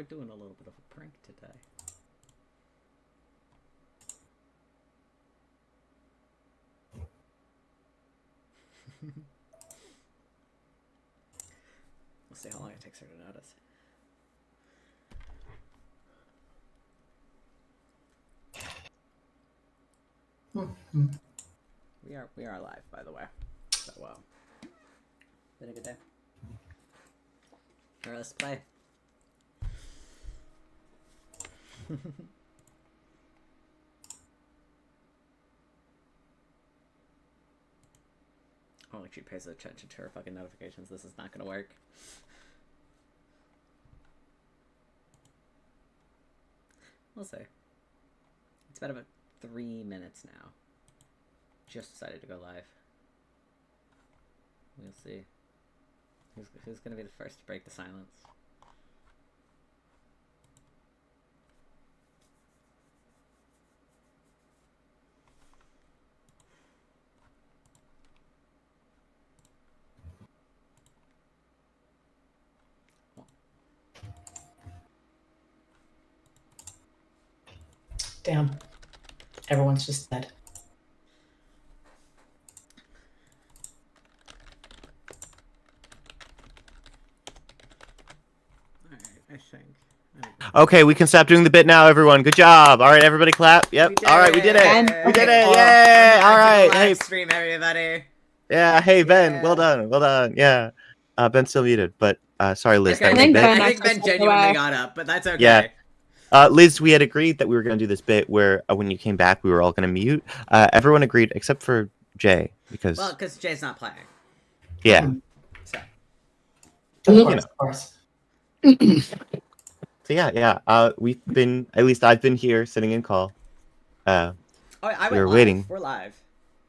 we're doing a little bit of a prank today. We'll see how long it takes her to notice. We are live, by the way. So been a good day. Alright, let's play. Oh, like she pays attention to her fucking notifications. This is not gonna work. We'll see. It's been about 3 minutes now. Just decided to go live. We'll see. Who's gonna be the first to break the silence? Damn. Everyone's just dead. Alright, I think. Okay, we can stop doing the bit now, everyone. Good job. All right, everybody clap. Yep. All right, we did it. We did it. Yay. All right. Hey, stream, everybody. Yeah. Hey, Ben. Well done. Well done. Yeah. Ben's still muted, but sorry, Liz. Okay, That was a bit. I think Ben genuinely got up, but that's okay. Yeah. Liz, we had agreed that we were going to do this bit where when you came back, we were all going to mute. Everyone agreed except for Jay because Jay's not playing. Yeah. So. Of course. So yeah. We've been, at least I've been here sitting in call. We were waiting. We're live.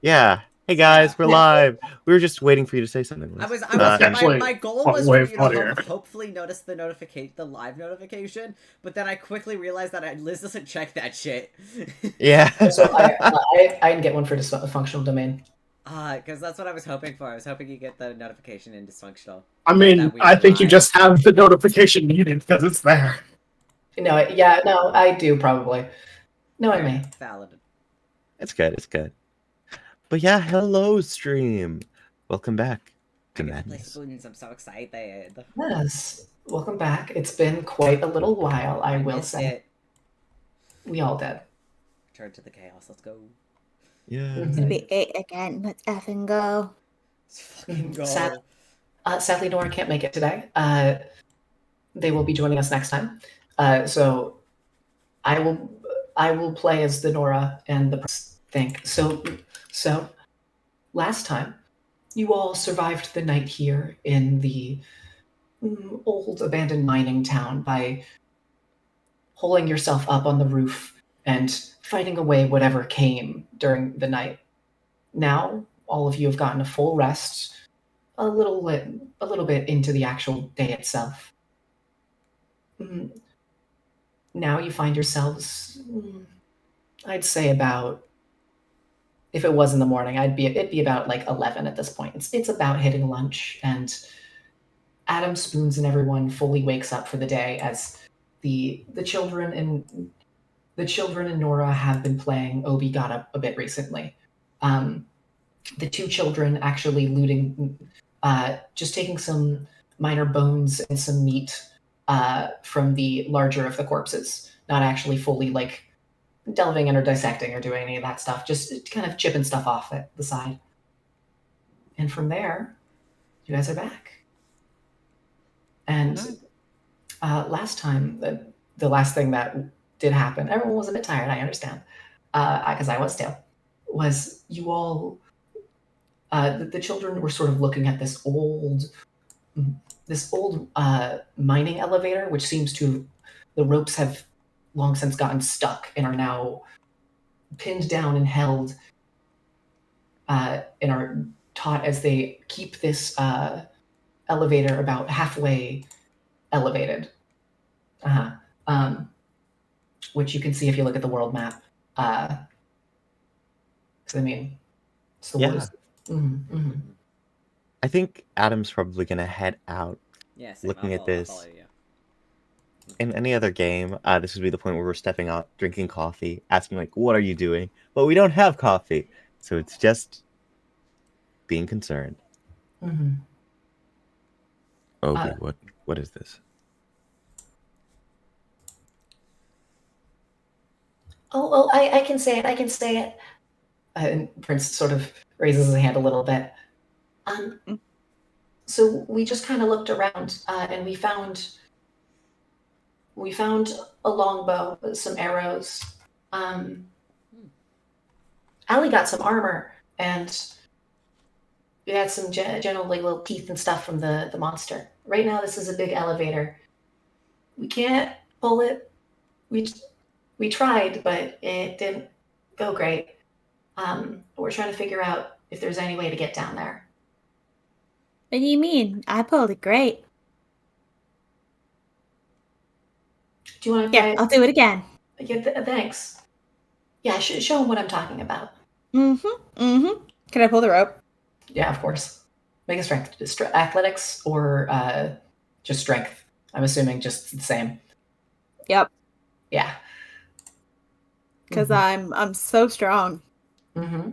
Yeah. Hey guys, we're live. We were just waiting for you to say something. I was actually my goal was way for you funnier. to hopefully notice the live notification, but then I quickly realized that Liz doesn't check that shit. Yeah. So I didn't get one for functional domain. Because that's what I was hoping for. I was hoping you get the notification in dysfunctional. I mean, I think you just have the notification needed because it's there. No, I do probably. No, I may. Valid. It's good. It's good. But yeah, hello stream. Welcome back to Madness. I'm so excited. Yes, welcome back. It's been quite a little while, I will say. It. We all did. Turn to the chaos. Let's go. Yeah. Maybe 8 again. Let's effing go. Let's fucking go. Sadly, Nora can't make it today. They will be joining us next time. So I will play as the Nora and the think. So last time, you all survived the night here in the old abandoned mining town by holding yourself up on the roof and fighting away whatever came during the night. Now, all of you have gotten a full rest, a little bit into the actual day itself. Now you find yourselves, I'd say about, if it was in the morning, it'd be about like 11 at this point. It's about hitting lunch, and Adam, Spoons, and everyone fully wakes up for the day as the children and Nora have been playing Obi Got Up a bit recently. The two children actually looting, just taking some minor bones and some meat from the larger of the corpses, not actually fully like delving in or dissecting or doing any of that stuff, just kind of chipping stuff off at the side. And from there, you guys are back. And last time, the last thing that did happen, everyone was a bit tired, I understand, because I was too, was you all, the children were sort of looking at this old mining elevator, which seems to, the ropes have long since gotten stuck and are now pinned down and held, and are taught as they keep this elevator about halfway elevated. Which you can see if you look at the world map. I mean, it's the world. I think Adam's probably gonna head out. Yeah, looking at this. in any other game, this would be the point where we're stepping out, drinking coffee, asking like, "What are you doing?" But we don't have coffee, so it's just being concerned. Mm-hmm. Obi, what is this? Oh, well, I can say it. I can say it. And Prince sort of raises his hand a little bit. So we just kind of looked around, and we found a longbow, some arrows. Allie got some armor, and we had some generally little teeth and stuff from the monster. Right now, this is a big elevator. We can't pull it. We tried, but it didn't go great. We're trying to figure out if there's any way to get down there. What do you mean? I pulled it great. Do you want to Here, I'll do it again. Yeah, thanks. Yeah, show him what I'm talking about. Can I pull the rope? Yeah, of course. Make a strength. Athletics or just strength. I'm assuming just the same. Yep. Yeah. Because I'm so strong. Mm-hmm.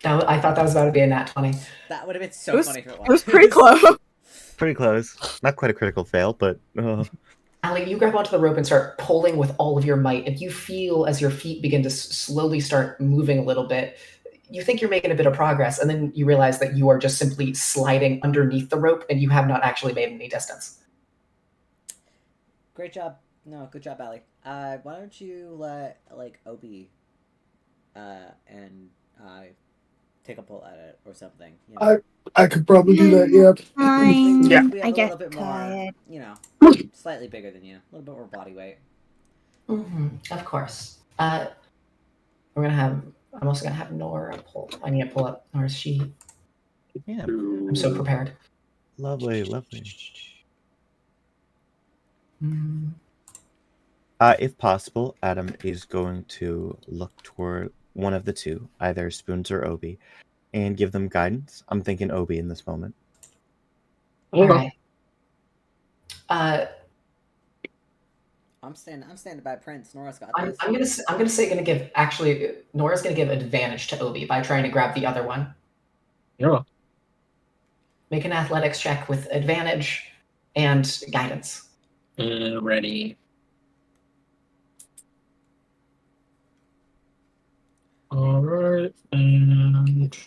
I thought that was about to be a nat 20. That would have been so funny if it was. It was pretty close. Pretty close. Not quite a critical fail, but Allie, you grab onto the rope and start pulling with all of your might, and you feel as your feet begin to slowly start moving a little bit. You think you're making a bit of progress, and then you realize that you are just simply sliding underneath the rope, and you have not actually made any distance. Great job. No, good job, Allie. Why don't you let Obi, and take a pull at it or something? You know? I could probably do that. Yeah. Fine. Yeah. We have I a get little bit tired. more, slightly bigger than you, a little bit more body weight. Mm-hmm. Of course. I'm also gonna have Nora pull. I need to pull up Nora's sheet. yeah, I'm so prepared. lovely, lovely. Mm. If possible, Adam is going to look toward one of the two, either Spoons or Obi, and give them guidance. I'm thinking Obi in this moment. All right. I'm standing by Prince. Nora's got I'm this. gonna say Nora's gonna give advantage to Obi by trying to grab the other one. Yeah. Make an athletics check with advantage and guidance. Ready. All right, and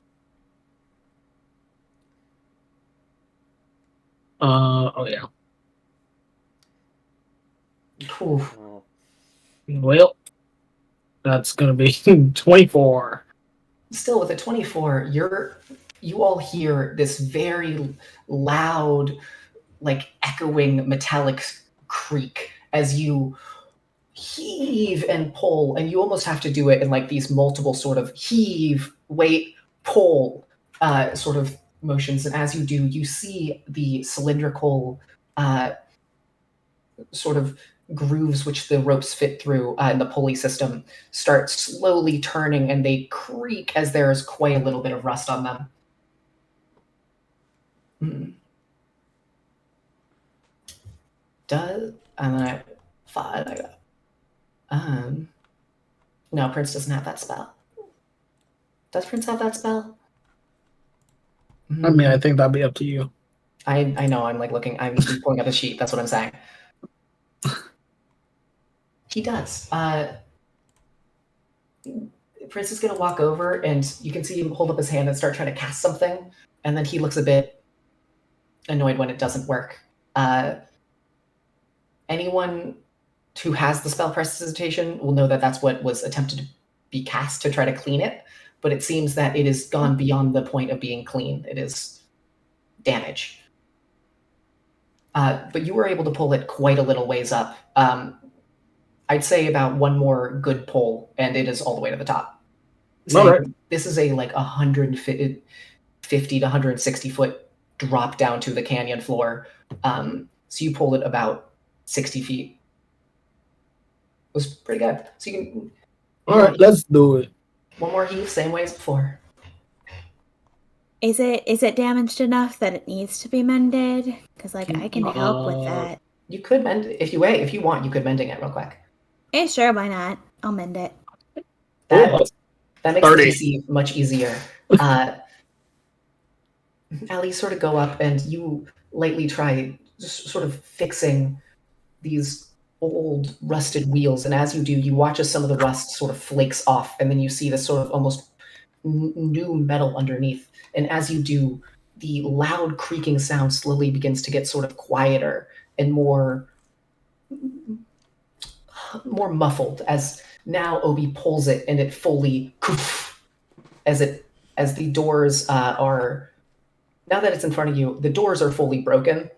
oh yeah. Oof. Oh. Well, that's gonna be 24. Still with a 24, you all hear this very loud, like echoing metallic creak as you heave and pull, and you almost have to do it in like these multiple sort of heave, wait, pull sort of motions. And as you do, you see the cylindrical sort of grooves which the ropes fit through in the pulley system start slowly turning, and they creak as there is quite a little bit of rust on them. And then no, Prince doesn't have that spell. Does Prince have that spell? I mean, I think that'd be up to you. I know. I'm pulling up a sheet. That's what I'm saying. He does. Prince is gonna walk over, and you can see him hold up his hand and start trying to cast something, and then he looks a bit annoyed when it doesn't work. Anyone who has the spell prestidigitation will know that that's what was attempted to be cast to try to clean it, but it seems that it has gone beyond the point of being clean. It is damage. But you were able to pull it quite a little ways up. I'd say about one more good pull, and it is all the way to the top. So All right. This is a like 150 to 160 foot drop down to the canyon floor. So you pulled it about 60 feet. It was pretty good. So you can. All right, let's do it. One more heave, same way as before. Is it damaged enough that it needs to be mended? Because like I can help with that. You could mend if you want. You could mending it real quick. Yeah, sure, why not? I'll mend it. That makes 30. the DC much easier. Allie, sort of go up and you lightly try just sort of fixing these old rusted wheels, and as you do, you watch as some of the rust sort of flakes off, and then you see this sort of almost new metal underneath. And as you do, the loud creaking sound slowly begins to get sort of quieter and more muffled as now Obi pulls it and it fully as the doors are now that it's in front of you, the doors are fully broken.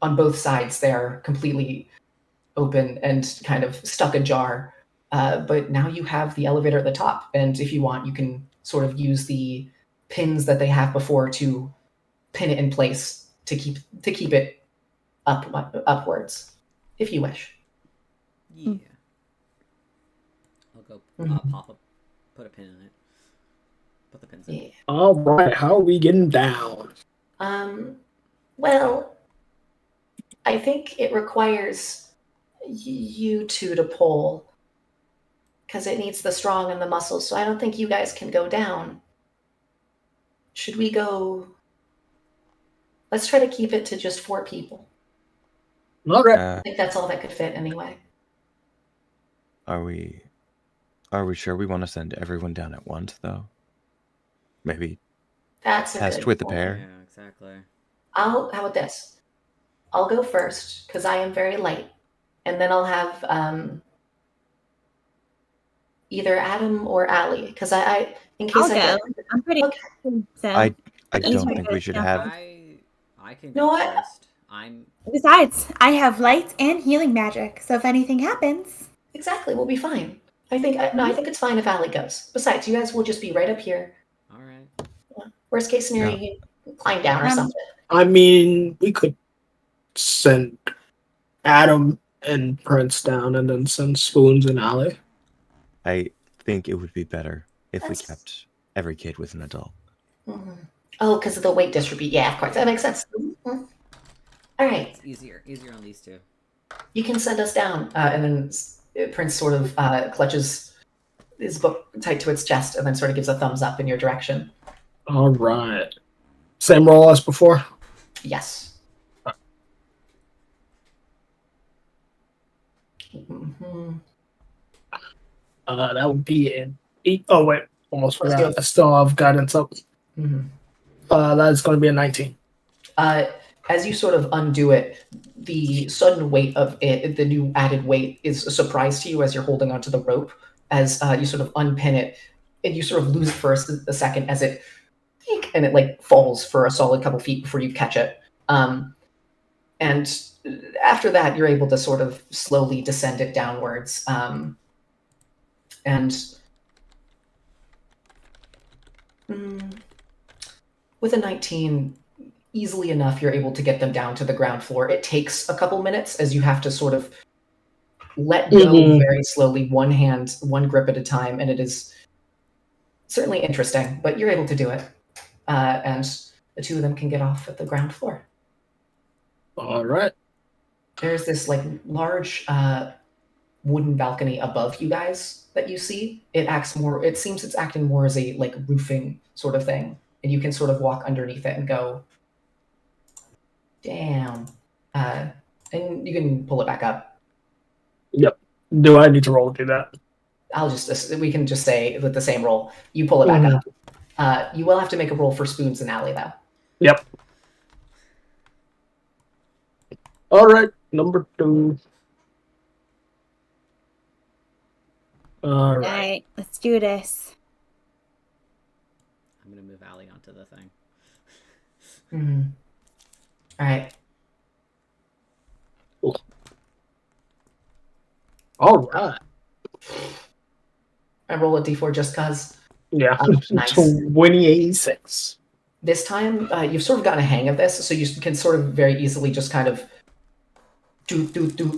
On both sides, they're completely open and kind of stuck ajar. But now you have the elevator at the top, and if you want, you can sort of use the pins that they have before to pin it in place to keep it upwards, if you wish. Yeah. I'll go put a pin in it. Put the pins in. Yeah. All right, how are we getting down? Well, I think it requires you two to pull because it needs the strong and the muscles. So I don't think you guys can go down. Should we go? Let's try to keep it to just 4 people. All right. I think that's all that could fit anyway. Are we sure we want to send everyone down at once, though? Maybe That's a test good with the point. pair. Yeah, exactly. How about this? I'll go first because I am very light, and then I'll have either Adam or Allie because I in case I'll go. I'm pretty. Okay. So I don't easier think to we should jump have. I can No, go I- first. I'm Besides, I have light and healing magic, so if anything happens, Exactly, we'll be fine. I think it's fine if Allie goes. Besides, you guys will just be right up here. all right. Worst case scenario, No. you can climb down or something. I mean, we could send Adam and Prince down and then send Spoons and Allie. I think it would be better if we That's- kept every kid with an adult. Mhm. Oh, because of the weight distribution. Yeah, of course. That makes sense. Mhm. All right. It's easier on these two. You can send us down. And then Prince sort of clutches his book tight to its chest and then sort of gives a thumbs up in your direction. All right. Same roll as before? Yes. Mm-hmm. That would be an 8. Oh, wait. Almost Let's forgot. go. I still have guidance up. Mm-hmm. That's going to be a 19. As you sort of undo it, the sudden weight of it, the new added weight, is a surprise to you as you're holding onto the rope. As you sort of unpin it, and you sort of lose it for a second as it, and it like falls for a solid couple feet before you catch it. And after that, you're able to sort of slowly descend it downwards. And with a 19, easily enough, you're able to get them down to the ground floor. It takes a couple minutes as you have to sort of let go very slowly, one hand, one grip at a time, and it is certainly interesting, but you're able to do it. And the two of them can get off at the ground floor. All right. There's this like large wooden balcony above you guys that you see. It seems it's acting more as a like roofing sort of thing, and you can sort of walk underneath it and go down, and you can pull it back up. Yep. Do I need to roll to do that? We can just say with the same roll, you pull it back up. You will have to make a roll for Spoons and Allie though. Yep. All right. Number 2. All right. Alright, let's do this. I'm gonna move Allie onto the thing. Mm-hmm. All right. All right. I roll a d4 just cause. Yeah. Nice. 2086. This time, you've sort of gotten a hang of this, so you can sort of very easily just kind of do,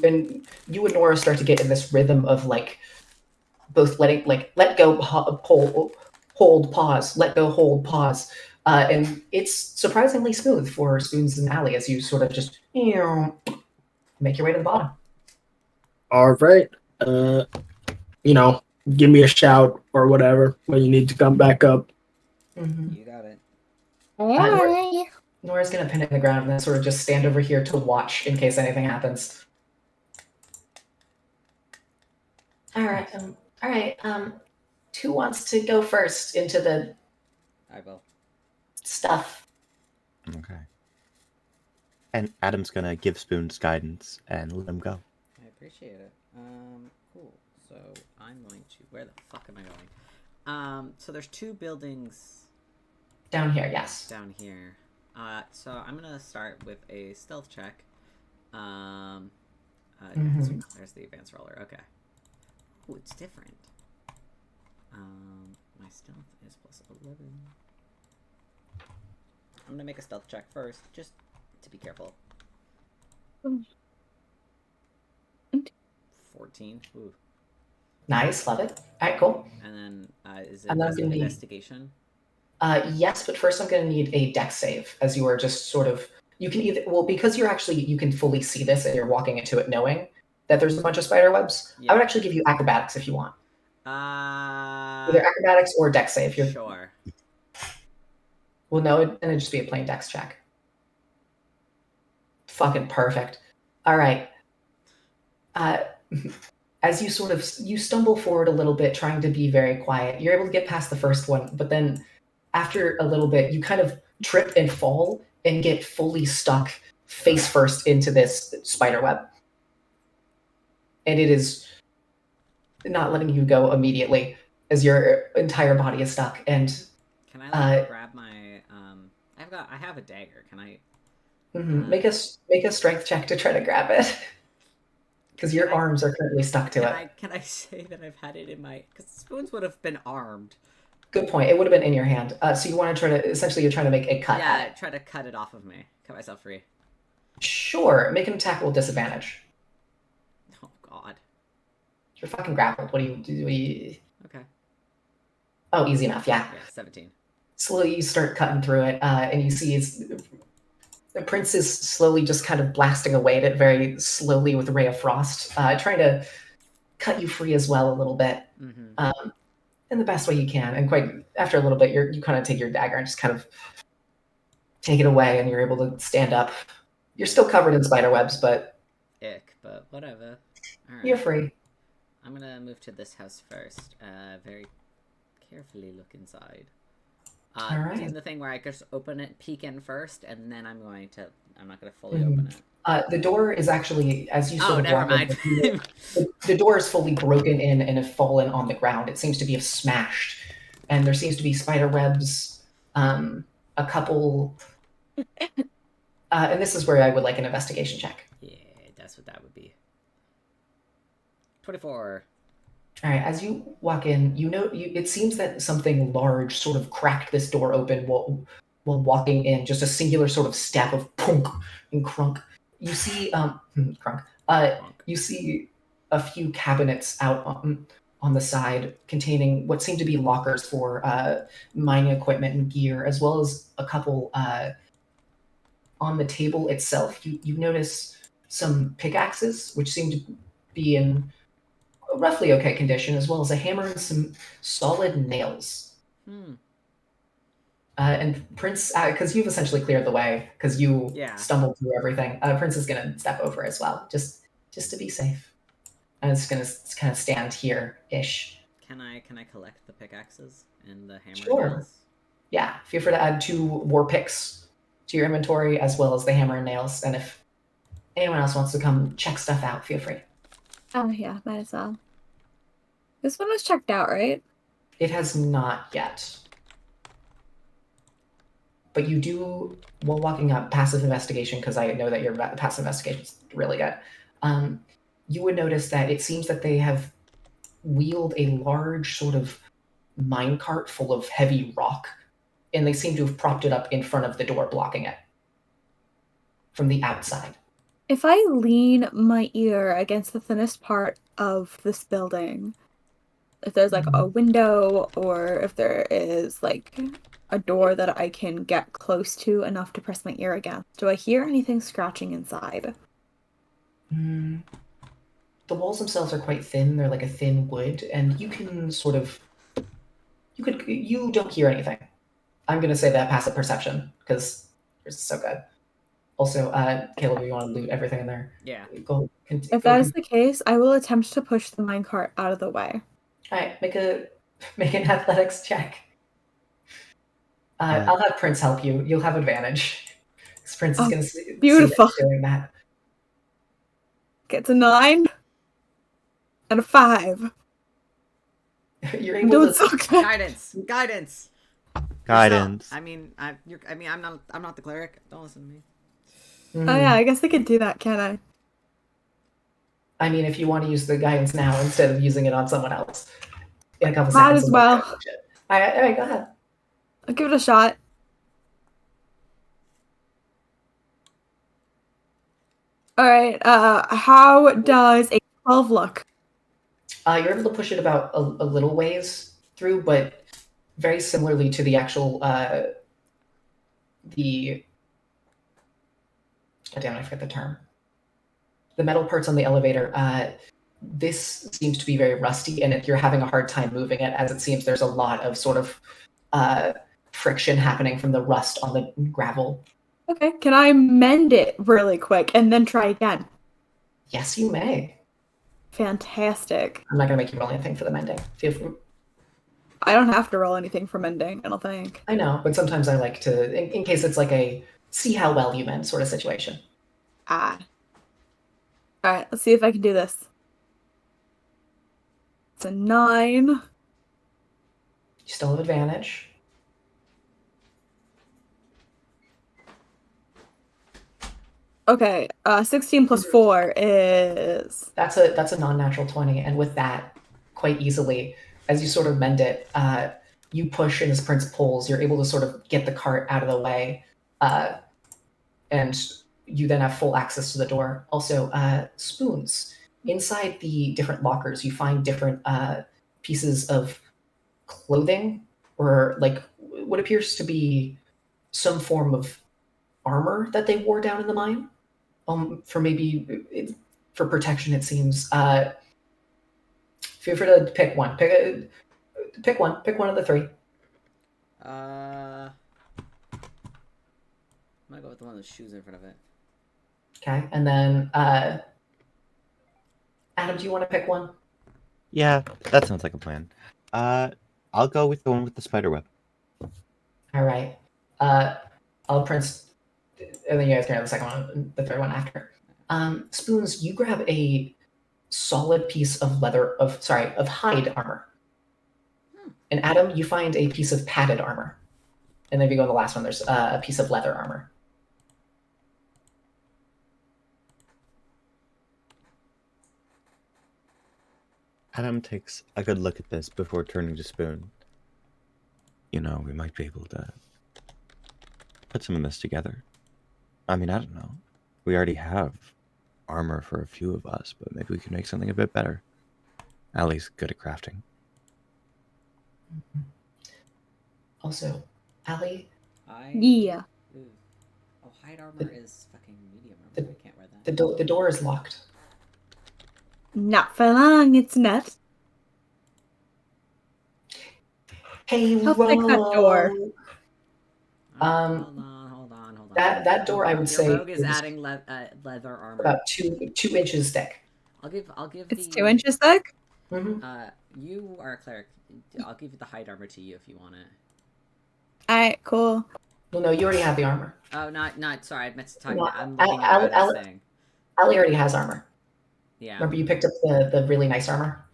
and you and Nora start to get in this rhythm of like both let go, hold, pause, let go, hold, pause. And it's surprisingly smooth for Spoons and Allie as you sort of just make your way to the bottom. All right. Give me a shout or whatever when you need to come back up. Mm-hmm. You got it. Hi. Nora's going to pin it in the ground and then sort of just stand over here to watch in case anything happens. All right. Who wants to go first into the I will. stuff? Okay. And Adam's gonna give Spoons guidance and let him go. I appreciate it. Cool. So I'm going to. Where the fuck am I going? So there's 2 buildings Down here, yes. down here. So I'm gonna start with a stealth check. There's the advanced roller. Okay. Ooh, it's different. My stealth is +11. I'm gonna make a stealth check first, just to be careful. 14. Ooh. Nice, love it. All right, cool. And then is it And that's gonna be- investigation? Yes, but first I'm going to need a dex save, as you are just sort of. You can either because you can fully see this and you're walking into it knowing that there's a bunch of spider webs. Yeah. I would actually give you acrobatics if you want. Either acrobatics or dex save. Sure. Well, no, it'd just be a plain dex check. Fucking perfect. All right. As you stumble forward a little bit, trying to be very quiet, you're able to get past the first one, but then after a little bit, you kind of trip and fall and get fully stuck face first into this spider web. And it is not letting you go immediately as your entire body is stuck. And can I grab my I have a dagger. Can I make a strength check to try to grab it? Because your arms are currently stuck to it. Can I say that I've had it in my... Because Spoons would have been armed. Good point. It would have been in your hand. So you want to try to... Essentially, you're trying to make a cut at it. Try to cut it off of me. Cut myself free. Sure. Make an attack with disadvantage. Oh, God. You're fucking grappled. What do you... Okay. Oh, easy enough. Yeah. Yeah, 17. Slowly, you start cutting through it, and you see the prince is slowly just kind of blasting away at it very slowly with a ray of frost, trying to cut you free as well a little bit, in the best way you can. And quite after a little bit, you kind of take your dagger and just kind of take it away, and you're able to stand up. You're still covered in spider webs, but ick. But whatever. All right. You're free. I'm gonna move to this house first. Very carefully look inside. All right. Doing the thing where I just open it, peek in first, and then I'm not gonna fully open it. The door is actually, as you sort of never walk mind. in, the door is fully broken in and have fallen on the ground. It seems to be smashed, and there seems to be spider webs, a couple, and this is where I would like an investigation check. Yeah, that's what that would be. 24. All right, as you walk in, it seems that something large sort of cracked this door open while walking in. Just a singular sort of step of punk and crunk. You see, crunk. You see a few cabinets out on the side containing what seem to be lockers for mining equipment and gear, as well as a couple on the table itself. You notice some pickaxes, which seem to be in roughly okay condition, as well as a hammer and some solid nails. And Prince, because you've essentially cleared the way, because you stumbled through everything, Prince is going to step over as well, just to be safe. And it's going to kind of stand here-ish. Can I collect the pickaxes and the hammer Sure. nails? Yeah, feel free to add 2 war picks to your inventory, as well as the hammer and nails. And if anyone else wants to come check stuff out, feel free. Oh, yeah, might as well. This one was checked out, right? It has not yet. But you do, while walking up, passive investigation, because I know that your passive investigation is really good. You would notice that it seems that they have wheeled a large sort of minecart full of heavy rock, and they seem to have propped it up in front of the door, blocking it from the outside. If I lean my ear against the thinnest part of this building, if there's like a window or if there is like a door that I can get close to enough to press my ear against. Do I hear anything scratching inside? The walls themselves are quite thin. They're like a thin wood, and you can sort of you don't hear anything. I'm gonna say that passive perception because yours is so good. Also, Caleb, you want to loot everything in there? Yeah. If that is the case, I will attempt to push the minecart out of the way. All right, make an athletics check. I'll have Prince help you. You'll have advantage. Because Prince is going to see beautiful. that you're doing that. Gets a 9 and a 5. You're able to so good. Guidance. Guidance. I mean, I'm not the cleric. Don't listen to me. Oh yeah, I guess I could do that, can I? I mean, if you want to use the guidance now instead of using it on someone else. In a couple Might seconds. as well. All right, go ahead. I'll give it a shot. All right, how does a 12 look? You're able to push it about a little ways through, but very similarly to the actual God damn it, I forget the term. The metal parts on the elevator, this seems to be very rusty, and if you're having a hard time moving it, as it seems there's a lot of sort of friction happening from the rust on the gravel. Okay, can I mend it really quick and then try again? Yes, you may. Fantastic. I'm not going to make you roll anything for the mending. I don't have to roll anything for mending, I don't think. I know, but sometimes I like to, in case it's like a see how well you mend sort of situation. Alright, let's see if I can do this. It's a 9. You still have advantage. Okay, 16 plus 4 is... That's a non-natural 20, and with that, quite easily, as you sort of mend it, you push and as Prince pulls, you're able to sort of get the cart out of the way, and you then have full access to the door. Also, spoons. Inside the different lockers, you find different pieces of clothing, or like what appears to be some form of armor that they wore down in the mine. For protection, it seems. Feel free to pick one. Pick one. Pick one of the three. I'm gonna go with the one with the shoes in front of it. Okay, and then Adam, do you want to pick one? Yeah, that sounds like a plan. I'll go with the one with the spider web. All right. I'll Prince, and then you guys can have the second one, the third one after. Spoons, you grab a solid piece of hide armor. And Adam, you find a piece of padded armor. And then if you go to the last one, there's a piece of leather armor. Adam takes a good look at this before turning to Spoon. You know, we might be able to put some of this together. I mean, I don't know. We already have armor for a few of us, but maybe we can make something a bit better. Allie's good at crafting. Also, Allie? Yeah. Ooh. Oh, hide armor is fucking medium armor. I can't wear that. The door is locked. Not for long, it's not. Hey, I'll fix that door. Hold on. That door, I would say, Rogue is adding leather armor. about 2 inches thick. I'll give. It's 2 inches thick? Mm-hmm. You are a cleric. I'll give the hide armor to you if you want it. Alright, cool. Well, no, you already have the armor. Oh, not. Sorry, I meant to talk. No, I'm looking at what I was saying. Allie already has armor. Yeah. Remember, you picked up the really nice armor.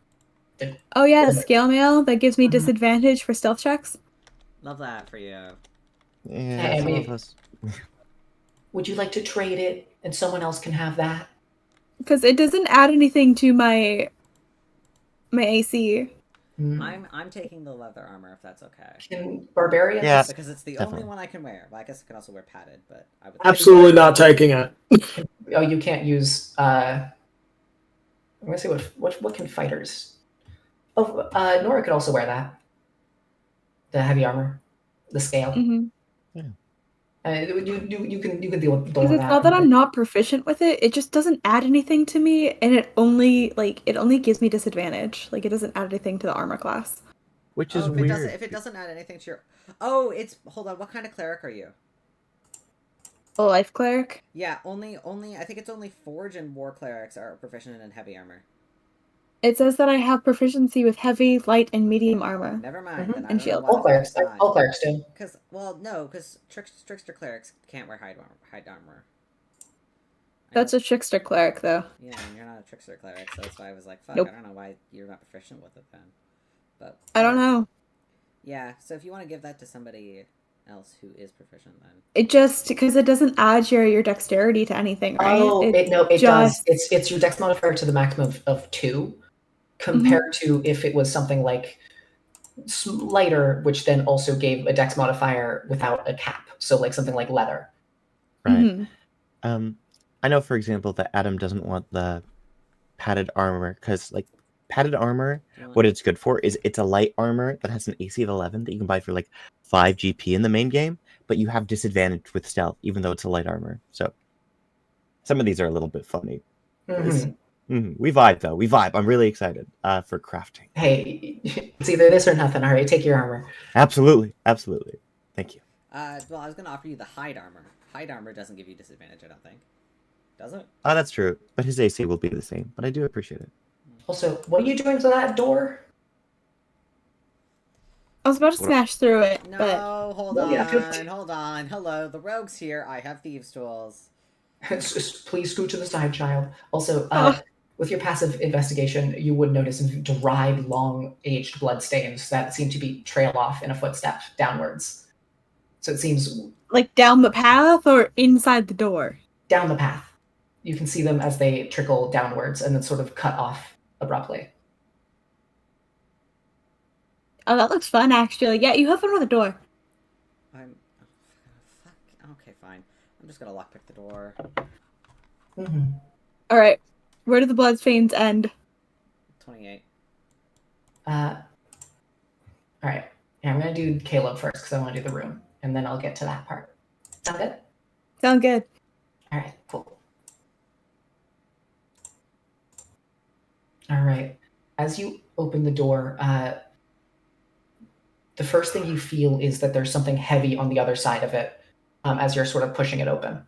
Oh yeah, the scale mail that gives me disadvantage for stealth checks. Love that for you. Yeah, Hey, some of us. Would you like to trade it, and someone else can have that? Because it doesn't add anything to my AC. I'm taking the leather armor if that's okay. Can barbarians? Yeah. Because it's the Definitely. only one I can wear. Well, I guess I can also wear padded, but I would. Absolutely not taking it. Oh, you can't use. I'm gonna see what can fighters. Oh, Nora could also wear that. The heavy armor, the scale. Mm-hmm. You can deal with Because it's that. not that I'm not proficient with it; it just doesn't add anything to me, and it only gives me disadvantage. Like it doesn't add anything to the armor class. Which is if weird. If it doesn't add anything to your... Oh, it's... Hold on, what kind of cleric are you? A life cleric. Yeah, only I think it's only Forge and War clerics are proficient in heavy armor. It says that I have proficiency with heavy, light, and medium armor. Never mind, then I And don't know shield. why All the fuck clerics, it's not. all clerics do. Because, well, no, because trickster clerics can't wear hide armor. That's a trickster cleric, though. Yeah, and you're not a trickster cleric, so that's why I was like, fuck, Nope. I don't know why you're not proficient with it then. But I don't know. Yeah, so if you want to give that to somebody else who is proficient, then It just because it doesn't add your dexterity to anything, right? Oh, it just... does. It's your dex modifier to the maximum of 2, compared to if it was something like lighter, which then also gave a dex modifier without a cap. So like something like leather. Right. I know, for example, that Adam doesn't want the padded armor because, like, padded armor, what it's good for is it's a light armor that has an AC of 11 that you can buy for like 5 GP in the main game, but you have disadvantage with stealth, even though it's a light armor. So some of these are a little bit funny. We vibe, though. We vibe. I'm really excited for crafting. Hey, it's either this or nothing. All right, take your armor. Absolutely. Absolutely. Thank you. Well, I was going to offer you the hide armor. Hide armor doesn't give you disadvantage, I don't think. Does it? Oh, that's true. But his AC will be the same. But I do appreciate it. Also, what are you doing to that door? I was about to smash through it, No, but... hold on. Hello, the rogue's here. I have thieves' tools. Please scoot to the side, child. Also, with your passive investigation, you would notice dried, long-aged bloodstains that seem to be trail off in a footstep downwards. So it seems... Like down the path or inside the door? Down the path. You can see them as they trickle downwards and then sort of cut off abruptly. Oh, that looks fun, actually. Yeah, you have one with the door. Fuck. Okay, fine. I'm just gonna lockpick the door. All right. Where do the bloodstains end? 28. All right. Yeah, I'm gonna do Caleb first because I want to do the room, and then I'll get to that part. Sound good? Sound good. All right, cool. All right. As you open the door, the first thing you feel is that there's something heavy on the other side of it as you're sort of pushing it open.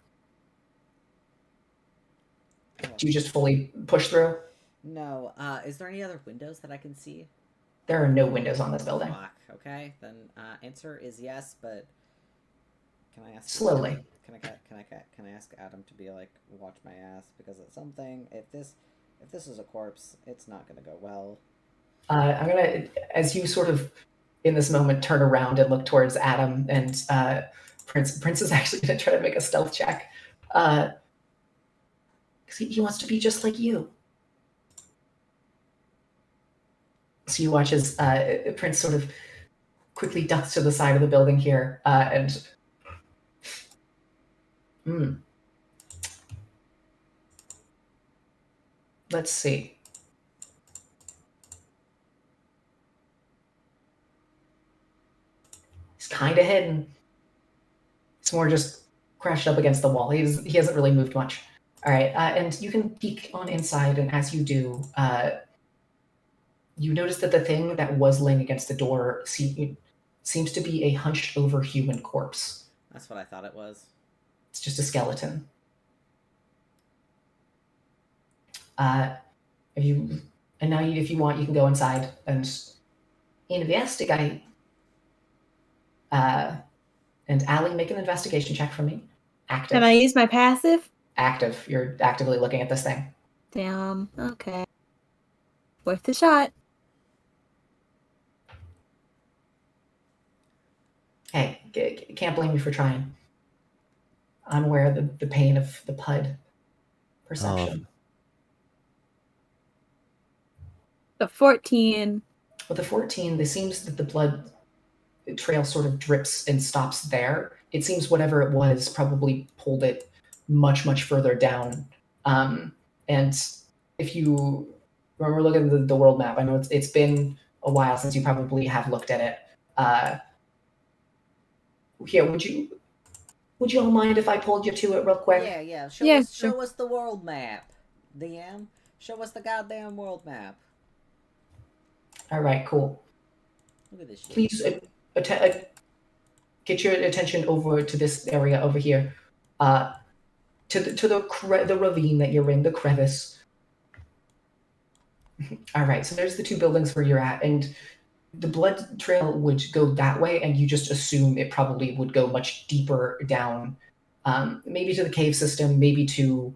Do you just fully push through? No. Is there any other windows that I can see? There are no windows on this building. Fuck. Okay, then answer is yes, but can I ask slowly? Can I ask Adam to be like, watch my ass, because it's something. If this is a corpse, it's not gonna go well. I'm gonna, as you sort of in this moment turn around and look towards Adam and Prince is actually gonna try to make a stealth check, because he wants to be just like you. So you watch as Prince sort of quickly ducks to the side of the building here, and let's see. He's kind of hidden. It's more just crashed up against the wall. He hasn't really moved much. All right, and you can peek on inside, and as you do, you notice that the thing that was laying against the door seems to be a hunched over human corpse. That's what I thought it was. It's just a skeleton. If you want, you can go inside and investigate. And Allie, make an investigation check for me. Active. Can I use my passive? Active. You're actively looking at this thing. Damn. Okay. Worth the shot. Hey, can't blame you for trying. I'm aware of the pain of the PUD perception. The 14. With the 14, it seems that the blood trail sort of drips and stops there. It seems whatever it was probably pulled it much, much further down. And if you Remember looking at the world map. I know it's been a while since you probably have looked at it. Here, would you all mind if I pulled you to it real quick? Yeah. Yeah, Show us the world map. DM, show us the goddamn world map. All right, cool. Look at this shit. Please get your attention over to this area over here, to the ravine that you're in, the crevice. All right, so there's the two buildings where you're at, and the blood trail would go that way, and you just assume it probably would go much deeper down, maybe to the cave system, maybe to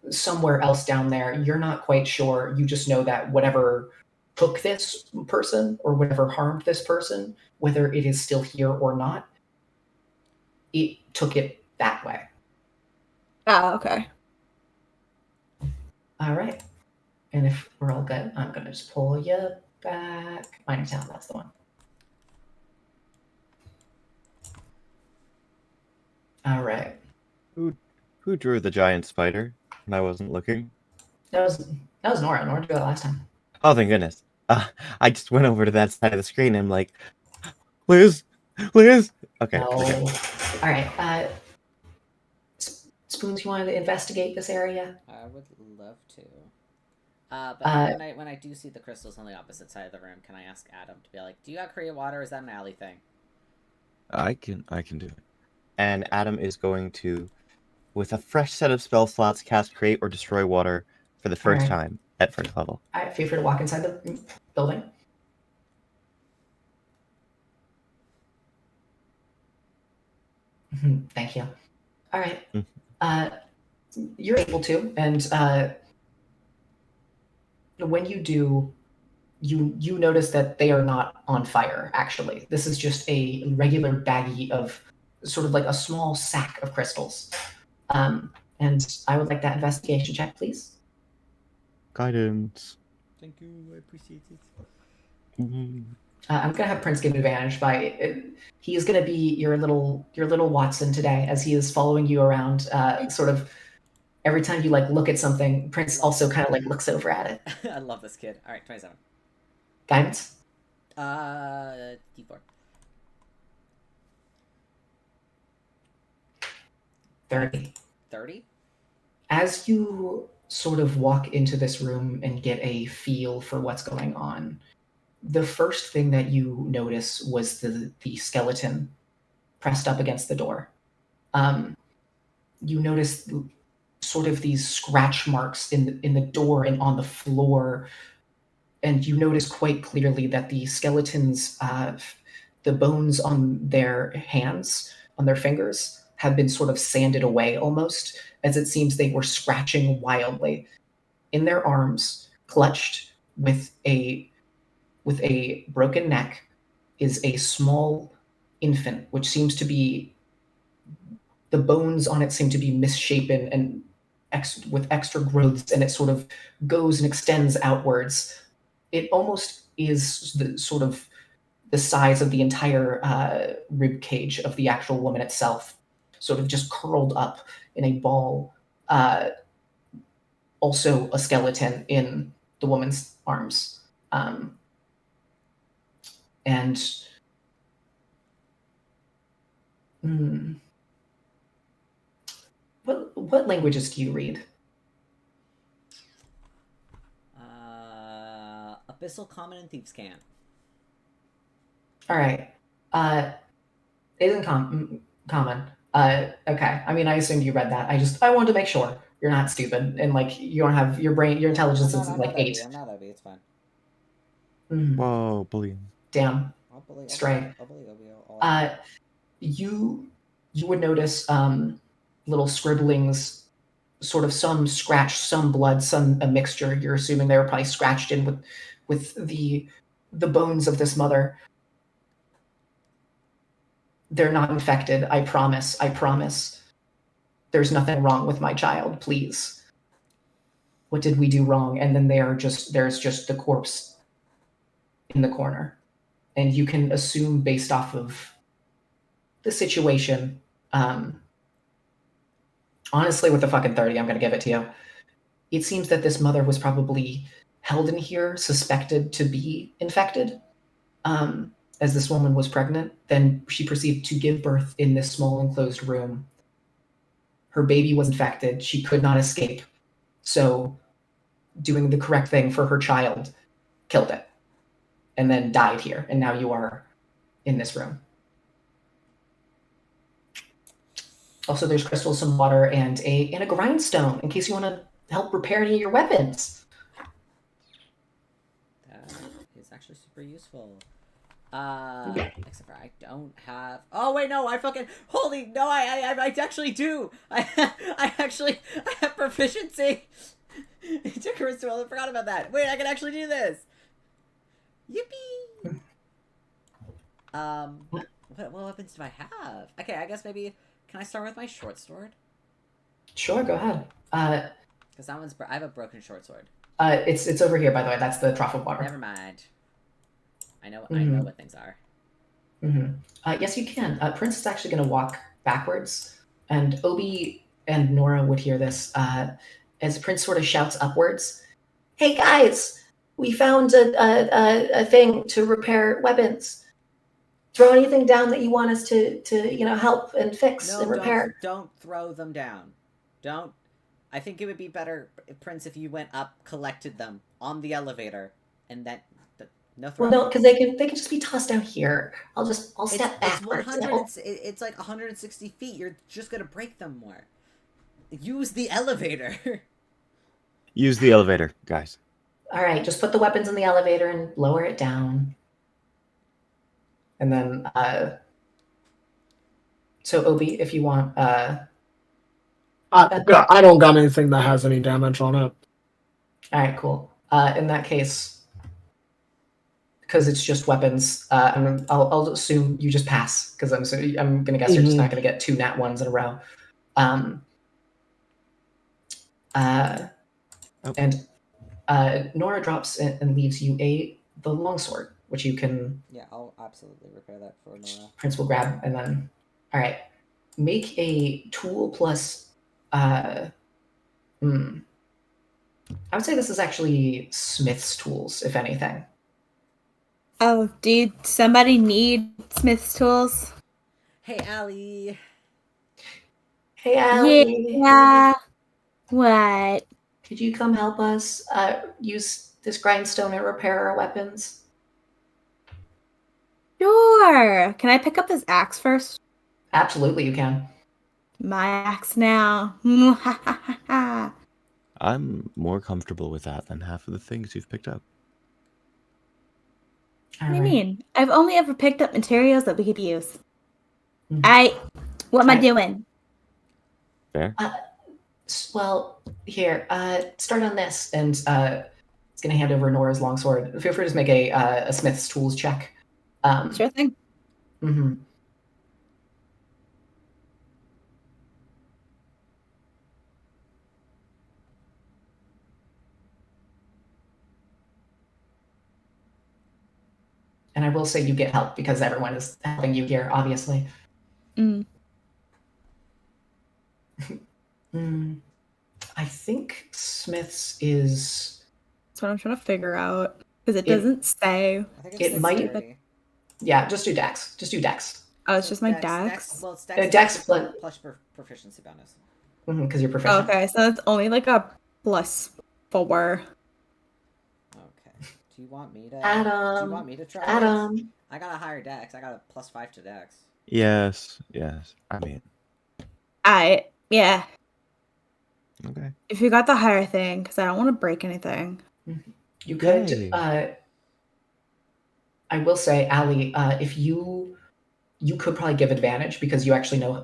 somewhere else down there. You're not quite sure. You just know that whatever took this person or whatever harmed this person, whether it is still here or not, it took it that way. Ah, okay. All right. And if we're all good, I'm going to just pull you back. Minor Town, that's the one. All right. Who drew the giant spider when I wasn't looking? That was Nora. Nora drew that last time. Oh, thank goodness. I just went over to that side of the screen and I'm like, Liz! Okay. No. All right. Spoons, you wanted to investigate this area? I would love to. But when I do see the crystals on the opposite side of the room, can I ask Adam to be like, do you got create water, or is that an alley thing? I can do it. And Adam is going to, with a fresh set of spell slots, cast Create or Destroy Water for the first time at first level. All right, feel free to walk inside the building. Thank you. All right. You're able to, and when you do, you notice that they are not on fire, actually. This is just a regular baggie of sort of like a small sack of crystals. And I would like that investigation check, please. Guidance. Thank you, I appreciate it. I'm gonna have Prince give advantage by he is gonna be your little Watson today, as he is following you around, sort of every time you like look at something. Prince also kind of like looks over at it. I love this kid. All right, 27. Guidance. D4. 30. 30. As you sort of walk into this room and get a feel for what's going on, the first thing that you notice was the skeleton pressed up against the door. You notice sort of these scratch marks in the door and on the floor, and you notice quite clearly that the skeletons, the bones on their hands, on their fingers, have been sort of sanded away almost, as it seems they were scratching wildly. In their arms, clutched with a broken neck, is a small infant, which seems to be, the bones on it seem to be misshapen and with extra growths, and it sort of goes and extends outwards. It almost is the sort of the size of the entire rib cage of the actual woman itself, sort of just curled up in a ball. Also a skeleton in the woman's arms. What languages do you read? Abyssal, Common, and Thieves' Cant. All right. It isn't common. Okay. I mean, I assumed you read that. I wanted to make sure you're not stupid and like you don't have your intelligence is like 8. I'm not Obi. It's fine. Whoa, bullying. Damn. Stray. You would notice little scribblings, sort of some scratch, some blood, some a mixture. You're assuming they were probably scratched in with the bones of this mother. They're not infected. I promise. There's nothing wrong with my child. Please. What did we do wrong? And then there's just the corpse in the corner. And you can assume based off of the situation, honestly, with the fucking 30, I'm going to give it to you. it seems that this mother was probably held in here, suspected to be infected. As this woman was pregnant, then she proceeded to give birth in this small enclosed room. Her baby was infected. She could not escape. So, doing the correct thing for her child, killed it. And then died here. And now you are in this room. Also, there's crystals, some water, and a grindstone in case you want to help repair any of your weapons. That is actually super useful. Except for I don't have. Oh wait, no! I fucking holy no! I actually do. I have proficiency. It took a while. I forgot about that. Wait, I can actually do this. Yippee! What weapons do I have? Okay, I guess maybe can I start with my short sword? Sure, go ahead. Because that one's I have a broken short sword. It's over here, by the way. That's the trough of water. Never mind. I know what things are. Yes, you can. Prince is actually going to walk backwards, and Obi and Nora would hear this as Prince sort of shouts upwards. Hey guys, we found a thing to repair weapons. Throw anything down that you want us to help and fix and repair. Don't throw them down. Don't. I think it would be better, Prince, if you went up, collected them on the elevator, and then. No throw. Well, no, because they can just be tossed down here. I'll step backwards. It's like 160 feet. You're just gonna break them more. Use the elevator. Use the elevator, guys. All right, just put the weapons in the elevator and lower it down. And then, so Obi, if you want, I don't got anything that has any damage on it. All right, cool. In that case, because it's just weapons, I'll assume you just pass, because I'm gonna guess you're just not gonna get 2 nat 1s in a row. And Nora drops and leaves you the longsword, which you can. Yeah, I'll absolutely repair that for Nora. Prince will grab, and then, all right, make a tool plus. I would say this is actually Smith's tools, if anything. Oh, did somebody need Smith's tools? Hey, Allie. Hey, Allie. Yeah. What? Could you come help us use this grindstone and repair our weapons? Sure. Can I pick up his axe first? Absolutely, you can. My axe now. I'm more comfortable with that than half of the things you've picked up. What do you mean? I've only ever picked up materials that we could use. What am I doing? Fair. Well, here, start on this, and it's going to hand over Nora's longsword. Feel free to just make a Smith's tools check. Sure thing. Mm-hmm. And I will say you get help because everyone is helping you here, obviously. I think Smith's is. That's what I'm trying to figure out. Because it doesn't say. I think It might. Yeah, just do Dex. Just do Dex. Oh, it's just my Dex? Well, it's Dex plus proficiency bonus. Because you're proficient. Okay, so it's only like a +4. Okay. Do you want me to? Adam. Do you want me to try? Adam. This? I got a higher Dex. I got a +5 to Dex. Yes. I mean. Yeah. Okay. If you got the higher thing, because I don't want to break anything. You could. Yay. I will say, Allie, if you could probably give advantage because you actually know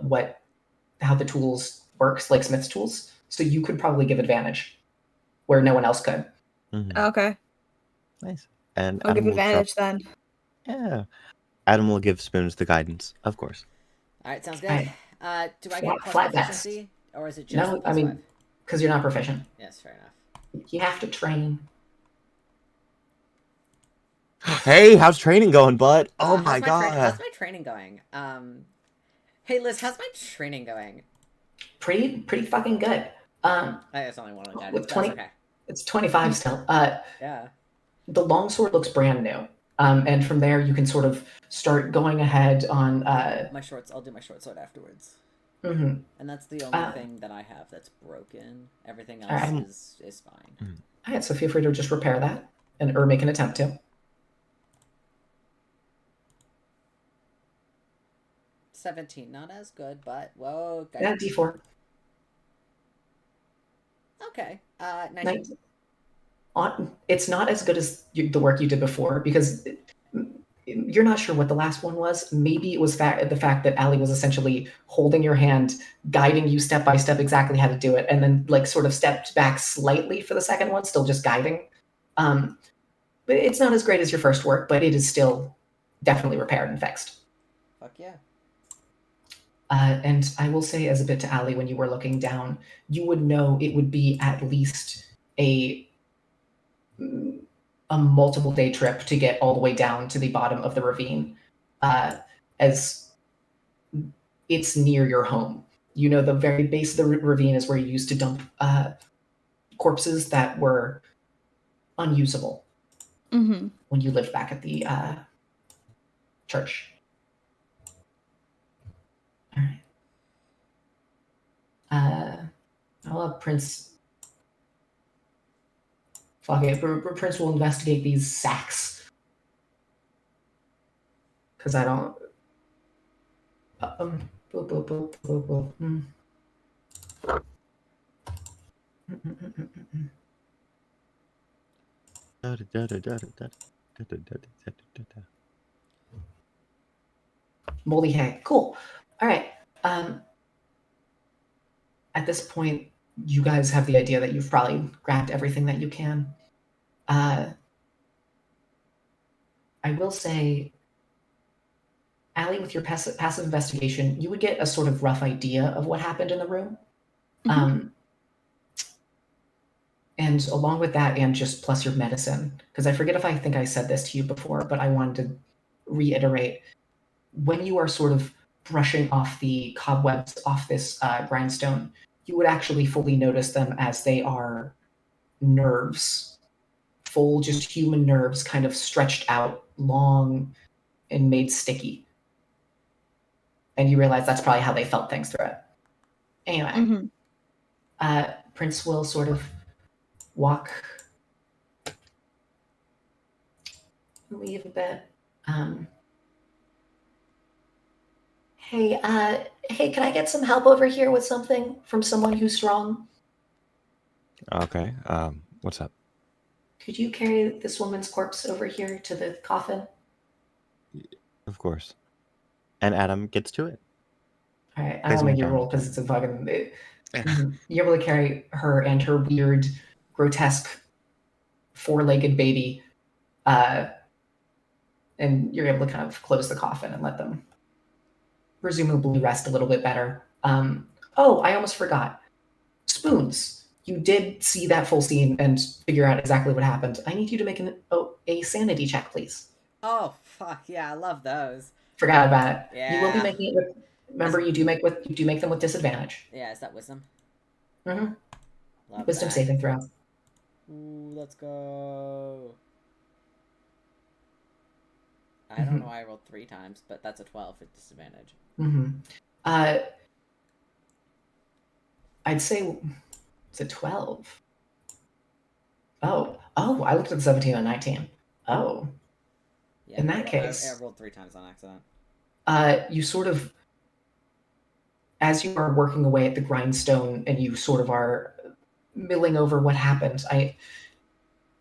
how the tools works, like Smith's tools. So you could probably give advantage where no one else could. Okay. Nice. And I'll Adam give will advantage then. Yeah. Adam will give Spoons the guidance, of course. All right, sounds good. Right. Do I get Flat proficiency, or is it just No, I mean, because you're not proficient. Yes, fair enough. You have to train. Hey, how's training going, bud? Oh my god. How's my training going? Hey Liz, how's my training going? Pretty fucking good. I just only want to guide With it, but that's 20 okay. It's 25 still. Yeah. The longsword looks brand new. And from there, you can sort of start going ahead on. My shorts. I'll do my short sword afterwards. Mhm. And that's the only thing that I have that's broken. Everything else Alright. is fine. All right, so feel free to just repair that or make an attempt to. 17, not as good, but whoa. Yeah, D4. Okay. 19. It's not as good as the work you did before because you're not sure what the last one was. Maybe it was the fact that Ali was essentially holding your hand, guiding you step by step exactly how to do it, and then like sort of stepped back slightly for the second one, still just guiding. But it's not as great as your first work, but it is still definitely repaired and fixed. Fuck yeah. And I will say, as a bit to Ali, when you were looking down, you would know it would be at least a multiple day trip to get all the way down to the bottom of the ravine, as it's near your home. You know, the very base of the ravine is where you used to dump corpses that were unusable Mm-hmm. when you lived back at the church. All right. I'll have Prince. Fuck it. Prince will investigate these sacks. Because I don't. Boop, boop, boop, boop, boop. Mm. Moldy hay. Cool. All right. At this point, you guys have the idea that you've probably grabbed everything that you can. I will say, Allie, with your passive investigation, you would get a sort of rough idea of what happened in the room. And along with that, and just plus your medicine, because I forget if I think I said this to you before, but I wanted to reiterate. When you are sort of brushing off the cobwebs off this grindstone, you would actually fully notice them as they are nerves, full, just human nerves, kind of stretched out, long, and made sticky. And you realize that's probably how they felt things through it. Anyway, Prince will sort of walk, leave a bit. Hey, can I get some help over here with something from someone who's strong? Okay. What's up? Could you carry this woman's corpse over here to the coffin? Of course. And Adam gets to it. All right, I won't make you roll because it's a fucking. You're able to carry her and her weird, grotesque, four-legged baby, and you're able to kind of close the coffin and let them presumably rest a little bit better. Oh, I almost forgot. Spoons. You did see that full scene and figure out exactly what happened. I need you to make a sanity check, please. Oh fuck yeah, I love those. Forgot about it. Yeah. You will be making it with. Remember, you do make them with disadvantage. Yeah, is that wisdom? Mm-hmm. Love Wisdom that. saving throw. Ooh, let's go. I don't know why I rolled 3 times, but that's a 12 with disadvantage. I'd say it's a 12. Oh, I looked at the 17 and 19. Oh. Yeah, In that case, I rolled 3 times on accident. You sort of, as you are working away at the grindstone and you sort of are milling over what happened,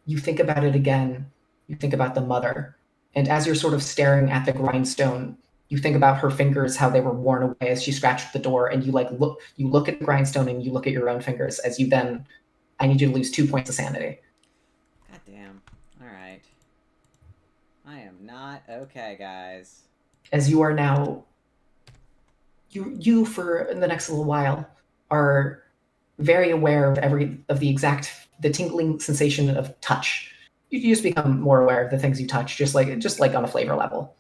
you think about it again. You think about the mother. And as you're sort of staring at the grindstone, you think about her fingers, how they were worn away as she scratched the door, and you look at the grindstone and you look at your own fingers as you then, I need you to lose 2 points of sanity. God damn. Alright. I am not okay, guys. As you are now, you for the next little while are very aware of the tingling sensation of touch. You just become more aware of the things you touch, just like on a flavor level.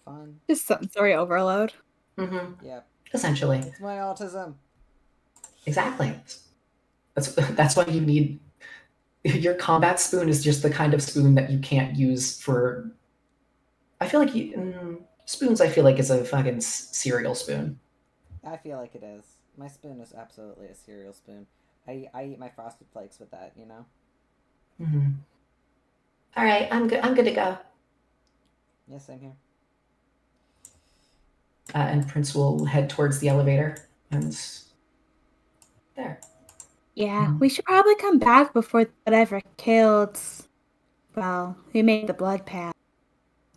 Fun. Just sensory overload. Mm-hmm. Yep. Essentially. It's my autism. Exactly. That's why you need your combat spoon is just the kind of spoon that you can't use for. I feel like spoons. I feel like is a fucking cereal spoon. I feel like it is. My spoon is absolutely a cereal spoon. I eat my Frosted Flakes with that, you know? Mm-hmm. All right, I'm good. I'm good to go. Yeah, same here. And Prince will head towards the elevator, and there. Yeah, we should probably come back before whatever killed. Well, who made the blood path?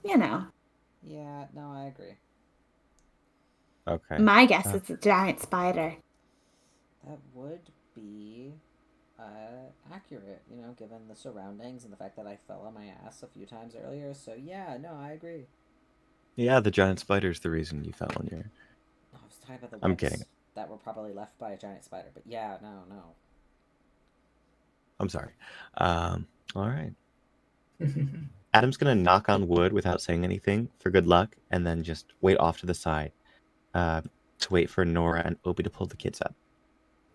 You know. Yeah, no, I agree. Okay. My guess is a giant spider. That would be accurate, you know, given the surroundings and the fact that I fell on my ass a few times earlier. So yeah, no, I agree. Yeah, the giant spider's the reason you fell on your. I was talking about the I'm webs kidding. that were probably left by a giant spider, but yeah, no. I'm sorry. All right. Adam's gonna knock on wood without saying anything for good luck, and then just wait off to the side to wait for Nora and Obi to pull the kids up.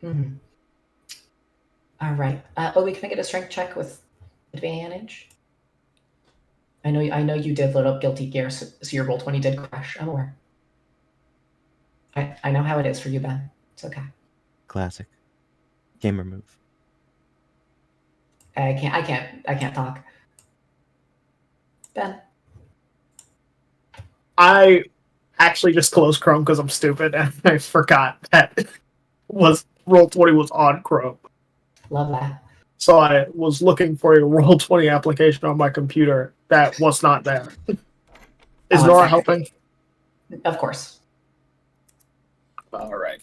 Mm-hmm. All right. Obi, can I get a strength check with advantage? I know you did load up guilty gear, so your roll 20 did crash. I'm aware. I know how it is for you, Ben. It's okay. Classic. Gamer move. I can't talk. Ben. I actually just closed Chrome because I'm stupid and I forgot that Roll20 was on Chrome. Love that. So I was looking for a Roll20 application on my computer that was not there. Is Nora helping? Of course. All right.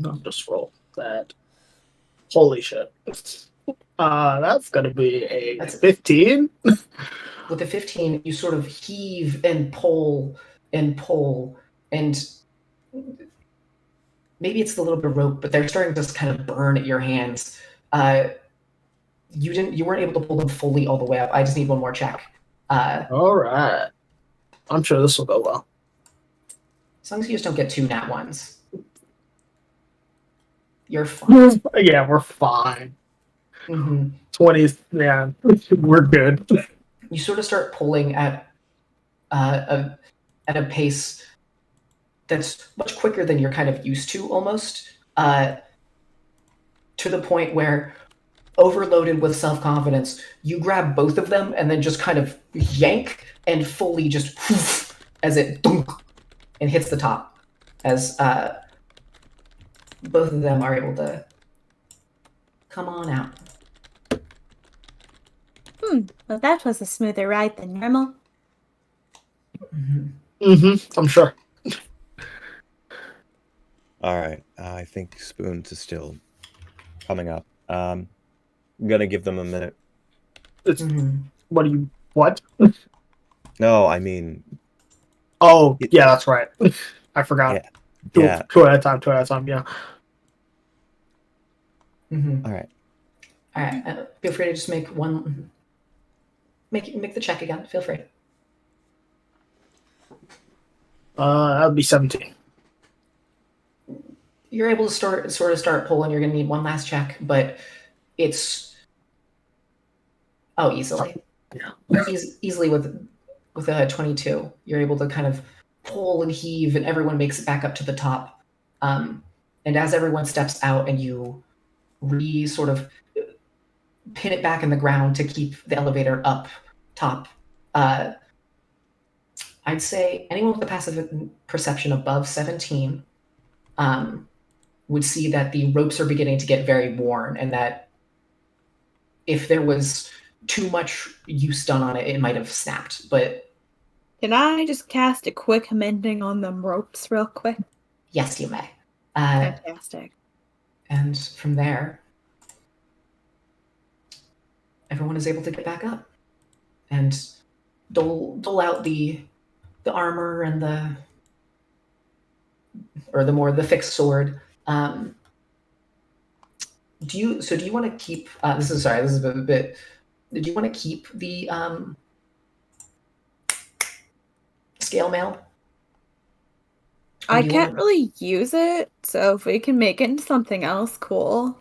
I'll just roll that. Holy shit. That's going to be a 15. With the 15, you sort of heave and pull, and maybe it's the little bit of rope, but they're starting to just kind of burn at your hands. You weren't able to pull them fully all the way up. I just need one more check. All right. I'm sure this will go well. As long as you just don't get 2 nat ones. You're fine. Yeah, we're fine. Mm-hmm. 20s, yeah, we're good. You sort of start pulling at a pace that's much quicker than you're kind of used to, almost, to the point where, overloaded with self-confidence, you grab both of them and then just kind of yank and fully just poof, as it dunk, and hits the top, as both of them are able to come on out. Well, that was a smoother ride than normal. I'm sure. All right. I think Spoons is still coming up. I'm gonna give them a minute. What? No, I mean. Oh, yeah, that's right. I forgot. Yeah. Two at a time, yeah. Mm-hmm. All right. Feel free to just make one. Make the check again. Feel free. That would be 17. You're able to start pulling. You're going to need one last check, but it's easily. Yeah. Easily with a 22, you're able to kind of pull and heave, and everyone makes it back up to the top. And as everyone steps out, and you sort of pin it back in the ground to keep the elevator up top. I'd say anyone with a passive perception above 17 would see that the ropes are beginning to get very worn, and that if there was too much use done on it, it might have snapped. But can I just cast a quick mending on them ropes real quick? Yes, you may. Fantastic. And from there, everyone is able to get back up and dole out the armor and the fixed sword. Do you want to keep? This is a bit. Did you want to keep the scale mail? I can't really use it, so if we can make it into something else, cool.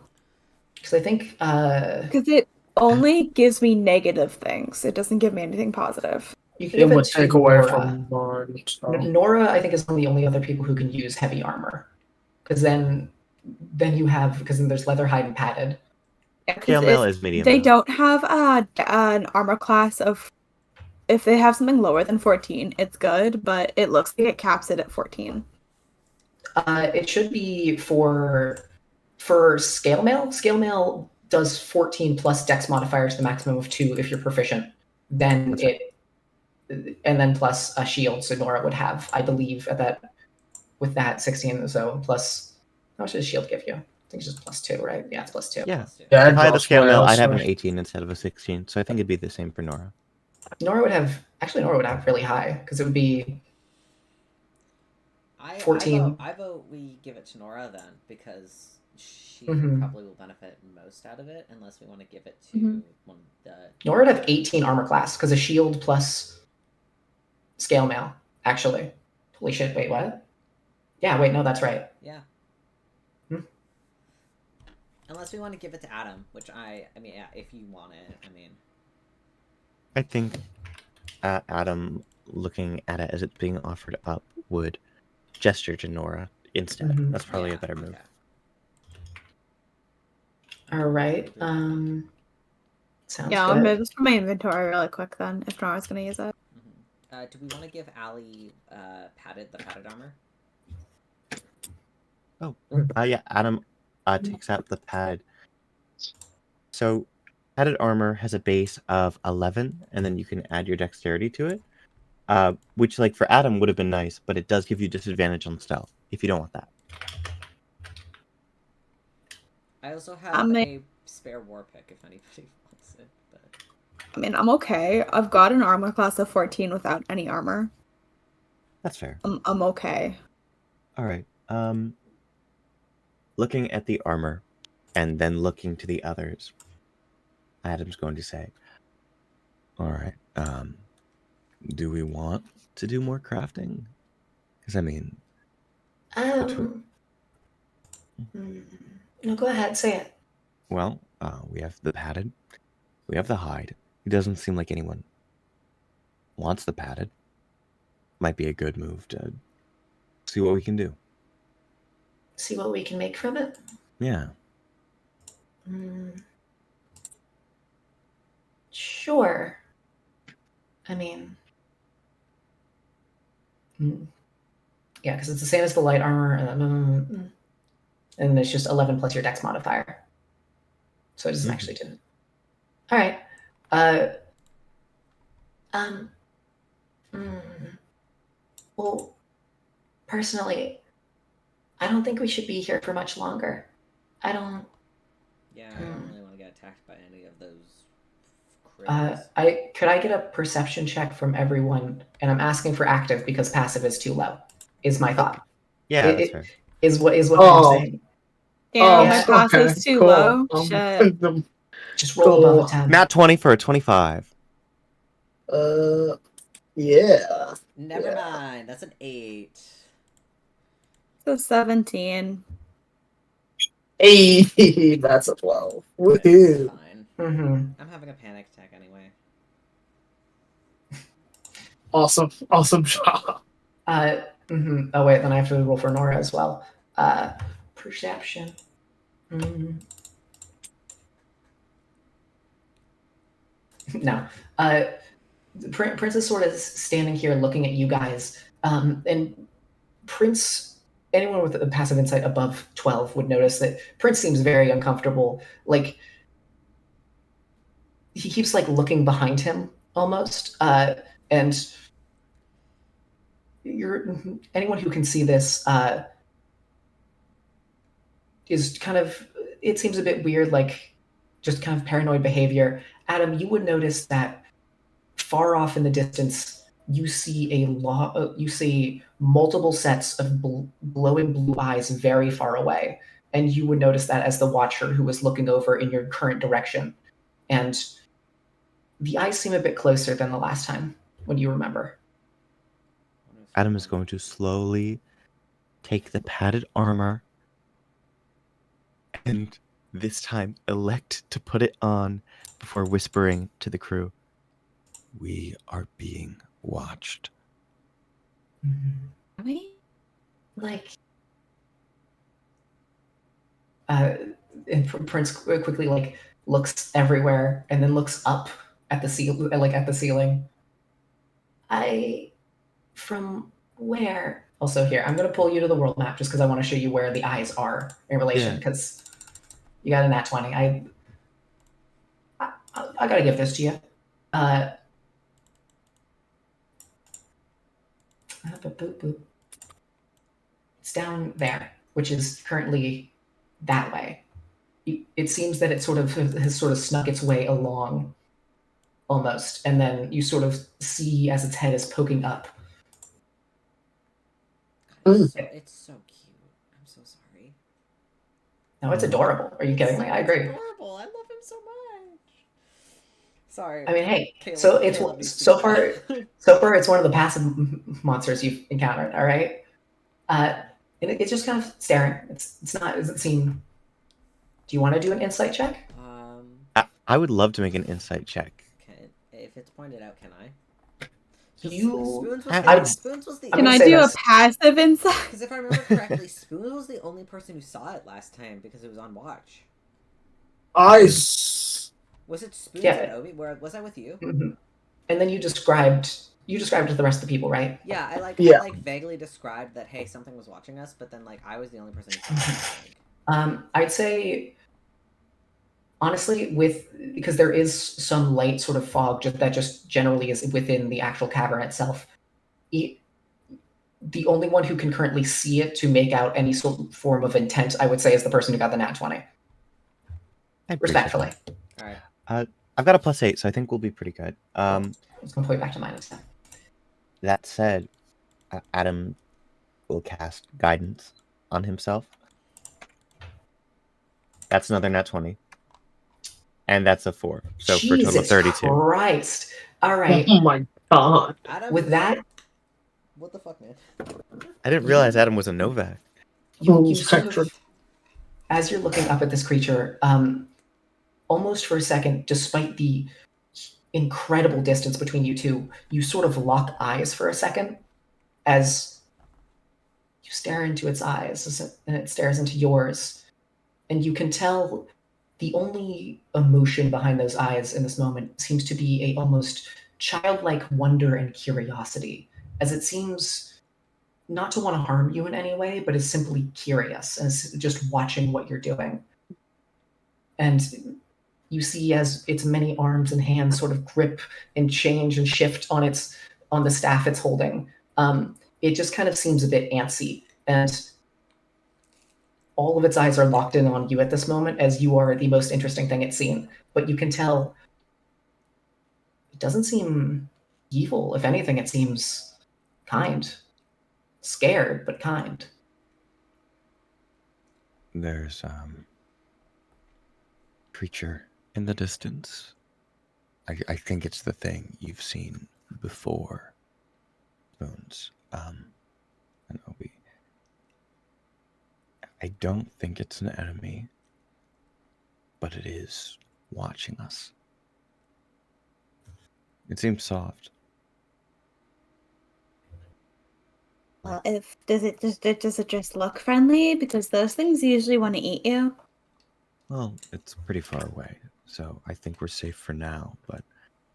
Because I think Because it only gives me negative things. It doesn't give me anything positive. you can It give it would to take away Nora. from Lauren. So. Nora, I think, is one of the only other people who can use heavy armor. Because then you have, because then there's leather, hide, and padded. Yeah, 'cause Scale mail is medium. they though. don't have an armor class of. If they have something lower than 14, it's good, but it looks like it caps it at 14. It should be for scale mail. Scale mail does 14 plus dex modifier to the maximum of 2 if you're proficient. Then That's right. and then plus a shield. So Nora would have, I believe, with that 16. So plus, how much does shield give you? I think it's just plus 2, right? Yeah, it's plus 2. Yeah. Yeah, If I had the scale mail, I'd have an so. 18 instead of a 16, so I think it'd be the same for Nora. Nora would have really high because it would be 14. I vote we give it to Nora then, because she Mhm. probably will benefit most out of it, unless we want to give it to Mhm. one of the. Nora would have 18 armor class because a shield plus scale mail. Actually, holy shit! Wait, what? Yeah, wait, no, that's right. Yeah. Hmm. Unless we want to give it to Adam, which I mean, yeah, if you want it, I mean. I think Adam, looking at it as it's being offered up, would gesture to Nora instead. Mhm. That's probably Yeah, a better move. okay. All right. Sounds Yeah, I'll good. remove this from my inventory really quick then, if Nora's gonna use it. Do we want to give Allie the padded armor? Oh, yeah. Adam takes out the pad. So, padded armor has a base of 11, and then you can add your dexterity to it. Which, like, for Adam would have been nice, but it does give you disadvantage on stealth if you don't want that. I also have a spare war pick if anybody wants it. But I mean, I'm okay. I've got an armor class of 14 without any armor. That's fair. I'm okay. All right. Looking at the armor, and then looking to the others, Adam's going to say, "All right. Do we want to do more crafting? Because I mean, No, go ahead, say it. well, we have the padded, we have the hide. It doesn't seem like anyone wants the padded. Might be a good move to see what we can do. See what we can make from it. Yeah. Sure. I mean, yeah, because it's the same as the light armor, and it's just 11 plus your dex modifier. So it doesn't actually do it. All right. Well, personally, I don't think we should be here for much longer. I don't. yeah, I don't really want to get attacked by any of those critters. Could I get a perception check from everyone? And I'm asking for active because passive is too low. Is my thought. Yeah, that's fair. Is what you're saying. Yeah, Yeah, my passive's too cool. low. Shit. Just roll above a 10. Nat 20 for a 25. Yeah. Never mind. That's an 8. So 17. Hey, that's a 12. It's Woohoo. fine. Mm-hmm. I'm having a panic attack anyway. Awesome job. Oh wait, then I have to roll for Nora as well. Perception. No. Prince is sort of standing here looking at you guys, and Prince, anyone with a passive insight above 12 would notice that Prince seems very uncomfortable. Like, he keeps like looking behind him almost, and anyone who can see this is kind of, it seems a bit weird, like just kind of paranoid behavior. Adam, you would notice that far off in the distance, you see you see multiple sets of glowing blue eyes very far away, and you would notice that as the watcher who was looking over in your current direction. And the eyes seem a bit closer than the last time when you remember. Adam is going to slowly take the padded armor and this time elect to put it on before whispering to the crew, "We are being watched." Are we? Like, and Prince quickly like looks everywhere and then looks up at the ceiling. From where? Also here, I'm gonna pull you to the world map just because I want to show you where the eyes are in relation. Yeah. Because you got a nat 20. I gotta give this to you. Boop, boop. It's down there, which is currently that way. It seems that it has snuck its way along, almost, and then you sort of see as its head is poking up. It's so cute. I'm so sorry. No, it's adorable. Are you kidding me? I agree. Adorable. I love him so much. Sorry. I mean, hey. Caleb, So it's Caleb so far it's one of the passive monsters you've encountered. All right. And it's just kind of staring. It's not. Doesn't seem. Do you want to do an insight check? I would love to make an insight check. If it's pointed out, can I? Spoons was the. Can I do a passive insight? Because if I remember correctly, Spoons was the only person who saw it last time because it was on watch. Was it Spoons and Obi? Where was I with you? Mm-hmm. And then you described it to the rest of the people, right? Yeah, I vaguely described that hey, something was watching us, but then I was the only person who saw it. I'd say honestly, because there is some light sort of fog that just generally is within the actual cavern itself. The only one who can currently see it to make out any sort of form of intent, I would say, is the person who got the nat 20. Respectfully. All right. I've got a +8, so I think we'll be pretty good. It's going to put you back to -10. That said, Adam will cast guidance on himself. That's another nat 20. And that's a 4. So Jesus for a total of 32. Christ. All right. Oh my god. Adam, with that. What the fuck, man? I didn't realize Adam was a Novak. You sort of, as you're looking up at this creature, almost for a second, despite the incredible distance between you two, you sort of lock eyes for a second as you stare into its eyes and it stares into yours. And you can tell the only emotion behind those eyes in this moment seems to be a almost childlike wonder and curiosity, as it seems not to want to harm you in any way, but is simply curious and is just watching what you're doing. And you see as its many arms and hands sort of grip and change and shift on the staff it's holding. It just kind of seems a bit antsy, and all of its eyes are locked in on you at this moment as you are the most interesting thing it's seen. But you can tell it doesn't seem evil. If anything, it seems kind. Scared, but kind. There's creature in the distance. I think it's the thing you've seen before, Bones, and Obi. I don't think it's an enemy, but it is watching us. It seems soft. Well, does it just look friendly? Because those things usually want to eat you. Well, it's pretty far away, so I think we're safe for now, but...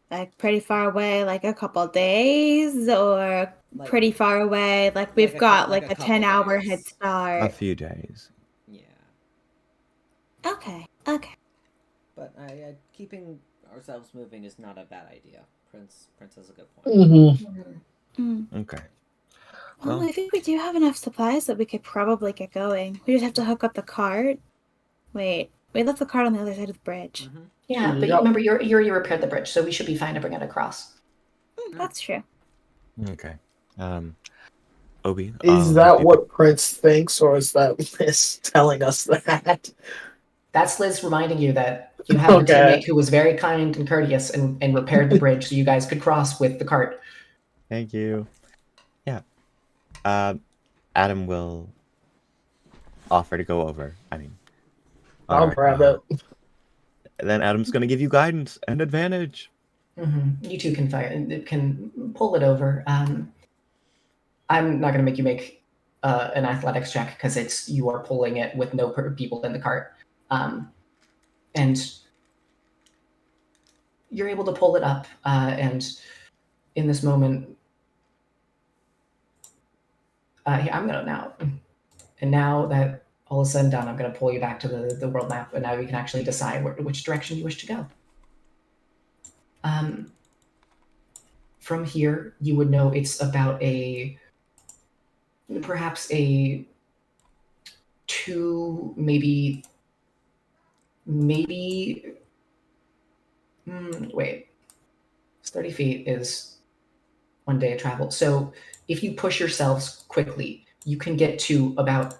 Like, pretty far away, like a couple days, or pretty far away, like we've got a 10-hour head start? A few days. Yeah. Okay. But keeping ourselves moving is not a bad idea. Prince has a good point. Mm-hmm. Okay. Well, I think we do have enough supplies that we could probably get going. We just have to hook up the cart. Wait, we left the cart on the other side of the bridge. Mm-hmm. Yeah, but remember, you already repaired the bridge, so we should be fine to bring it across. That's true. Okay. Obi? Is that what Prince thinks, or is that Liz telling us that? That's Liz reminding you that you have a teammate who was very kind and courteous and repaired the bridge so you guys could cross with the cart. Thank you. Yeah. Adam will offer to go over. I mean, All I'll right, grab well, it. then Adam's gonna give you guidance and advantage. You two can can pull it over. I'm not going to make you make an athletics check because you are pulling it with no people in the cart, and you're able to pull it up. And in this moment, I'm going to now. And now that all is said and done, I'm going to pull you back to the world map, and now we can actually decide which direction you wish to go. From here, you would know it's about perhaps a 2, maybe wait, 30 feet is 1 day of travel. So if you push yourselves quickly, you can get to about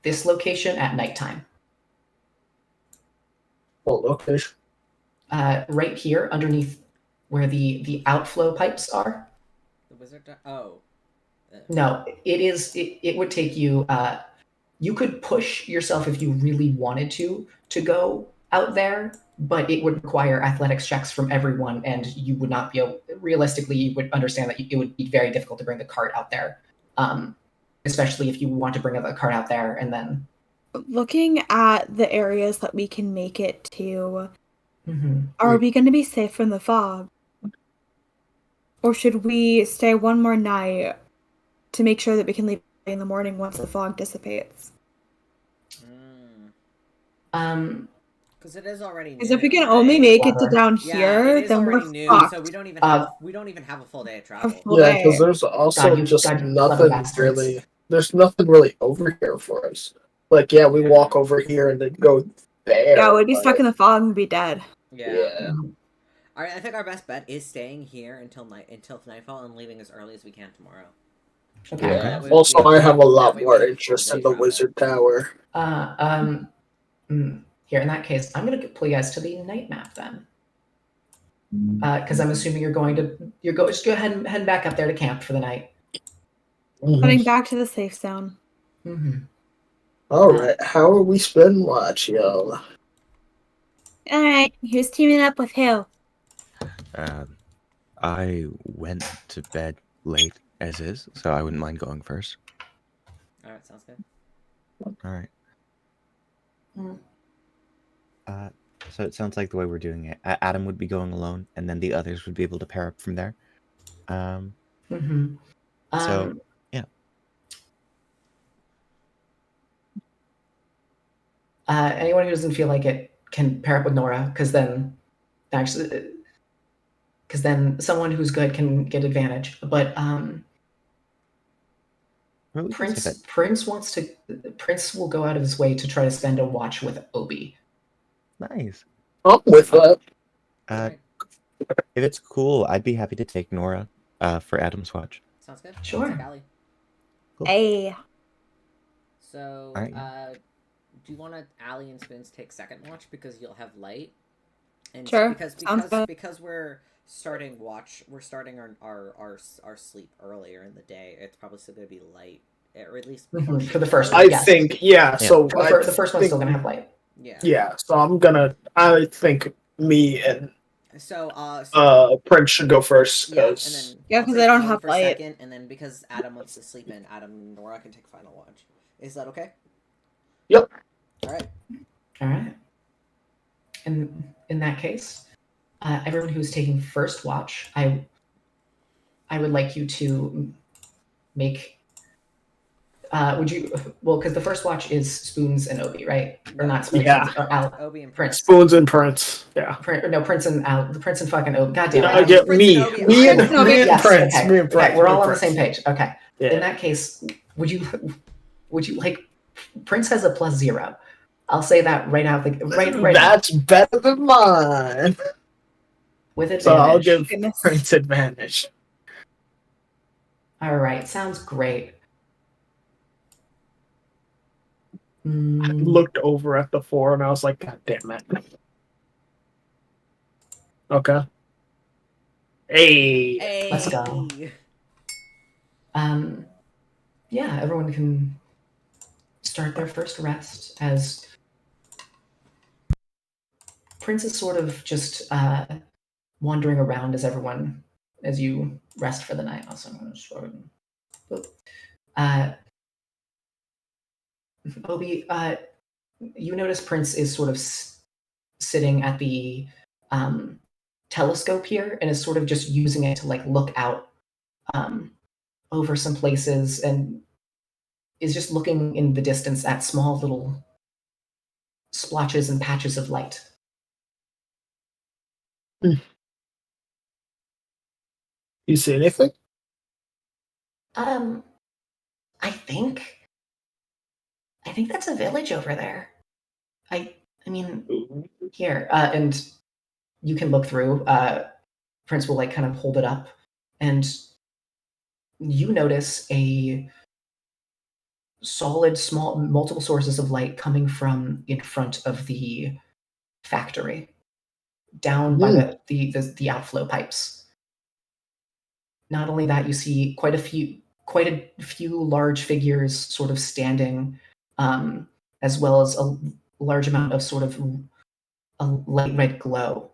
this location at nighttime. What location? Right here, underneath where the outflow pipes are. The wizard. Oh. No, it would take you. You could push yourself if you really wanted to go out there, but it would require athletics checks from everyone, and you would not be able. Realistically, you would understand that it would be very difficult to bring the cart out there, especially if you want to bring the cart out there and then. Looking at the areas that we can make it to, Mm-hmm. are we going to be safe from the fog? Or should we stay one more night to make sure that we can leave in the morning once the fog dissipates? Because it is already new. Because if we can only make it to down Yeah, here, it is then already we're new, fucked. so we don't even have a full day of travel. Yeah, because there's also God, just clever nothing bastards. really. There's nothing really over here for us. Like, yeah, we walk over here and then go there. Yeah, we'd be stuck in the fog and be dead. Yeah. All right, I think our best bet is staying here until nightfall and leaving as early as we can tomorrow. Okay. Yeah. Also, I have a lot more interest in the wizard tower. Here, in that case, I'm going to pull you guys to the night map then. Because I'm assuming just go ahead and head back up there to camp for the night. Heading back to the safe zone. All right, how are we spending watch, y'all? All right, who's teaming up with who? I went to bed late as is, so I wouldn't mind going first. All right, sounds good. All right. So it sounds like the way we're doing it, Adam would be going alone, and then the others would be able to pair up from there. So yeah. Anyone who doesn't feel like it can pair up with Nora, because then someone who's good can get advantage. But Prince will go out of his way to try to spend a watch with Obi. Nice. I'm with that. If it's cool, I'd be happy to take Nora for Adam's watch. Sounds good. Sure. Take Allie. Cool. Hey. So, All right. do you want to Allie and Spoons take second watch because you'll have light? And Sure. Because we're starting our sleep earlier in the day. It's probably still going to be light, or at least For the first. I think, yeah. So the first one's still gonna have light. Yeah. Yeah. So I think me and Prince should go first. Because I don't have light. Second, and then because Adam wants to sleep in, Adam and Nora can take final watch. Is that okay? Yep. All right. And in that case, everyone who's taking first watch, I would like you to make. Would you? Well, because the first watch is Spoons and Obi, right? Or not Spoons? Yeah. Al, Obi and Prince. Spoons and Prince. Yeah. Prince and Al. The Prince and fucking Obi. God damn it. I get me and Prince. Okay. Me and Prince. Okay, we're all on the same page. Okay. Yeah. In that case, would you like? Prince has a +0. I'll say that right out. Right. That's better than mine. With advantage. So I'll give Prince advantage. All right. Sounds great. I looked over at the 4 and I was like, God damn it. Okay. Hey. Let's go. Yeah, everyone can start their first rest as Prince is sort of just wandering around as you rest for the night. Also, I'm going to Obi, you notice Prince is sort of sitting at the telescope here and is sort of just using it to like look out over some places and is just looking in the distance at small little splotches and patches of light. You see anything? I think that's a village over there. I mean, here, and you can look through. Prince will like kind of hold it up, and you notice a solid, small, multiple sources of light coming from in front of the factory, down by the outflow pipes. Not only that, you see quite a few large figures sort of standing, as well as a large amount of sort of a light red glow.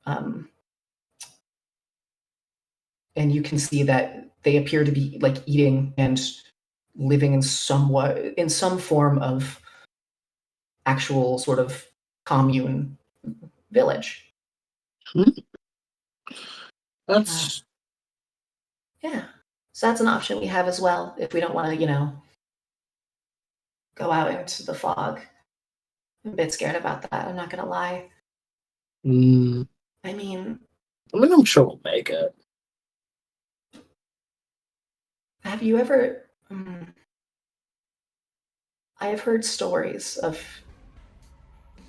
And you can see that they appear to be like eating and living in some form of actual sort of commune village. That's Yeah. So that's an option we have as well if we don't want to, go out into the fog. I'm a bit scared about that, I'm not going to lie. I mean, I'm sure we'll make it. have you ever... I have heard stories of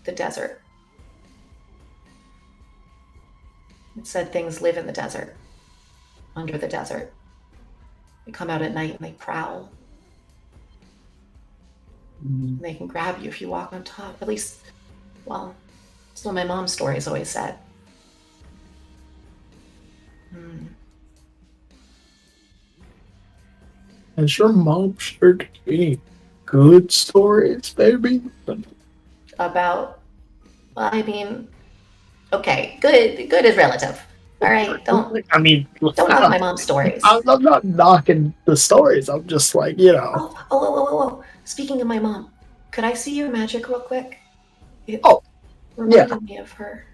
the desert. It said things live in the desert, under the desert. They come out at night and they prowl. And they can grab you if you walk on top. At least, well, that's what my mom's stories always said. Has your mom shared any good stories, baby? About, well, I mean, okay, good is relative. All right, don't knock my mom's stories. I'm not knocking the stories. I'm just like, Oh. Speaking of my mom, could I see your magic real quick? It reminded me of her.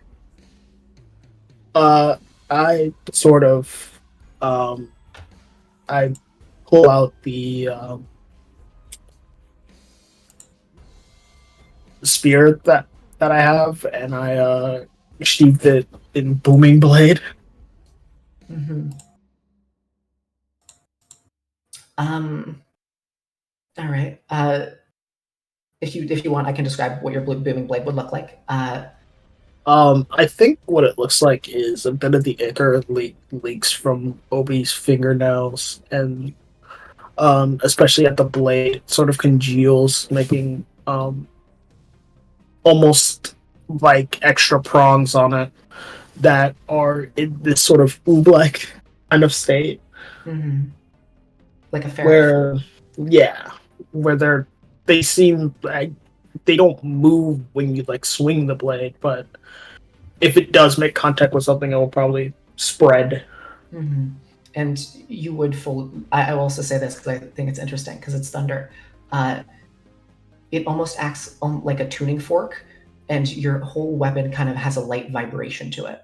I sort of, I pull out the spear that I have, and I sheathe it in booming blade. All right. If you want, I can describe what your booming blade would look like. I think what it looks like is a bit of the ichor leaks from Obi's fingernails, and especially at the blade, it sort of congeals, making almost like extra prongs on it that are in this sort of oob-like kind of state. Like a ferret. Where they seem like they don't move when you like swing the blade, but if it does make contact with something, it will probably spread. And you would I will also say this because I think it's interesting because it's thunder. It almost acts like a tuning fork, and your whole weapon kind of has a light vibration to it.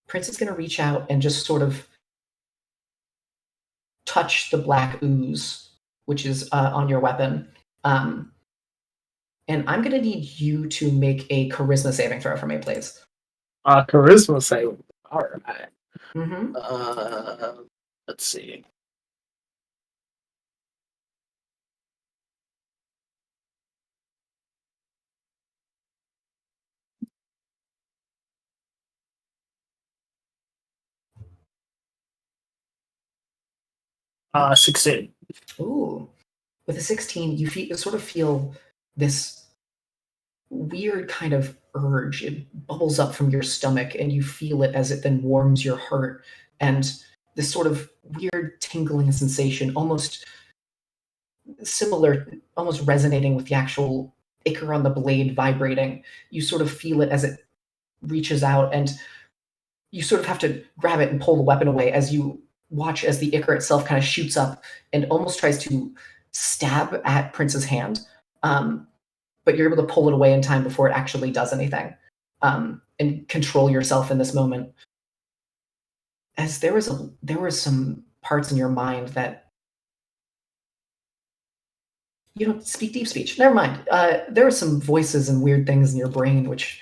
Prince is going to reach out and just sort of touch the black ooze, which is on your weapon. And I'm going to need you to make a charisma saving throw for me, please. Charisma saving. All right. Let's see. $16. Ooh. With a 16, you sort of feel this weird kind of urge. It bubbles up from your stomach, and you feel it as it then warms your heart. And this sort of weird tingling sensation, almost similar, almost resonating with the actual ichor on the blade vibrating. You sort of feel it as it reaches out, and you sort of have to grab it and pull the weapon away as you watch as the ichor itself kind of shoots up and almost tries to stab at Prince's hand. But you're able to pull it away in time before it actually does anything, and control yourself in this moment. As there were some parts in your mind that you don't speak deep speech. Never mind. There are some voices and weird things in your brain which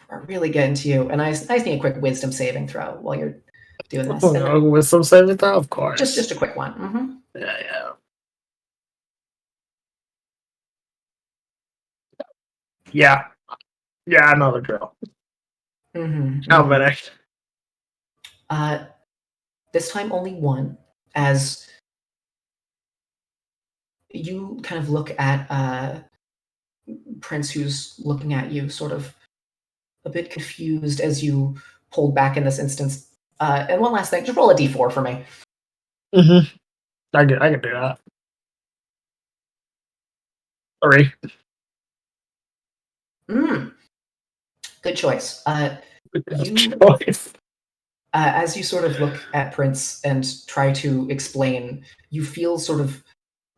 are really getting to you. And I just need a quick wisdom saving throw while you're doing this. Oh, no, with some saving throw, of course. Just a quick one. Mm-hmm. Yeah. Yeah. Yeah, I know the drill. Mm-hmm. How many? This time only one, as you kind of look at Prince, who's looking at you, sort of a bit confused as you pulled back in this instance. And one last thing, just roll a d4 for me. Mm-hmm. I can do that. 3. Good choice. Good You choice. As you sort of look at Prince and try to explain, you feel sort of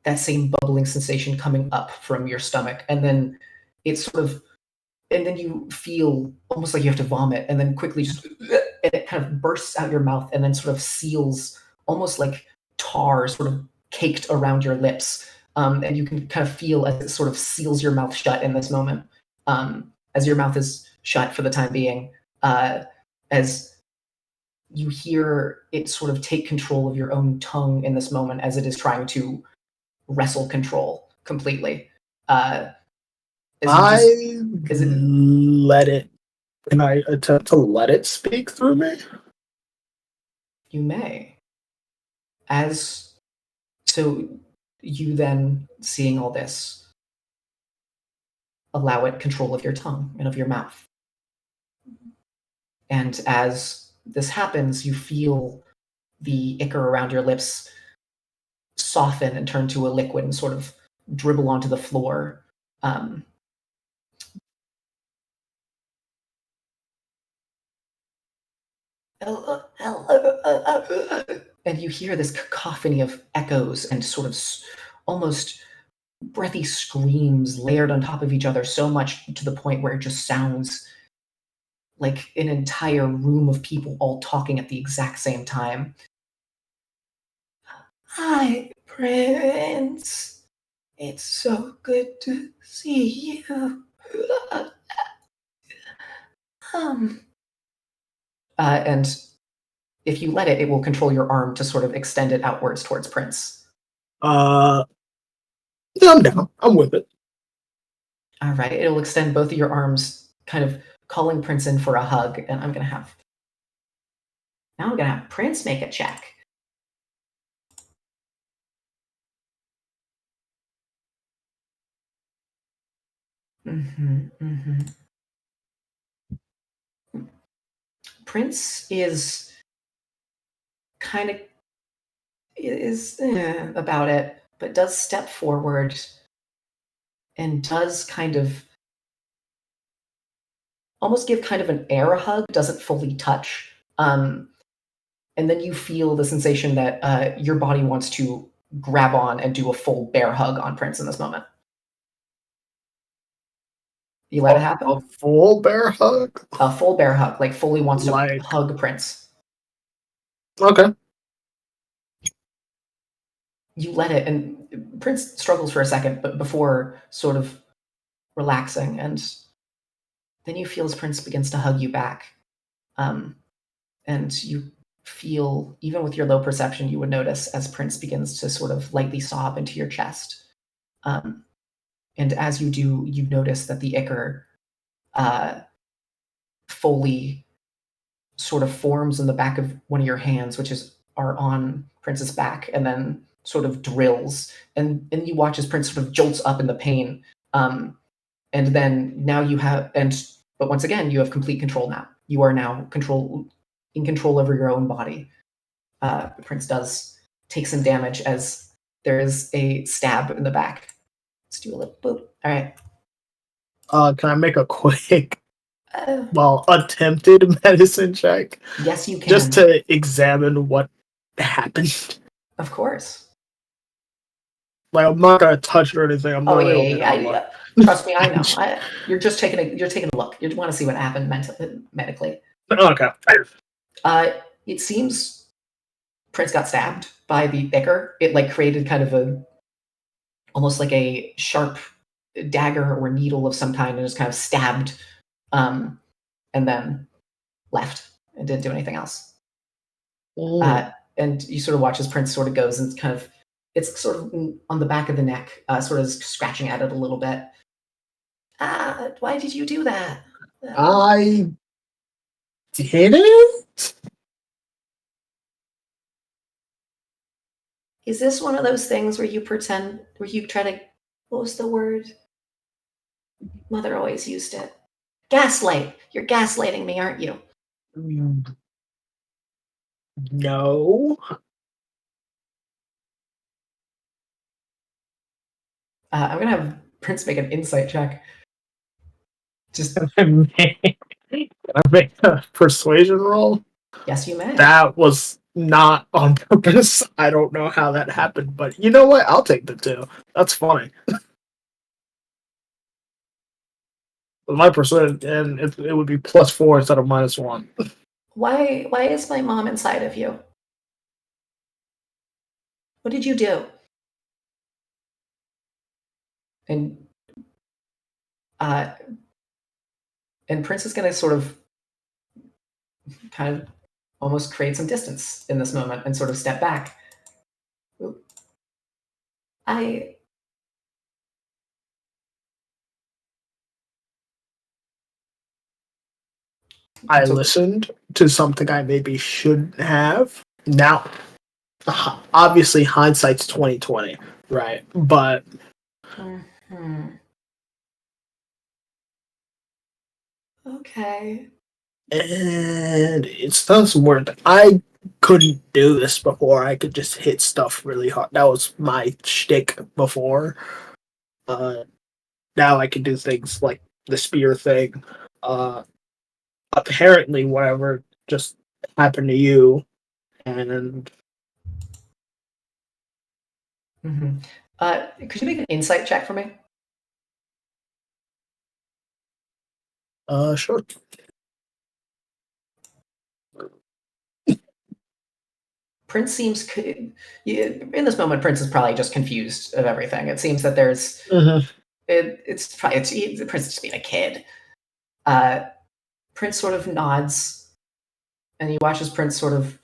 that same bubbling sensation coming up from your stomach, and then and then you feel almost like you have to vomit, and then quickly just, and it kind of bursts out your mouth, and then sort of seals, almost like tar, sort of caked around your lips, and you can kind of feel as it sort of seals your mouth shut in this moment, as your mouth is shut for the time being, as you hear it sort of take control of your own tongue in this moment as it is trying to wrestle control completely. Let it. Can I attempt to let it speak through me? You may. So you then, seeing all this, allow it control of your tongue and of your mouth. And as this happens, you feel the ichor around your lips soften and turn to a liquid and sort of dribble onto the floor. And you hear this cacophony of echoes and sort of almost breathy screams layered on top of each other, so much to the point where it just sounds like an entire room of people all talking at the exact same time. Hi, Prince. It's so good to see you. And if you let it, it will control your arm to sort of extend it outwards towards Prince. Yeah, I'm down. I'm with it. All right, it'll extend both of your arms, kind of calling Prince in for a hug, and I'm gonna have Prince make a check. Prince is kind of about it, but does step forward and does kind of almost give kind of an air hug, doesn't fully touch. And then you feel the sensation that your body wants to grab on and do a full bear hug on Prince in this moment. You let it happen? A full bear hug? A full bear hug, like fully wants to hug Prince. Okay. You let it, and Prince struggles for a second, but before sort of relaxing, and then you feel as Prince begins to hug you back. And you feel, even with your low perception, you would notice as Prince begins to sort of lightly sob into your chest. And as you do, you notice that the ichor fully sort of forms in the back of one of your hands, are on Prince's back, and then sort of drills. And you watch as Prince sort of jolts up in the pain. And then now but once again, you have complete control now. You are now in control over your own body. Prince does take some damage as there is a stab in the back. Let's do a little boop. All right. Can I make a quick, Uh, attempted medicine check yes, you can. just to examine what happened? Of course. Like, I'm not gonna touch it or anything. I'm Oh literally yeah. gonna look. Trust me, I know. You're just taking a look. You want to see what happened medically. Okay. It seems Prince got stabbed by the ichor. It like created kind of almost like a sharp dagger or needle of some kind, and just kind of stabbed, and then left and didn't do anything else. And you sort of watch as Prince sort of goes and it's sort of on the back of the neck, sort of scratching at it a little bit. Why did you do that? I did it? Is this one of those things where you try to, what was the word? Mother always used it. Gaslight. You're gaslighting me, aren't you? No. I'm gonna have Prince make an insight check. Just Can I make a persuasion roll? yes, you may. That was not on purpose. I don't know how that happened, but you know what? I'll take the 2. That's funny. With my persuasion, and it would be +4 instead of -1. Why is my mom inside of you? What did you do? And Prince is gonna sort of kind of almost create some distance in this moment and sort of step back. I listened to something I maybe shouldn't have. Now, obviously, hindsight's 20/20, right? But okay. And it's done some work. I couldn't do this before. I could just hit stuff really hard. That was my shtick before. Now I can do things like the spear thing. Apparently, whatever just happened to you, and Could you make an insight check for me? sure. Prince seems in this moment. Prince is probably just confused of everything. It seems that there's it's Prince just being a kid. Prince sort of nods, and he watches Prince sort of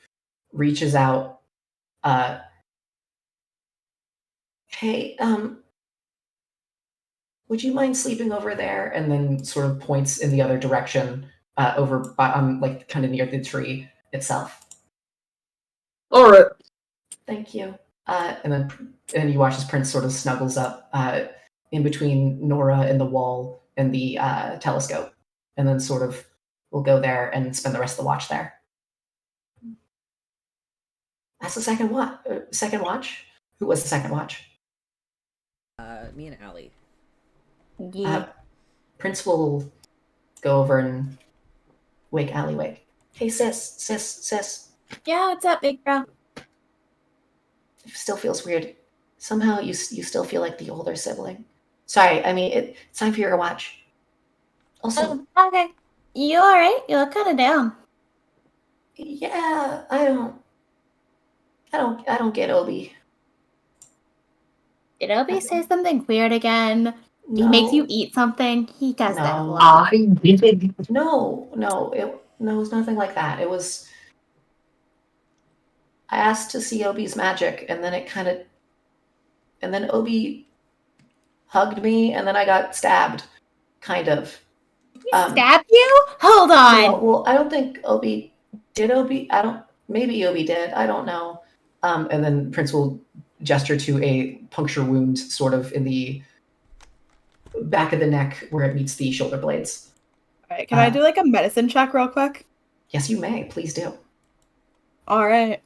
reaches out. Hey, would you mind sleeping over there? And then sort of points in the other direction, over by, like kind of near the tree itself. All right. Thank you. And you watch as Prince sort of snuggles up in between Nora and the wall and the telescope, and then sort of will go there and spend the rest of the watch there. That's the second watch. Second watch? Who was the second watch? Me and Allie. Yeah. Prince will go over and wake Allie. Wake. Hey, sis. Yeah, what's up, big bro? It still feels weird. Somehow you still feel like the older sibling. Sorry, I mean it's time for your watch. Also, Okay. You alright? You look kind of down. yeah, I don't get Obi. Did Obi say something weird again? No. He makes you eat something? He does that a No. lot. I didn't. No, it was nothing like that. It was I asked to see Obi's magic, and then and then Obi hugged me, and then I got stabbed, kind of. He stabbed you? Hold on. No, well, I don't think Obi did. Maybe Obi did. I don't know. And then Prince will gesture to a puncture wound, sort of in the back of the neck where it meets the shoulder blades. All right, can I do like a medicine check real quick? Yes, you may. Please do. All right.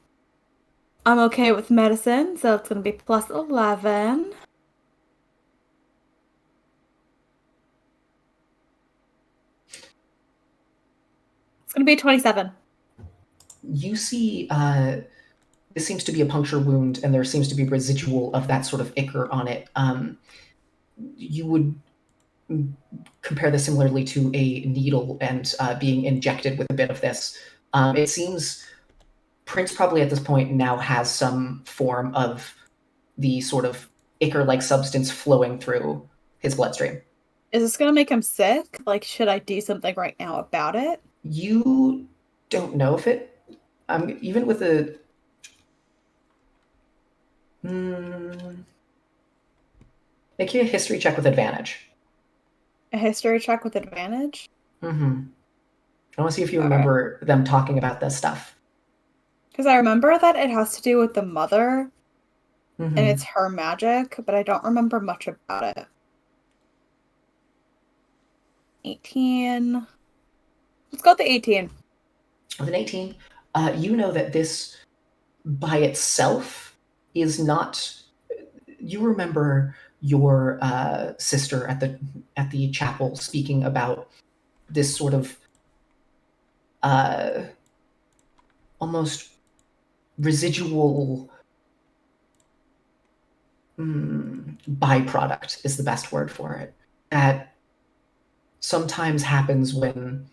I'm okay with medicine, so it's going to be +11. It's gonna be 27. You see, this seems to be a puncture wound, and there seems to be residual of that sort of ichor on it. You would compare this similarly to a needle and being injected with a bit of this. It seems Prince probably at this point now has some form of the sort of ichor-like substance flowing through his bloodstream. Is this gonna make him sick? Like, should I do something right now about it? You don't know if it, even with a. Make you a history check with advantage. A history check with advantage? Mm-hmm. I want to see if you remember them talking about this stuff. Because I remember that it has to do with the mother, Mm-hmm. and it's her magic, but I don't remember much about it. 18. Let's go with the 18. With an 18, you know that this by itself is not. You remember your sister at the chapel speaking about this sort of almost residual byproduct is the best word for it, that sometimes happens when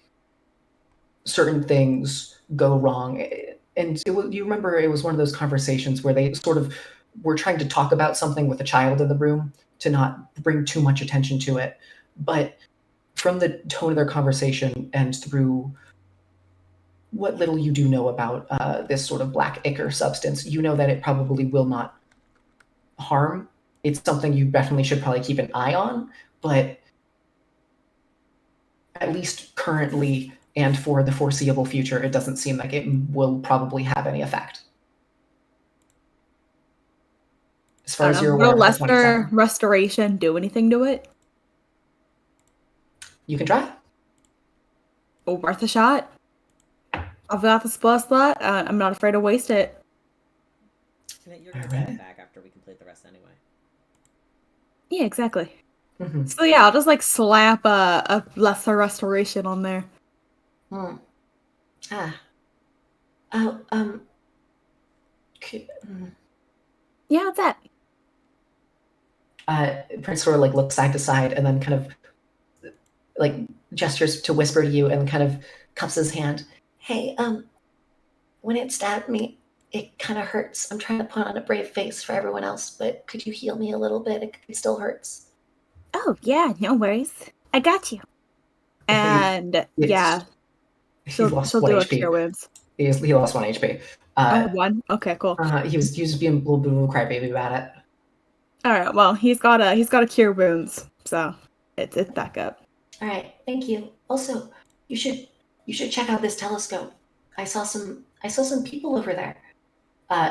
certain things go wrong. And you remember it was one of those conversations where they sort of were trying to talk about something with a child in the room to not bring too much attention to it. But from the tone of their conversation and through what little you do know about this sort of black ichor substance, you know that it probably will not harm. It's something you definitely should probably keep an eye on, but at least currently and for the foreseeable future, it doesn't seem like it will probably have any effect. As far as you're aware, will lesser restoration do anything to it? You can try. Oh, worth a shot. I've got the spell slot. I'm not afraid to waste it. You're gonna get it back after we complete the rest anyway. Yeah, exactly. Mm-hmm. So yeah, I'll just like slap a lesser restoration on there. Yeah, what's that? Prince sort of like looks side to side and then kind of like gestures to whisper to you and kind of cups his hand. Hey, when it stabbed me, it kind of hurts. I'm trying to put on a brave face for everyone else, but could you heal me a little bit? It still hurts. Oh, yeah, no worries. I got you. And yeah, She'll do a cure wounds. He lost 1 HP. One? Okay, cool. He was just being a little bit of a crybaby about it. Alright, well, he's got a cure wounds, so it's back up. Alright, thank you. Also, you should check out this telescope. I saw some people over there.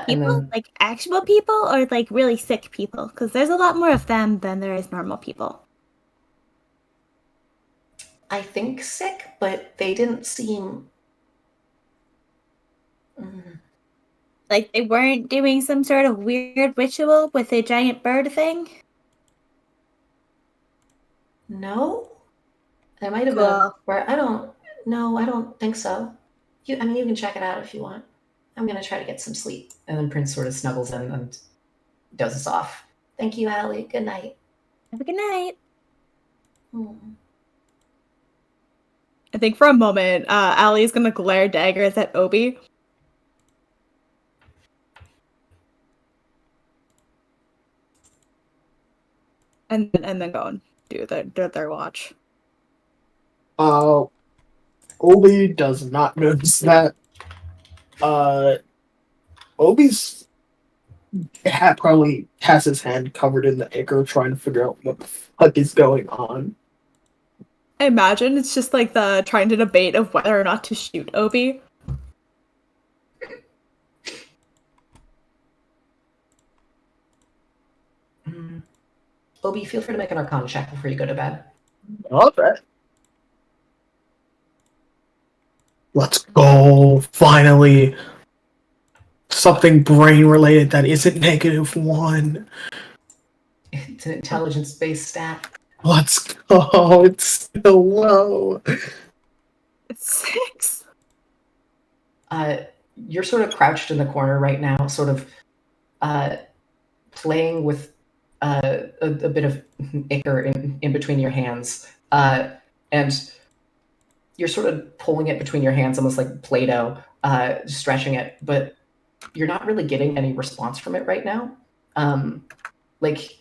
People? Like actual people or like really sick people? Because there's a lot more of them than there is normal people. I think sick, but they didn't seem. Like they weren't doing some sort of weird ritual with a giant bird thing? No? There might have Cool. been where I don't think so. You can check it out if you want. I'm gonna try to get some sleep. And then Prince sort of snuggles in and dozes off. Thank you, Allie. Good night. Have a good night. I think for a moment, Allie's gonna glare daggers at Obi. And then go and do their watch. Obi does not notice that. Obi's probably has his hand covered in the ichor trying to figure out what the fuck is going on. I imagine it's just like the trying to debate of whether or not to shoot Obi. Obi, feel free to make an Arcana check before you go to bed. Okay. Let's go. Finally. Something brain related that isn't -1. It's an intelligence-based stat. Let's go. It's still low. It's 6. You're sort of crouched in the corner right now, sort of playing with a bit of ichor in between your hands. And you're sort of pulling it between your hands, almost like Play-Doh, stretching it, but you're not really getting any response from it right now. Like,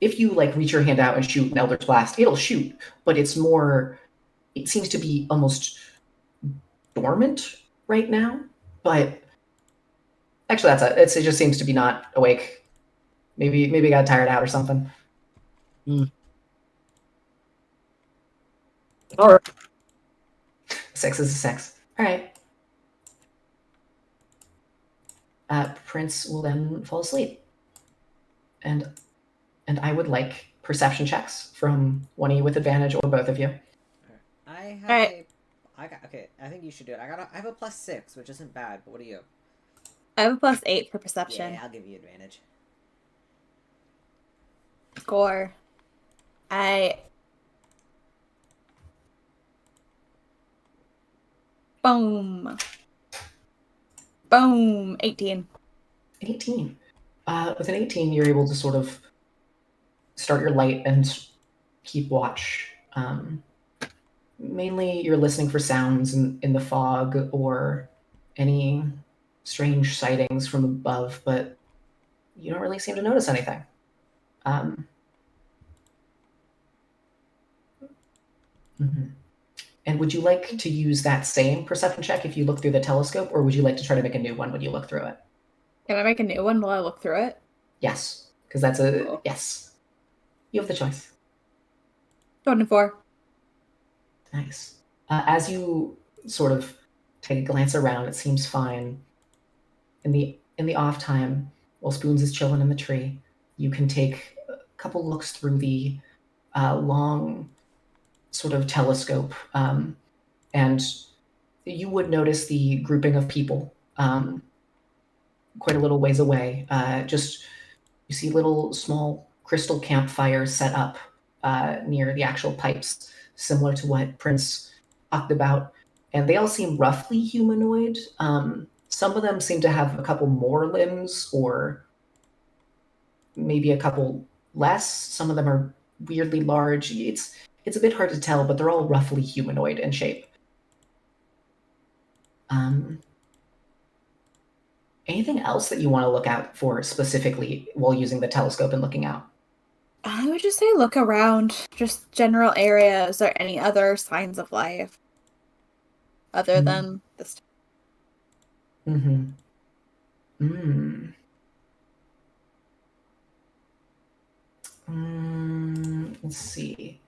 if you like reach your hand out and shoot an Elder's Blast, it'll shoot, but it seems to be almost dormant right now. But actually, it just seems to be not awake. Maybe it got tired out or something. All right. 6 is a 6. All right. Prince will then fall asleep, and I would like perception checks from one of you with advantage, or both of you. I have Alright. okay, I think you should do it. I have a +6, which isn't bad, but what do you? I have a +8 for perception. Yeah, I'll give you advantage. Score. Boom. 18. 18. With an 18, you're able to sort of start your light and keep watch. Mainly, you're listening for sounds in the fog or any strange sightings from above, but you don't really seem to notice anything. And would you like to use that same perception check if you look through the telescope, or would you like to try to make a new one when you look through it? Can I make a new one while I look through it? Yes, because that's a Cool. yes. You have the choice. 24. Nice. As you sort of take a glance around, it seems fine. In the off time, while Spoons is chilling in the tree, you can take a couple looks through the long sort of telescope, and you would notice the grouping of people quite a little ways away. Just you see little small crystal campfires set up near the actual pipes, similar to what Prince talked about, and they all seem roughly humanoid. Some of them seem to have a couple more limbs, or maybe a couple less. Some of them are weirdly large. It's a bit hard to tell, but they're all roughly humanoid in shape. Anything else that you want to look out for specifically while using the telescope and looking out? I would just say look around, just general areas or any other signs of life other than this. Let's see.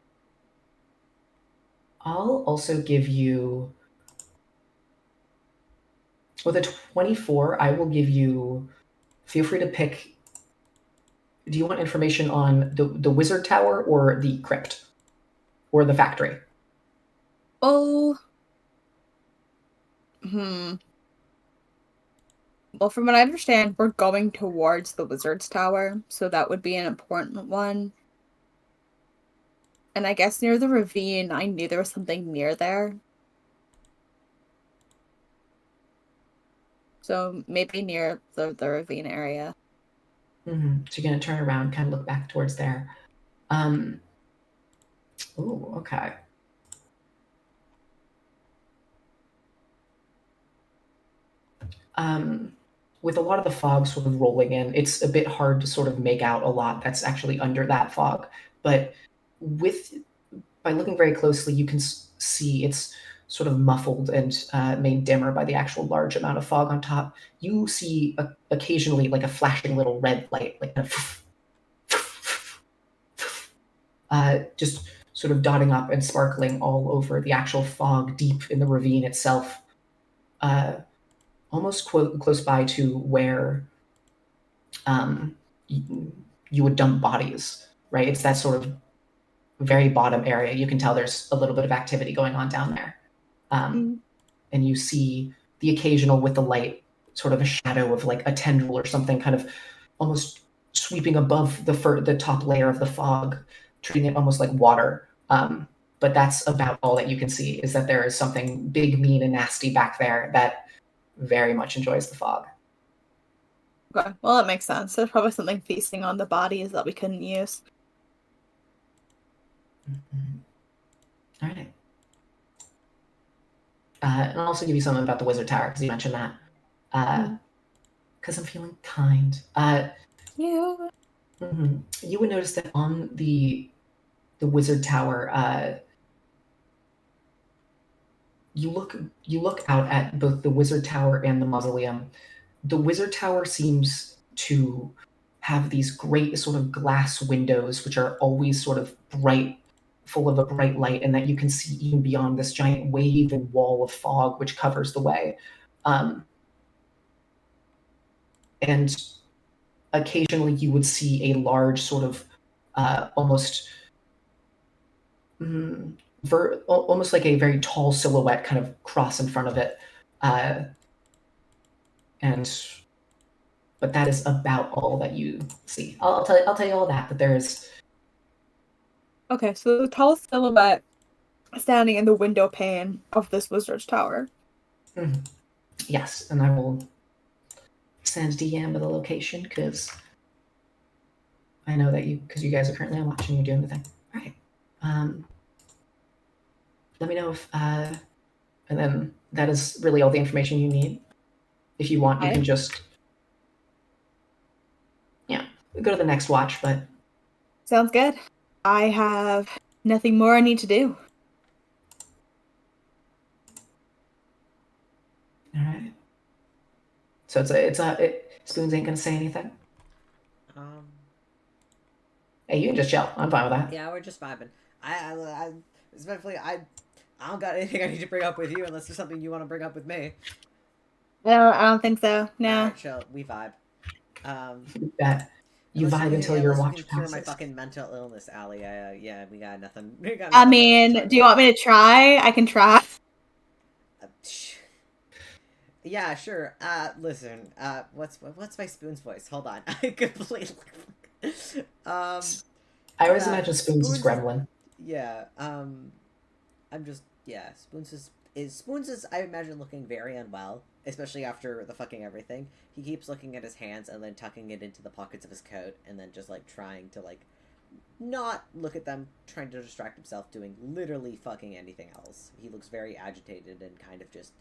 I'll also give you, with a 24, I will give you, feel free to pick. Do you want information on the wizard tower or the crypt or the factory? Oh. Well, from what I understand, we're going towards the wizard's tower, so that would be an important one. And I guess near the ravine, I knew there was something near there. So maybe near the ravine area. So you're going to turn around, kind of look back towards there. Oh, okay. With a lot of the fog sort of rolling in, it's a bit hard to sort of make out a lot that's actually under that fog. But by looking very closely, you can see it's sort of muffled and made dimmer by the actual large amount of fog on top. You see occasionally like a flashing little red light, like just sort of dotting up and sparkling all over the actual fog deep in the ravine itself. Almost close by to where you would dump bodies, right? It's that sort of very bottom area. You can tell there's a little bit of activity going on down there. And you see the occasional, with the light, sort of a shadow of like a tendril or something kind of almost sweeping above the top layer of the fog, treating it almost like water. But that's about all that you can see, is that there is something big, mean, and nasty back there that very much enjoys the fog. Okay, well, that makes sense. There's probably something feasting on the bodies that we couldn't use. All right. And I'll also give you something about the Wizard Tower because you mentioned that. Because I'm feeling kind. You. You would notice that on the Wizard Tower, you look out at both the Wizard Tower and the mausoleum. The Wizard Tower seems to have these great sort of glass windows, which are always sort of bright, full of a bright light, and that you can see even beyond this giant wave and wall of fog which covers the way. And occasionally you would see a large sort of almost like a very tall silhouette kind of cross in front of it. But that is about all that you see. I'll tell you all that. But there's Okay, so the tall silhouette standing in the window pane of this wizard's tower. Yes, and I will send DM with a location because I know that you guys are currently watching. You're doing the thing. All right. Let me know if and then that is really all the information you need. If you want, you can just go to the next watch. But sounds good. I have nothing more I need to do. All right. So Spoons ain't gonna say anything. Hey, you can just chill. I'm fine with that. Yeah, we're just vibing. I especially I don't got anything I need to bring up with you unless there's something you want to bring up with me. No, I don't think so. No. Alright, chill. We vibe. That you vibe until your watch cure passes. my fucking mental illness, Allie. Yeah, we got nothing. I mean, do you want me to try? I can try. Yeah, sure. Listen. What's my Spoon's voice? Hold on. I completely. I always imagine Spoons as Gremlin. Yeah. I'm just Spoons is I imagine looking very unwell, especially after the fucking everything. He keeps looking at his hands and then tucking it into the pockets of his coat and then just like trying to like not look at them, trying to distract himself, doing literally fucking anything else. He looks very agitated and kind of just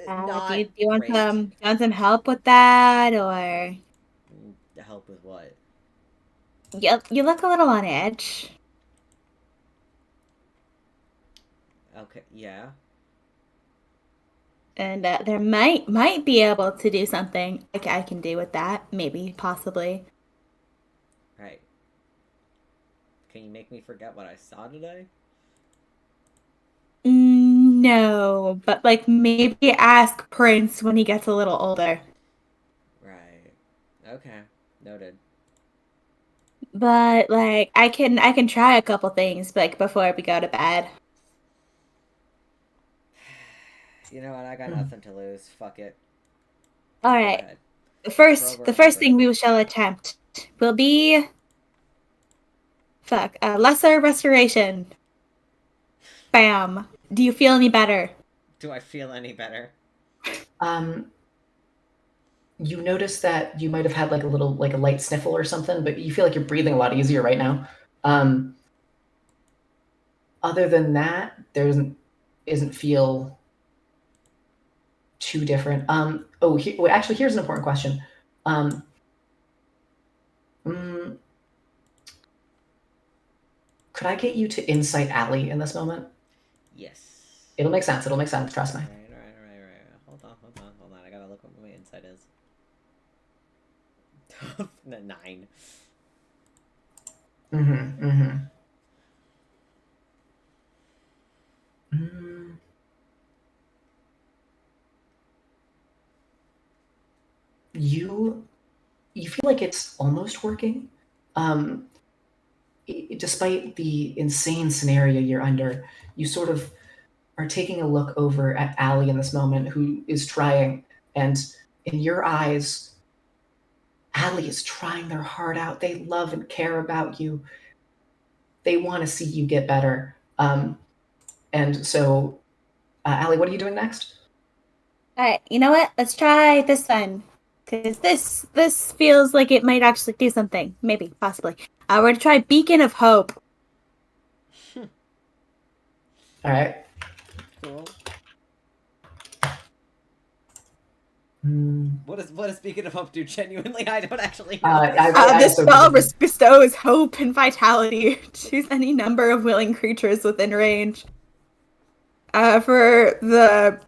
not. Do you want some help with that, or help with what? You look a little on edge. Okay, yeah. And there might be able to do something I can do with that, maybe, possibly. Right. Can you make me forget what I saw today? No, but like maybe ask Prince when he gets a little older. Right. Okay. Noted. But like I can try a couple things like before we go to bed. You know what? I got nothing to lose. Fuck it. All right. The first thing we shall attempt will be lesser restoration. Bam. Do you feel any better? Do I feel any better? You notice that you might have had like a light sniffle or something, but you feel like you're breathing a lot easier right now. Other than that, there isn't feel too different. Actually, here's an important question. Could I get you to insight Allie in this moment? Yes. It'll make sense. Trust me. Right. Hold on. I gotta look what my insight is. 9. You feel like it's almost working. Despite the insane scenario you're under, you sort of are taking a look over at Allie in this moment, who is trying, and in your eyes, Allie is trying their heart out. They love and care about you. They want to see you get better. And so, Allie, what are you doing next? Alright, you know what? Let's try this one. Because this feels like it might actually do something. Maybe, possibly. We're gonna try Beacon of Hope. All right. Cool. Hmm. What does Beacon of Hope do? Genuinely, I don't actually know. This so spell confused. bestows hope and vitality. Choose any number of willing creatures within range. For the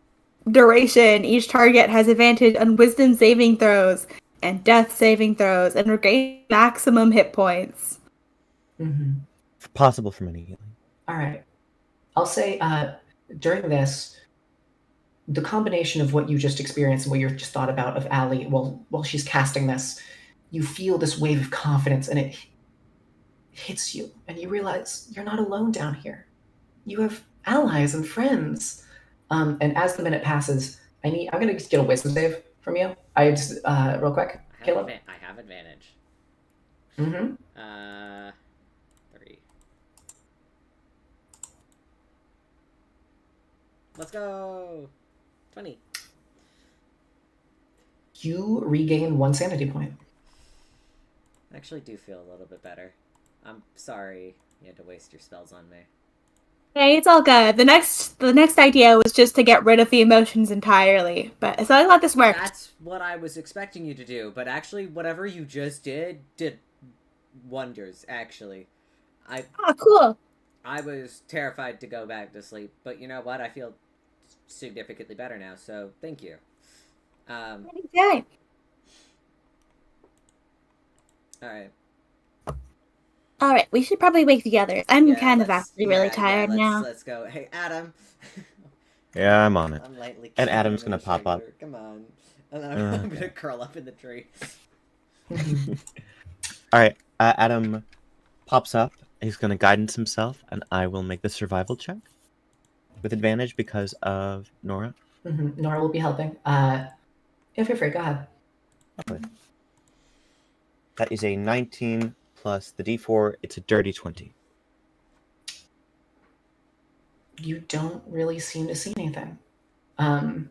duration, each target has advantage on wisdom saving throws and death saving throws and regain maximum hit points. Mm-hmm. Possible for many healing. All right. I'll say during this, the combination of what you just experienced and what you just thought about of Allie while she's casting this, you feel this wave of confidence and it hits you, and you realize you're not alone down here. You have allies and friends. And as the minute passes, I'm gonna just get a wisdom save from you. I just real quick, Caleb. I have advantage. Mm-hmm. 3. Let's go. 20. You regain 1 sanity point. I actually do feel a little bit better. I'm sorry you had to waste your spells on me. Okay, it's all good. The next idea was just to get rid of the emotions entirely. But so I thought this worked. That's what I was expecting you to do, but actually whatever you just did wonders, actually. Oh, cool. I was terrified to go back to sleep, but you know what? I feel significantly better now, so thank you. Okay. Alright. Alright, we should probably wake the others. I'm kind of actually really tired now. Let's go. Hey, Adam. Yeah, I'm on it. I'm lightly And kicking Adam's him in gonna the pop up. shoulder. Come on. And then I'm gonna curl up in the tree. All right, Adam pops up. He's gonna guidance himself, and I will make the survival check with advantage because of Nora. Mm-hmm. Nora will be helping. Yeah, feel free. Go ahead. Okay. That is a 19 plus the D4. It's a dirty 20. You don't really seem to see anything. And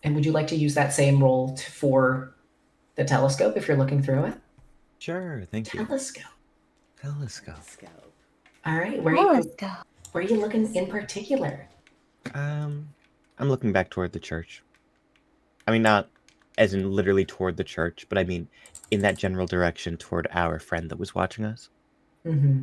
would you like to use that same roll for the telescope if you're looking through it? Sure, thank you. Telescope. Telescope. All right. Telescope. Where are you looking in particular? I'm looking back toward the church. I mean, not as in literally toward the church, but I mean in that general direction toward our friend that was watching us. Mm-hmm.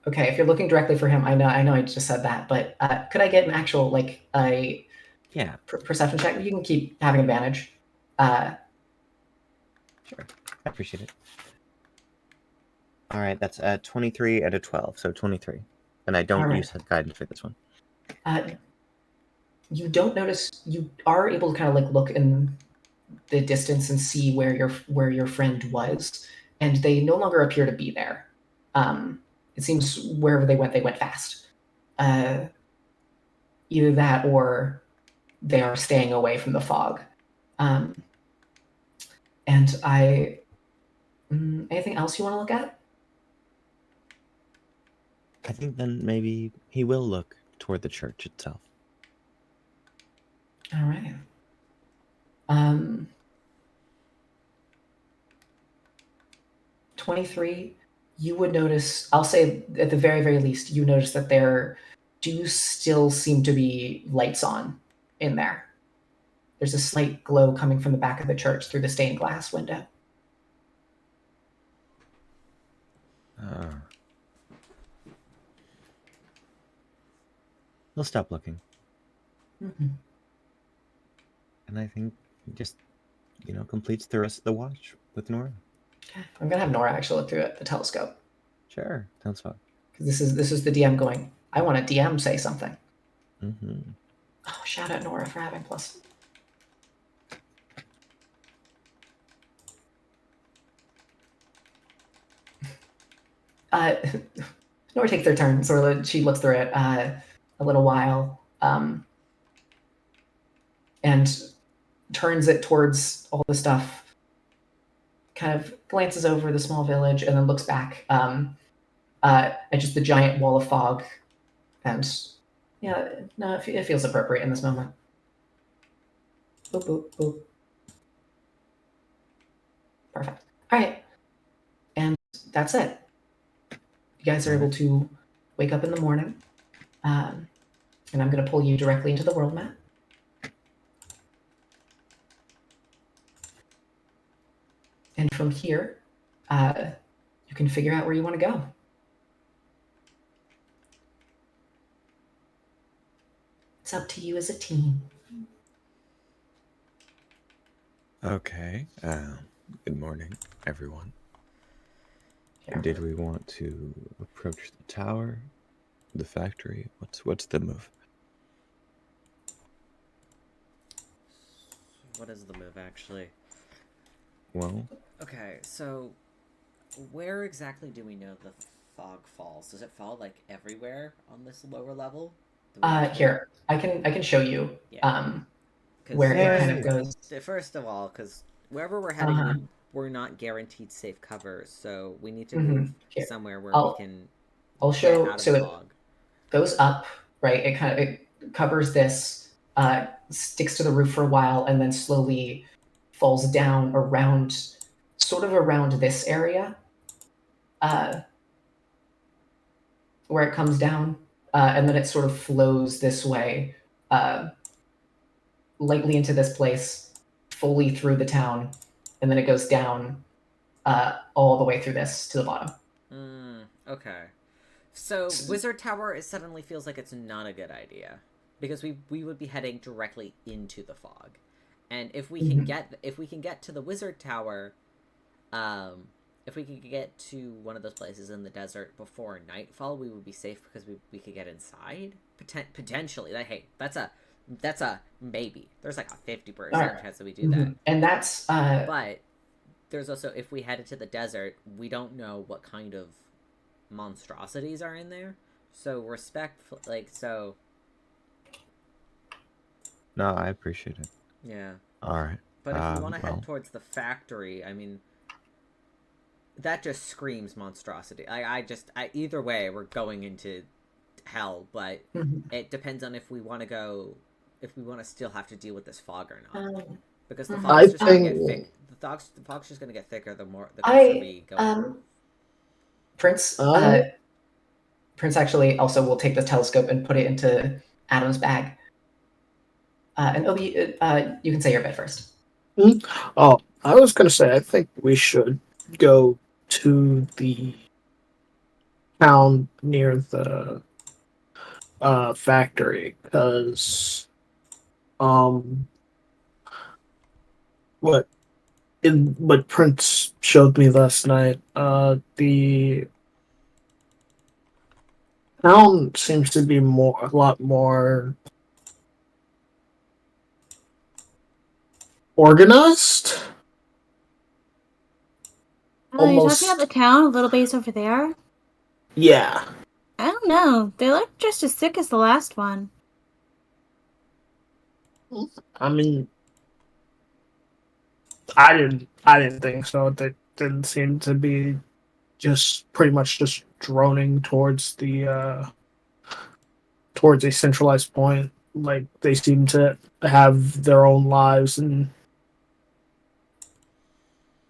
Okay, if you're looking directly for him, I know I just said that, but could I get an actual perception check? You can keep having advantage. Sure, I appreciate it. All right, that's a 23 and a 12, so 23. And I don't use guidance for this one. You don't notice. You are able to kind of look in the distance and see where your friend was, and they no longer appear to be there. It seems wherever they went fast. Either that or they are staying away from the fog. And anything else you want to look at? I think then maybe he will look toward the church itself. All right. 23, you would notice, I'll say at the very, very least, you notice that there do still seem to be lights on in there. There's a slight glow coming from the back of the church through the stained glass window. He'll stop looking. Mm-hmm. And I think he just, completes the rest of the watch with Nora. Okay. I'm going to have Nora actually look through it, the telescope. Sure, sounds fun. Because this is the DM going, I want a DM say something. Mm-hmm. Oh, shout out Nora for having plus. Nora takes their turn, so she looks through it a little while, and turns it towards all the stuff, kind of glances over the small village, and then looks back. and just the giant wall of fog. And yeah, no, it feels appropriate in this moment. Boop, boop, boop. Perfect. All right. And that's it. You guys are able to wake up in the morning. And I'm going to pull you directly into the world map. And from here, you can figure out where you want to go. It's up to you as a team. Okay. Good morning, everyone. Yeah. Did we want to approach the tower, the factory? What's the move? What is the move, actually? Well, Okay, so where exactly do we know the fog falls? Does it fall like everywhere on this lower level? Here, I can show you. Yeah. Where it kind of Yeah. goes. First of all, because wherever we're heading, Uh-huh. we're not guaranteed safe cover, so we need to Mhm. move Here, somewhere where I'll- we can I'll get show. out of So the it fog. goes up, right? It covers this, sticks to the roof for a while, and then slowly falls down around, sort of around this area, where it comes down, and then it sort of flows this way, lightly into this place, fully through the town, and then it goes down all the way through this to the bottom. Okay. So Wizard Tower, it suddenly feels like it's not a good idea because we would be heading directly into the fog, and if we can get to the Wizard Tower, if we could get to one of those places in the desert before nightfall, we would be safe because we could get inside potentially. Like, hey, that's a maybe. There's like a 50% chance that we do that, and that's but there's also, if we headed to the desert, we don't know what kind of monstrosities are in there, so so no, I appreciate it. yeah. All right. But if we want to well, head towards the factory, I mean, that just screams monstrosity. Either way, we're going into hell, but it depends on if we want to still have to deal with this fog or not, because the fog's just gonna get thick. The fog's just gonna get thicker the closer we go. Prince actually also will take the telescope and put it into Adam's bag. And Obi, you can say your bit first. Oh, I was going to say, I think we should go to the town near the factory, because what Prince showed me last night, the town seems to be a lot more organized. Oh, you're talking about the town a little base over there? Yeah. I don't know. They look just as sick as the last one. I mean, I didn't think so. They didn't seem to be just pretty much just droning towards towards a centralized point. Like, they seem to have their own lives and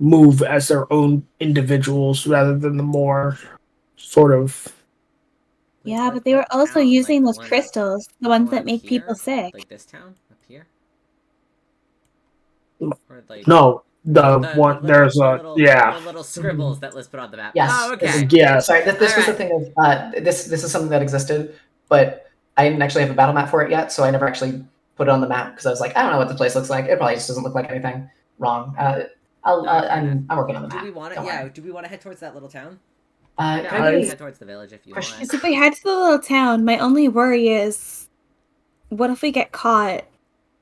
move as their own individuals rather than the more sort of. Yeah, but they were also using those crystals, the ones that make people sick. Like this town up here? Or no, there's the little scribbles that let's put on the map. Yes. Oh, okay. Yeah. Sorry, this was the thing of this is something that existed, but I didn't actually have a battle map for it yet, so I never actually put it on the map because I was like, I don't know what the place looks like. It probably just doesn't look like anything wrong. I'm working on the map. Do we want to? Do we want to head towards that little town? Can I I can head towards the village if you want. So if we head to the little town, my only worry is, what if we get caught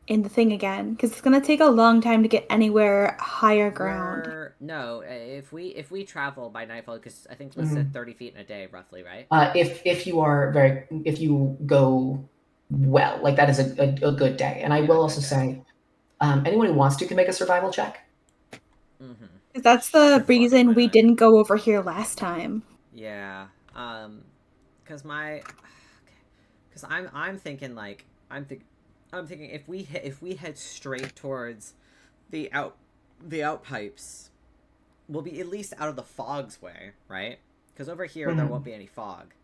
in the thing again? Because it's gonna take a long time to get anywhere higher ground. No, if we travel by nightfall, because I think we said 30 feet in a day, roughly, right? If you go well, like that is a good day. And I will also say, anyone who wants to can make a survival check. That's the reason we didn't go over here last time. Yeah. Because I'm thinking like I'm thinking if we head straight towards the outpipes, we'll be at least out of the fog's way, right? Because over here there won't be any fog.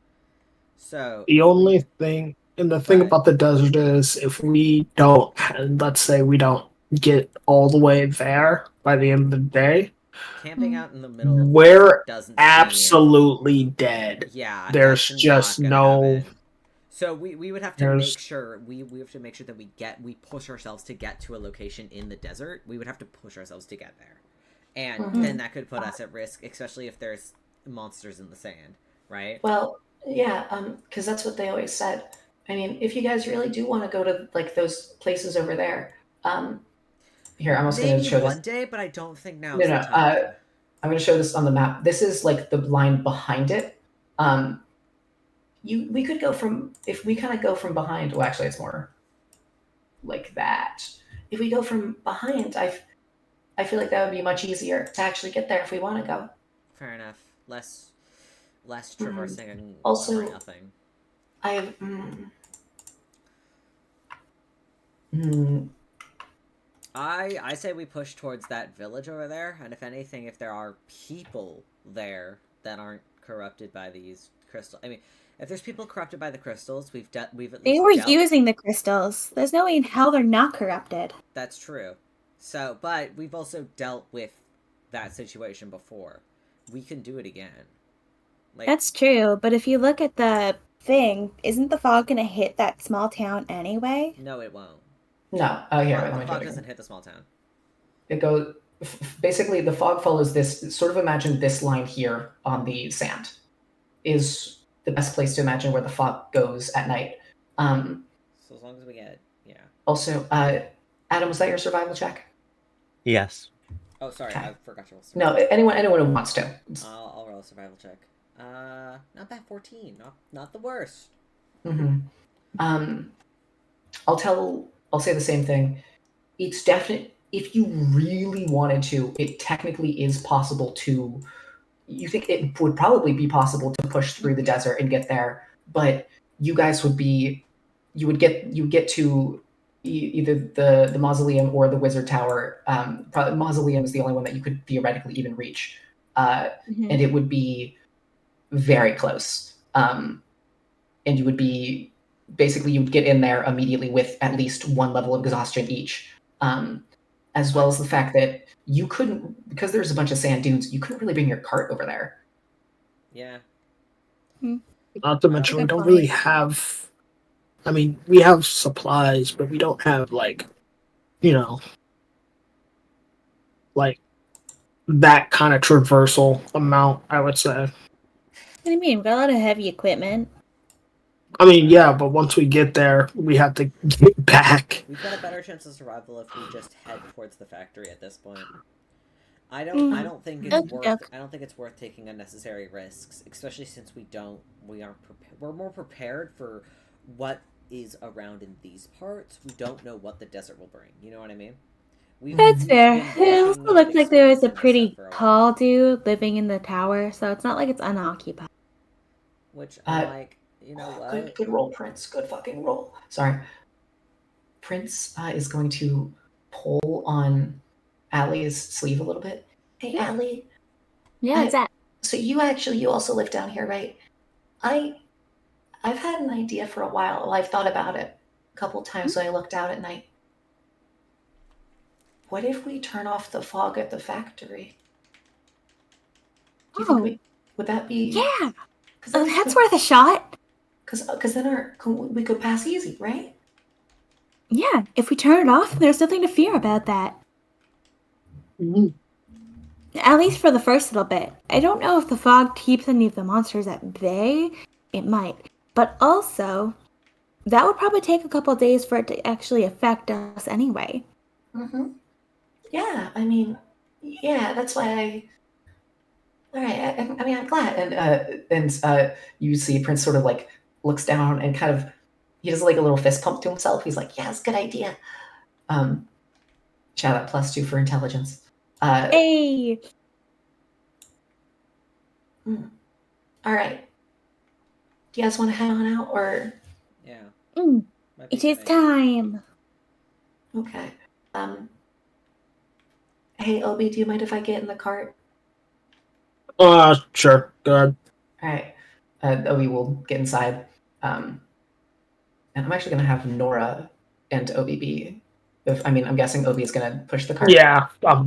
So The only thing, and the thing about the desert is, if we don't, let's say we don't get all the way there by the end of the day, camping out in the middle of we're doesn't absolutely dead. Yeah, There's that's just not gonna no. happen. So we would have to make sure we have to make sure that we push ourselves to get to a location in the desert. We would have to push ourselves to get there, and then that could put us at risk, especially if there's monsters in the sand, right? Well, yeah, because that's what they always said. I mean, if you guys really do want to go to like those places over there, here I'm also going to maybe show one this. day, but I don't think now No, is no, the time. I'm going to show this on the map. This is like the line behind it. We could go from if we kind of go from behind. Well, actually, it's more like that. If we go from behind, I feel like that would be much easier to actually get there if we want to go. Fair enough. Less traversing and also nothing. I have. I say we push towards that village over there, and if anything, if there are people there that aren't corrupted by these crystals, I mean, if there's people corrupted by the crystals, we've at least they were using the crystals. There's no way in hell they're not corrupted. That's true. So, but we've also dealt with that situation before. We can do it again. Like, that's true, but if you look at the thing, isn't the fog gonna hit that small town anyway? No, it won't. No. The fog doesn't hit the small town. It goes basically. The fog follows this. Sort of imagine this line here on the sand is the best place to imagine where the fog goes at night. So as long as we get Also, Adam, was that your survival check? Yes. Oh, sorry, I forgot to roll. No, anyone who wants to. I'll roll a survival check. Not bad, 14. Not the worst. I'll say the same thing. It's definite. If you really wanted to, it technically is possible to. You think it would probably be possible to push through the desert and get there, but you guys would be. You would get to either the mausoleum or the wizard tower. Probably mausoleum is the only one that you could theoretically even reach, and it would be very close. And you would be basically you would get in there immediately with at least one level of exhaustion each, as well as the fact that you couldn't, because there's a bunch of sand dunes, you couldn't really bring your cart over there. Yeah. Not to mention we don't really have. I mean, we have supplies, but we don't have like that kind of traversal amount, I would say. What do you mean? We've got a lot of heavy equipment. I mean, yeah, but once we get there, we have to get back. We've got a better chance of survival if we just head towards the factory at this point. I don't think it's worth taking unnecessary risks, especially since we're more prepared for what is around in these parts. We don't know what the desert will bring. You know what I mean? That's fair. It also looks like there was a pretty tall dude living in the tower, so it's not like it's unoccupied. Which I'm like, you know what? Good roll, Prince. Good fucking roll. Sorry. Prince is going to pull on Allie's sleeve a little bit. Hey, Allie. Yeah, what's that? So you also live down here, right? I've had an idea for a while. Well, I've thought about it a couple times when I looked out at night. What if we turn off the fog at the factory? Do you think would that be? Yeah. That's worth a shot. Because then we could pass easy, right? Yeah, if we turn it off, there's nothing to fear about that. At least for the first little bit. I don't know if the fog keeps any of the monsters at bay. It might. But also, that would probably take a couple of days for it to actually affect us anyway. Yeah, I mean, yeah, that's why all right, I mean, I'm glad. And you see Prince sort of like looks down and kind of, he does like a little fist pump to himself. He's like, yeah, it's a good idea. Shout out +2 for intelligence. Hey! All right. you guys want to head on out, or Yeah. Mm, Might be it is a good idea. time. okay? Hey, Obi, do you mind if I get in the cart? Sure. Go ahead. All right. Obi will get inside. And I'm actually going to have Nora and Obi be. I'm guessing Obi is going to push the cart. Yeah. No,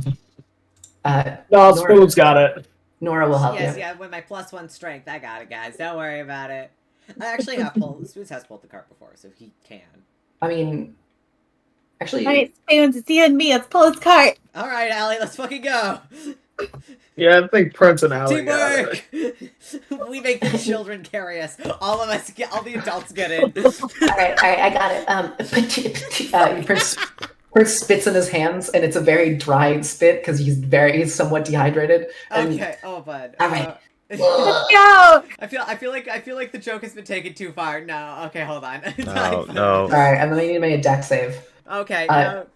No, Spoon's got it. Nora will help Yes, you. yeah, with my +1 strength, I got it, guys. Don't worry about it. I actually have pulled. Spoons has pulled the cart before, so he can. I mean, actually, All right, Spoons, it's you and me. Let's pull his cart. All right, Allie, let's fucking go. Yeah, I think Prince and Allie got it. Teamwork. We make the children carry us. All of us, all the adults get in. all right, I got it. Prince spits in his hands, and it's a very dry spit because he's somewhat dehydrated. And, Okay. Oh, bud. all right. Go. I feel like the joke has been taken too far. No. Okay, hold on. No. All right, and then I need to make a deck save. Okay. Uh, No.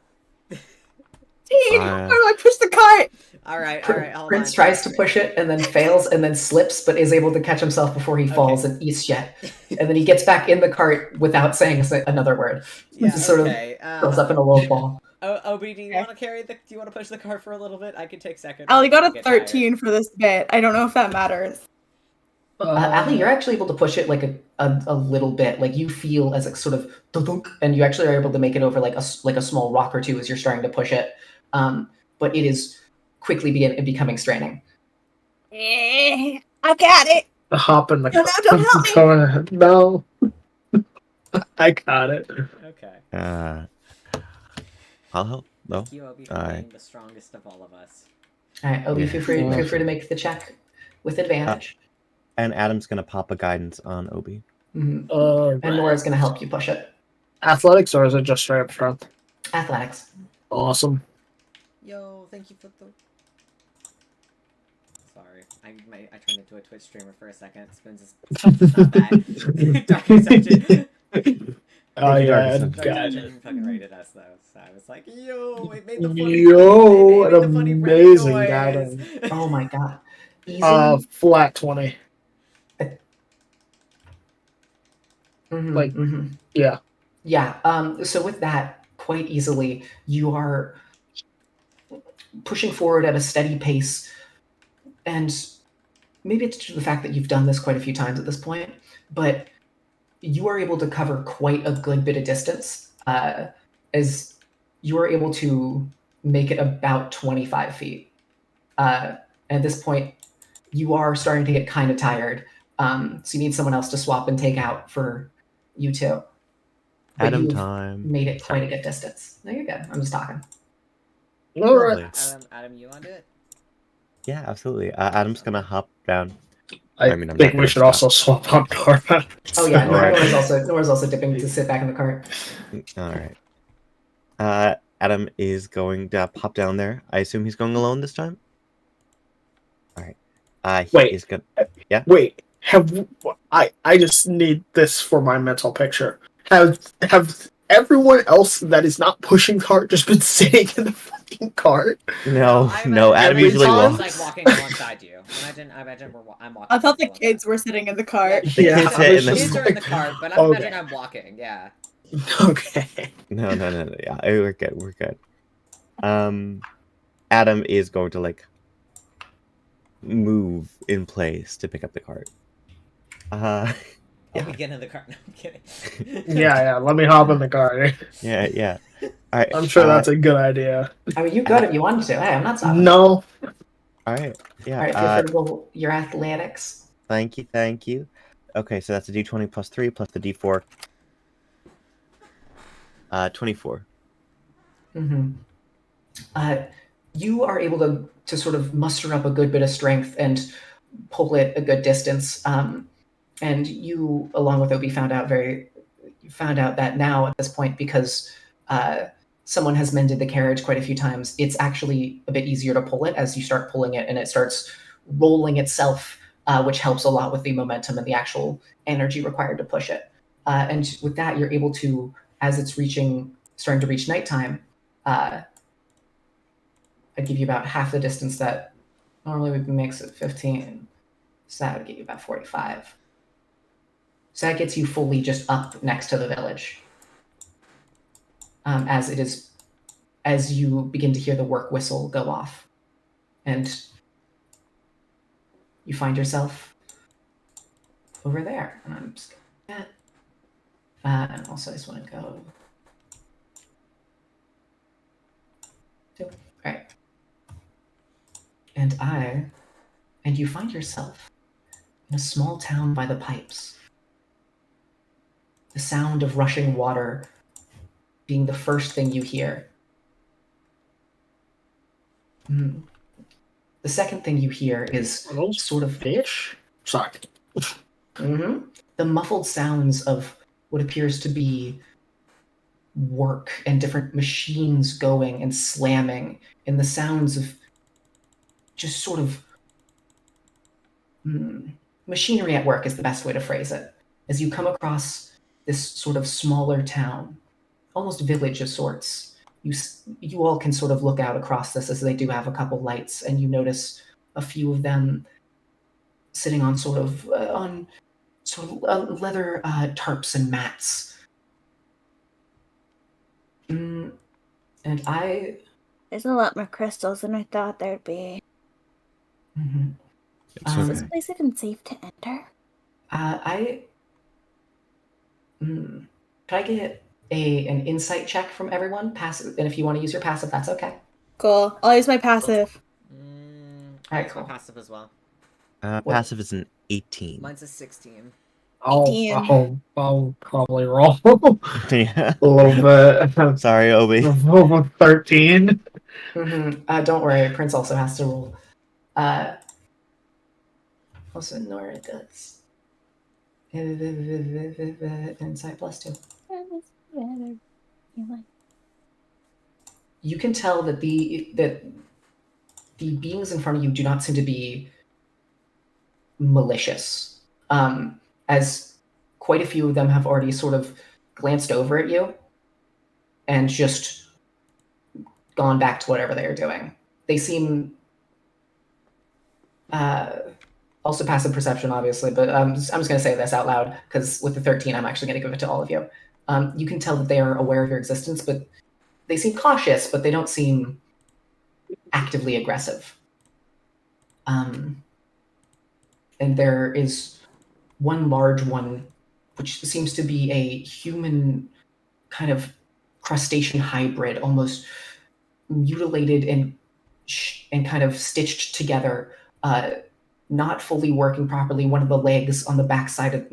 Team, how do I push the cart? All right. Hold Prince on. tries to push it and then fails and then slips, but is able to catch himself before he falls and eats yet. And then he gets back in the cart without saying another word. Yeah. Just sort Okay. of curls up in a little ball. Obi, do you want to carry the? Do you want to push the cart for a little bit? I can take second. Allie got Get a 13 for this bit. I don't know if that matters. Allie, you're actually able to push it like a little bit. Like you feel as a sort of dunk, and you actually are able to make it over like a small rock or two as you're starting to push it. But it is quickly becoming straining. I got it. Hop in the No, don't help me. Go ahead. No. I got it. Okay. I'll help. No. Thank you, Obi, for being the strongest of all of us. All right, Obi, feel free to make the check with advantage. And Adam's gonna pop a guidance on Obi. Mm-hmm. And Nora's going to help you push it. Athletics, or is it just straight up strength? Athletics. Awesome. Yo, thank you for the. Sorry, I turned into a Twitch streamer for a second. Spoons is not that. Darker section. Oh yeah, Darker got section it. fucking rated us though, so I was like, yo, it made the funny. Yo, it an made the funny amazing noise. guidance. Oh my god. Easy. Flat 20. Yeah. Yeah. So with that, quite easily, you are pushing forward at a steady pace, and maybe it's due to the fact that you've done this quite a few times at this point, but you are able to cover quite a good bit of distance, as you are able to make it about 25 feet. At this point, you are starting to get kind of tired, so you need someone else to swap and take out for you two. But Adam you've time. made it quite a good distance. No, you're good. I'm just talking. All right. Adam, you want to do it? Yeah, absolutely. Adam's gonna hop down. I I'm think not we should gonna also swap on Nora. Oh yeah, All right. Nora's also dipping to sit back in the cart. All right. Adam is going to pop down there. I assume he's going alone this time. All right. He Wait. is gonna. Yeah. Wait, I just need this for my mental picture. Have everyone else that is not pushing cart just been sitting in the fucking cart? No. Adam every usually time- walks. Like walking alongside you. I'm walking. I thought the kids were sitting in the cart. The kids I sit was in the- just Kids are in the like, cart, but I'm okay. imagining I'm walking. Yeah. Okay. No. Yeah, we're good. Adam is going to like move in place to pick up the cart. I'll Yeah. be getting in the cart. No, I'm kidding. Yeah. Let me hop in the cart. Yeah. All right. I'm sure that's a good idea. I mean, you could if you wanted to. Hey, I'm not stopping. No. All right. Yeah. All right, feel free to roll your athletics. Thank you. Okay, so that's a d20 plus 3 plus the d4. 24. Mm-hmm. You are able to sort of muster up a good bit of strength and pull it a good distance. And you, along with Obi, found out that now at this point, because someone has mended the carriage quite a few times, it's actually a bit easier to pull it as you start pulling it, and it starts rolling itself, which helps a lot with the momentum and the actual energy required to push it. And with that, you're able to, as it's starting to reach nighttime, I'd give you about half the distance that normally would makes it 15. So that would give you about 45. So that gets you fully just up next to the village. As you begin to hear the work whistle go off. And you find yourself over there. And I'm just going to that. And also I just want to go to, all right. And you find yourself in a small town by the pipes. The sound of rushing water being the first thing you hear. The second thing you hear is Are those sort of fish? Sorry. the muffled sounds of what appears to be work and different machines going and slamming, and the sounds of just sort of machinery at work is the best way to phrase it. As you come across this sort of smaller town, almost village of sorts, you all can sort of look out across this, as they do have a couple lights, and you notice a few of them sitting on leather tarps and mats. And There's a lot more crystals than I thought there'd be. It's Is this okay. place even safe to enter? Could I get an insight check from everyone? Passive, and if you want to use your passive, that's okay. Cool. I'll use my passive. I Alright, use my cool. passive as well. Passive is an 18. Mine's a 16. I'll probably roll Yeah. a little bit. Sorry, Obi. 13. Don't worry, Prince also has to roll. Also, Nora does. Insight +2. You can tell that the beings in front of you do not seem to be malicious, as quite a few of them have already sort of glanced over at you and just gone back to whatever they are doing. They seem also passive perception, obviously, but I'm just going to say this out loud, because with the 13, I'm actually going to give it to all of you. You can tell that they are aware of your existence, but they seem cautious, but they don't seem actively aggressive. And there is one large one, which seems to be a human kind of crustacean hybrid, almost mutilated and kind of stitched together, not fully working properly. One of the legs on the backside of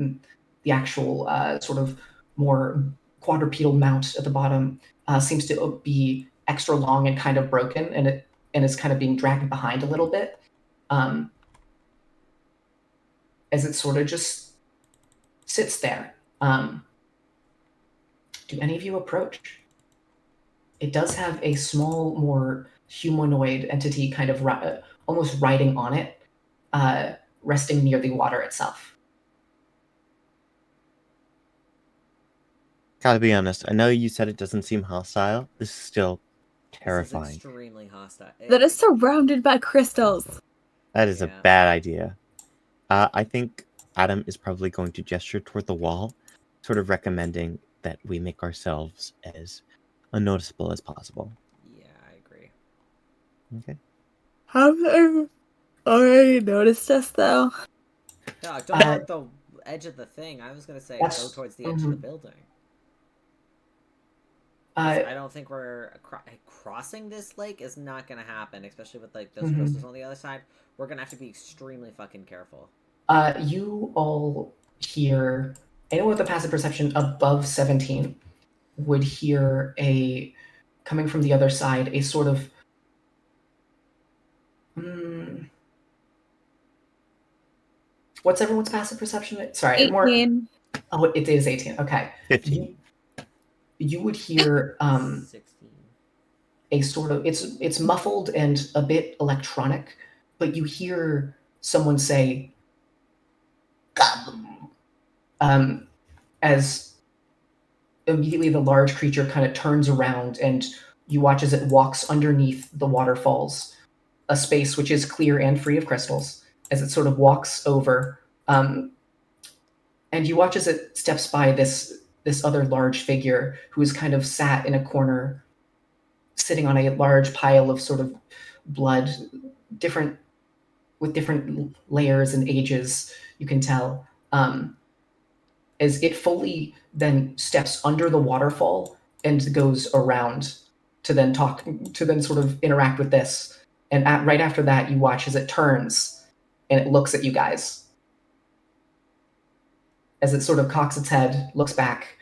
the actual sort of more quadrupedal mount at the bottom seems to be extra long and kind of broken, and is kind of being dragged behind a little bit, as it sort of just sits there. Do any of you approach? It does have a small, more humanoid entity kind of almost riding on it, resting near the water itself. Gotta be honest, I know you said it doesn't seem hostile. This is still terrifying. This is extremely hostile. That is surrounded by crystals. That is a bad idea. I think Adam is probably going to gesture toward the wall, sort of recommending that we make ourselves as unnoticeable as possible. Yeah, I agree. Okay. Have they already noticed us, though? No, don't go at the edge of the thing. I was going to say go towards the edge of the building. I don't think we're crossing this lake is not going to happen, especially with like those crystals on the other side. We're going to have to be extremely fucking careful. You all hear, anyone with a passive perception above 17 would hear coming from the other side, a sort of what's everyone's passive perception? Sorry, 18. Oh, it is 18. Okay. 15. You would hear 16. a sort of it's muffled and a bit electronic, but you hear someone say as immediately the large creature kind of turns around, and you watch as it walks underneath the waterfalls, a space which is clear and free of crystals, as it sort of walks over, and And you watch as it steps by this other large figure who is kind of sat in a corner, sitting on a large pile of sort of blood, with different layers and ages, you can tell. As it fully then steps under the waterfall and goes around to then sort of interact with this. And right after that, you watch as it turns and it looks at you guys. As it sort of cocks its head, looks back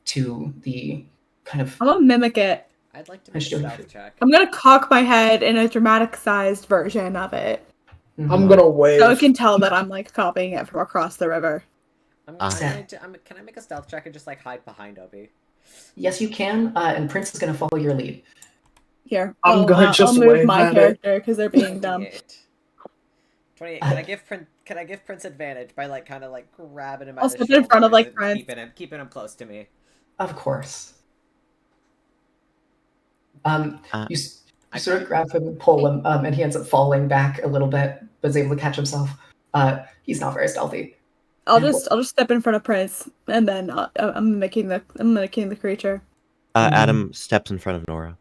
to the kind of... I'm gonna mimic it. I'd like to make a stealth check. I'm gonna cock my head in a dramatic-sized version of it, I'm gonna wave. so it can tell that I'm like copying it from across the river. Can I make a stealth check and just like hide behind Obi? Yes, you can, and Prince is going to follow your lead. Here, I'm gonna just I'll move wave my at it. character because they're being dumb. 28. Can I give Prince advantage by like kind of like grabbing him by I'll the step in front of, shoulders like, and Prince. keeping him close to me? Of course. You sort of grab him and pull him, and he ends up falling back a little bit, but is able to catch himself. He's not very stealthy. I'll just step in front of Prince, and then I'm mimicking the creature. Adam steps in front of Nora.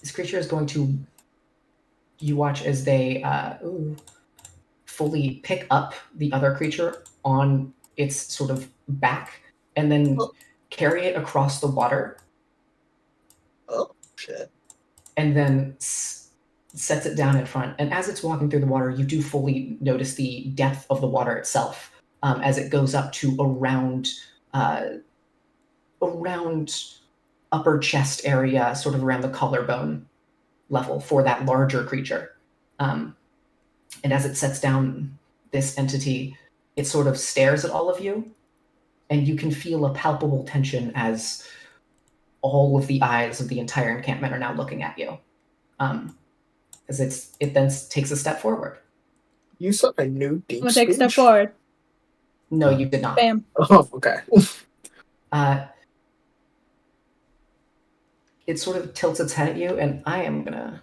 This creature is going to... You watch as they fully pick up the other creature on its sort of back, and then carry it across the water. Oh, shit. And then sets it down in front. And as it's walking through the water, you do fully notice the depth of the water itself, as it goes up to around upper chest area, sort of around the collarbone level for that larger creature. And as it sets down this entity, it sort of stares at all of you, and you can feel a palpable tension as all of the eyes of the entire encampment are now looking at you. As it then takes a step forward. You said I knew deep I'm gonna take a step speech? forward. No, you did not. Bam. Oh, okay. It sort of tilts its head at you, and I'm gonna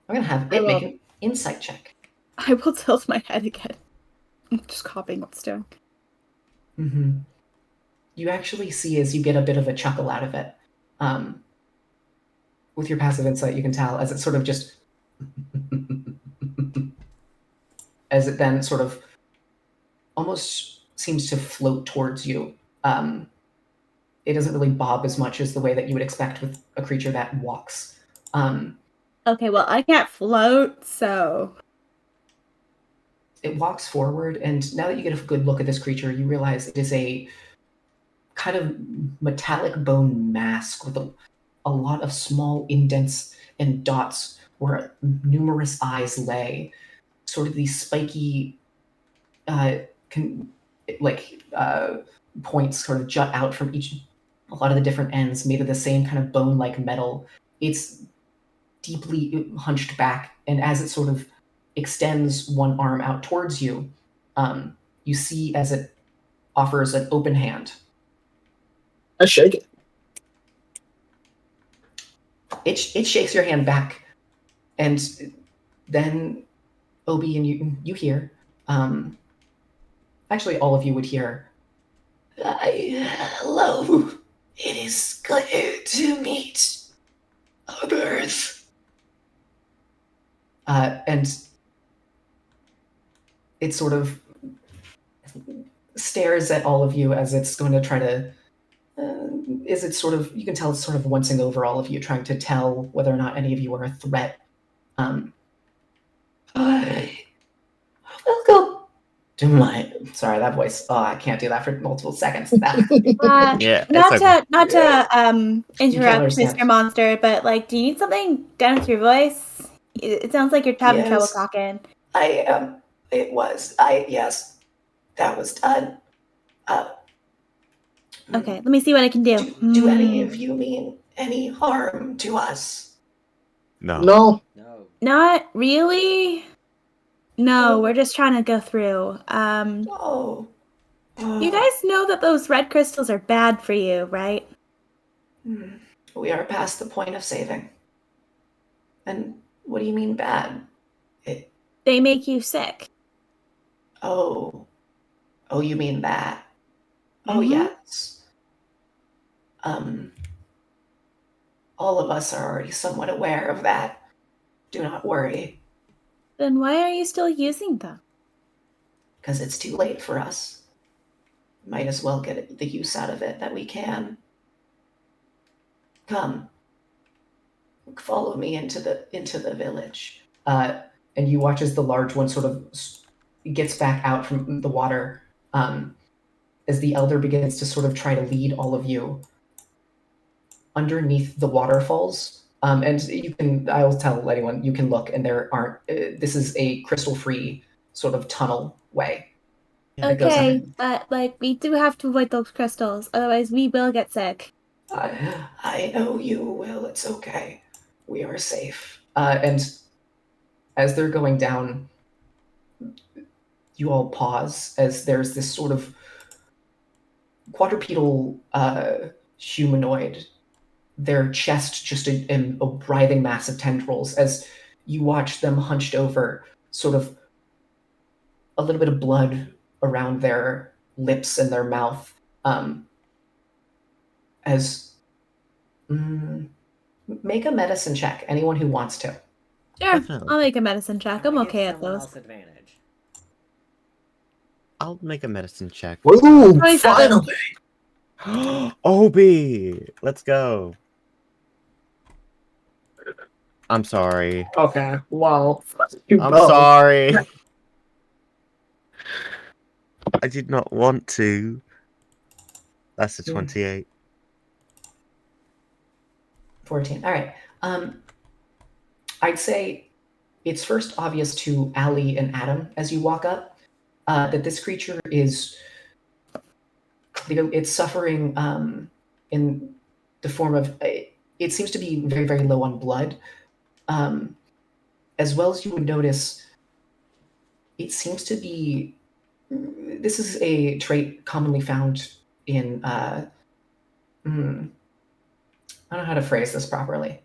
have it make an insight check. I will tilt my head again. I'm just copying what it's doing. Mm-hmm. You actually see, as you get a bit of a chuckle out of it, with your passive insight, you can tell as it sort of just... as it then sort of almost seems to float towards you. It doesn't really bob as much as the way that you would expect with a creature that walks. Okay, well, I can't float, so... It walks forward, and now that you get a good look at this creature, you realize it is a kind of metallic bone mask with a lot of small indents and dots where numerous eyes lay. Sort of these spiky, points sort of jut out from a lot of the different ends, made of the same kind of bone-like metal. It's deeply hunched back, and as it sort of extends one arm out towards you, you see as it offers an open hand. I shake it. It shakes your hand back, and then Obi and you hear. Actually, all of you would hear. Hello. It is good to meet on Earth. And it sort of stares at all of you as it's going to try to... you can tell it's sort of onceing over all of you, trying to tell whether or not any of you are a threat. Welcome to my... Sorry, that voice. Oh, I can't do that for multiple seconds. Yeah, Not it's okay. to interrupt understand. Mr. Monster, but like, do you need something done with your voice? It sounds like you're having trouble Yes. talking. Yes, that was done. Okay, let me see what I can do. Do any of you mean any harm to us? No. No. No. Not really. No, we're just trying to go through. Oh. You guys know that those red crystals are bad for you, right? We are past the point of saving. And what do you mean bad? They make you sick. Oh, you mean that? Oh, Mhm. yes. All of us are already somewhat aware of that. Do not worry, Then why are you still using them? because it's too late for us. Might as well get the use out of it that we can. Come, follow me into the village. And you watch as the large one sort of gets back out from the water, as the elder begins to sort of try to lead all of you underneath the waterfalls. And you can, I'll tell anyone, you can look, and there aren't. This is a crystal-free sort of tunnel way. That goes Okay, under. but like we do have to avoid those crystals, otherwise we will get sick. I know you will. It's okay. We are safe. And as they're going down, you all pause as there's this sort of quadrupedal humanoid, their chest just a writhing mass of tendrils, as you watch them hunched over, sort of a little bit of blood around their lips and their mouth, as make a medicine check, anyone who wants to. Sure, Definitely. I'll make a medicine check. I'm Can I give okay at someone those. else advantage? I'll make a medicine check. Woo! Choice Finally. Obi, let's go. I'm sorry. Okay. Well, you I'm both. sorry. I did not want to. That's a 28. 14. All right. I'd say it's first obvious to Allie and Adam as you walk up that this creature is, it's suffering in the form of, it seems to be very, very low on blood. As well as you would notice, it seems to be, this is a trait commonly found in, I don't know how to phrase this properly.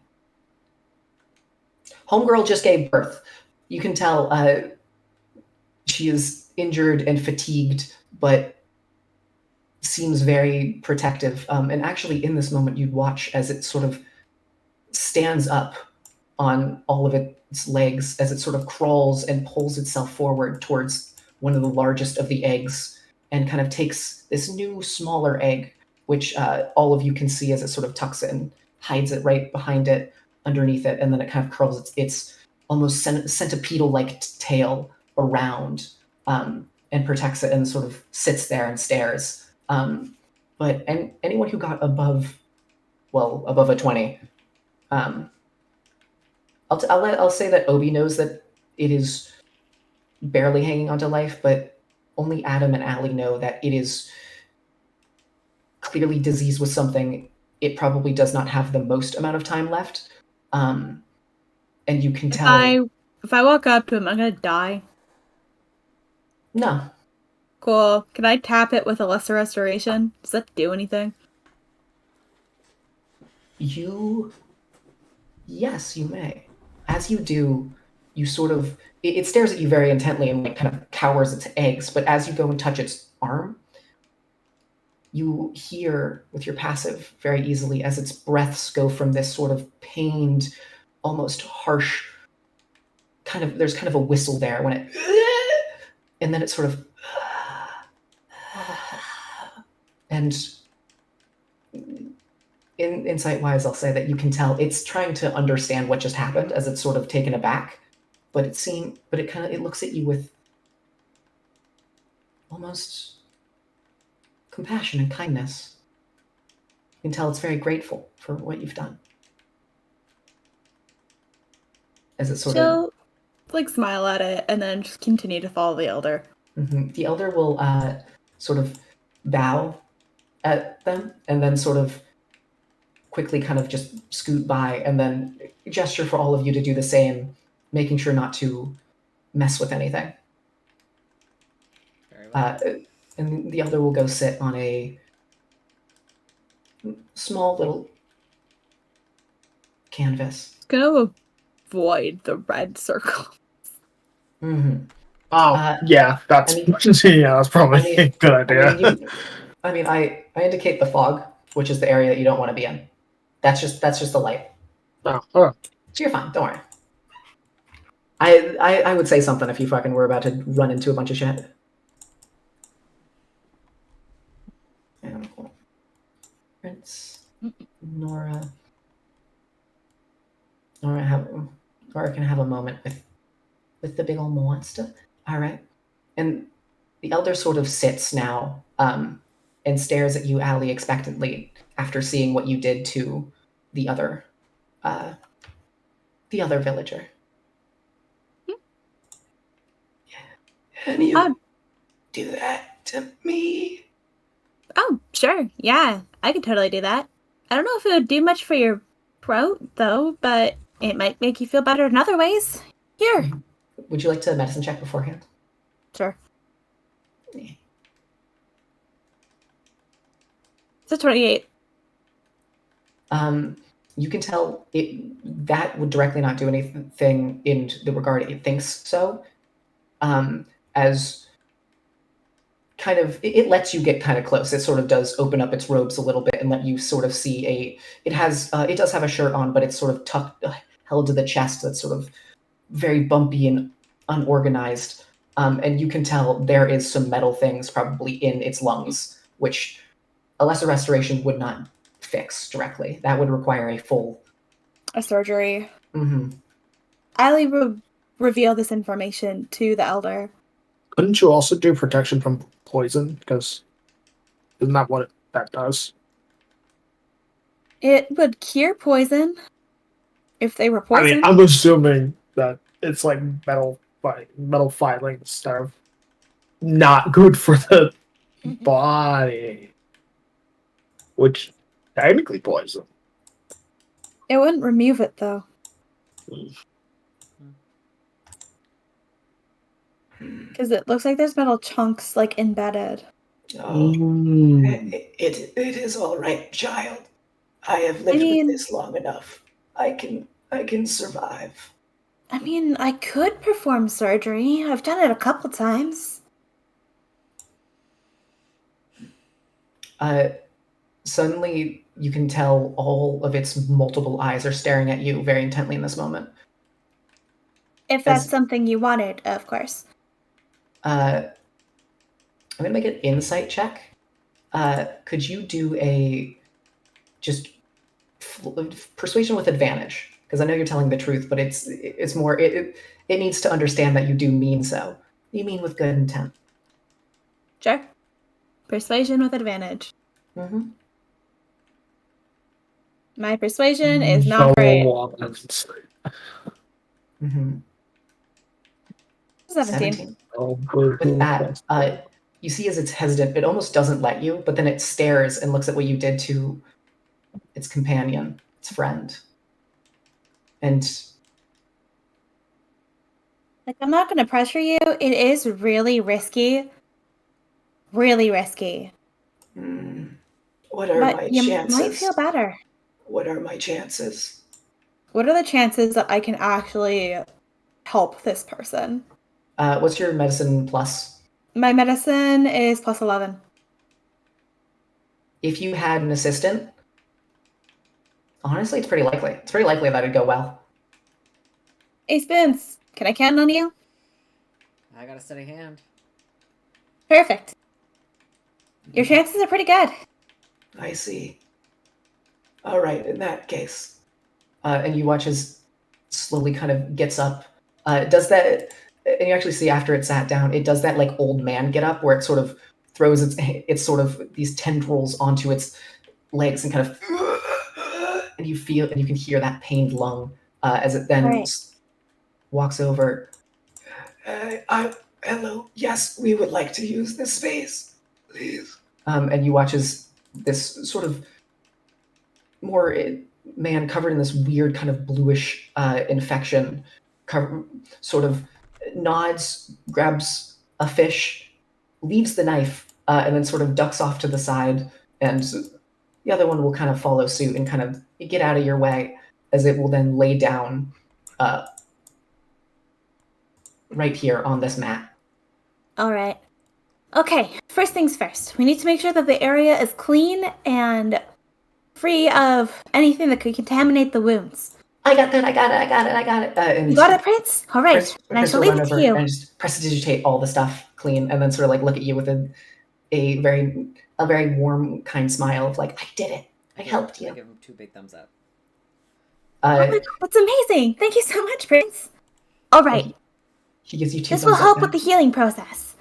Homegirl just gave birth. You can tell she is injured and fatigued, but seems very protective. And actually, in this moment, you'd watch as it sort of stands up on all of its legs, as it sort of crawls and pulls itself forward towards one of the largest of the eggs, and kind of takes this new, smaller egg, which all of you can see as it sort of tucks it and hides it right behind it, underneath it, and then it kind of curls its almost centipedal-like tail around, and protects it, and sort of sits there and stares. But anyone who got above a 20, I'll say that Obi knows that it is barely hanging onto life, but only Adam and Allie know that it is clearly diseased with something. It probably does not have the most amount of time left, and you can tell. If I walk up to him, I'm gonna die. No, Cool. Can I tap it with a lesser restoration? Does that do anything? yes, you may. As you do, you sort of, it stares at you very intently and like kind of cowers its eggs. But as you go and touch its arm, you hear with your passive very easily as its breaths go from this sort of pained, almost harsh kind of, there's kind of a whistle there when it, and then it sort of, and insight wise, I'll say that you can tell it's trying to understand what just happened as it's sort of taken aback, but it looks at you with almost compassion and kindness. You can tell it's very grateful for what you've done. As it sort of, She'll like smile at it and then just continue to follow the elder. the elder will sort of bow at them and then sort of quickly kind of just scoot by and then gesture for all of you to do the same, making sure not to mess with anything. Very well. And the elder will go sit on a small little canvas. It's gonna avoid the red circle. Mm-hmm. Oh, yeah, that's I mean- that's probably a good idea. I indicate the fog, which is the area that you don't want to be in. That's just the light. Oh, So you're fine. Don't worry. I would say something if you fucking were about to run into a bunch of shit. Prince, Nora. Nora can have a moment with the big old monster. All right. And the elder sort of sits now and stares at you, Allie, expectantly after seeing what you did to the other uh, villager. Can you Um, do that to me? Oh, sure. Yeah, I could totally do that. I don't know if it would do much for your throat, though, but it might make you feel better in other ways. Here. Would you like to medicine check beforehand? Sure. It's a 28. You can tell that would directly not do anything in the regard it thinks so. As kind of it lets you get kind of close. It sort of does open up its robes a little bit and let you sort of see it does have a shirt on, but it's sort of tucked held to the chest. That's sort of very bumpy and unorganized. And you can tell there is some metal things probably in its lungs, which a lesser restoration would not fix directly. That would require A surgery. Mm-hmm. Allie will reveal this information to the elder. Couldn't you also do protection from poison? Because isn't that what that does? It would cure poison if they were I poisoned. mean, I'm assuming that it's like metal filing stuff. Not good for the body. Which technically poison. It wouldn't remove it, though. Because it looks like there's metal chunks, like, embedded. Oh, it is all right, child. I have lived with this long enough. I can survive. I mean, I could perform surgery. I've done it a couple times. Suddenly, you can tell all of its multiple eyes are staring at you very intently in this moment. If that's something you wanted, of course. I'm going to make an insight check. Could you do a just persuasion with advantage? Because I know you're telling the truth, but it's more it needs to understand that you do mean so. You mean with good intent. Sure. Persuasion with advantage. Mm-hmm. My persuasion is not great. Mm-hmm. 17. With that, you see as it's hesitant, it almost doesn't let you, but then it stares and looks at what you did to its companion, its friend. And like, I'm not going to pressure you. It is really risky. Really risky. What are but my you chances? might feel better. What are my chances? What are the chances that I can actually help this person? What's your medicine plus? My medicine is plus 11. If you had an assistant, honestly, it's pretty likely. It's pretty likely that it'd go well. Hey, Spence, can I count on you? I got a steady hand. Perfect. Your chances are pretty good. I see. All right, in that case. And you watch as slowly kind of gets up. Does that, and you actually see after it sat down, it does that like old man get up where it sort of throws its sort of these tendrils onto its legs and kind of, and you can hear that pained lung as it then walks over. Hello, yes, we would like to use this space, please. And you watch as this sort of more man covered in this weird kind of bluish infection sort of nods, grabs a fish, leaves the knife, and then sort of ducks off to the side, and the other one will kind of follow suit and kind of get out of your way as it will then lay down right here on this mat. All right. Okay, first things first. We need to make sure that the area is clean and free of anything that could contaminate the wounds. I got it. And You got it, Prince? All right. And I Prince shall will leave run it to over you. and just prestidigitate all the stuff clean, and then sort of like look at you with a very warm, kind smile of like, I did it. I helped I you. give him 2 big thumbs up. Oh my god, that's amazing. Thank you so much, Prince. All right. He gives you 2 This will thumbs up help back. with the healing process.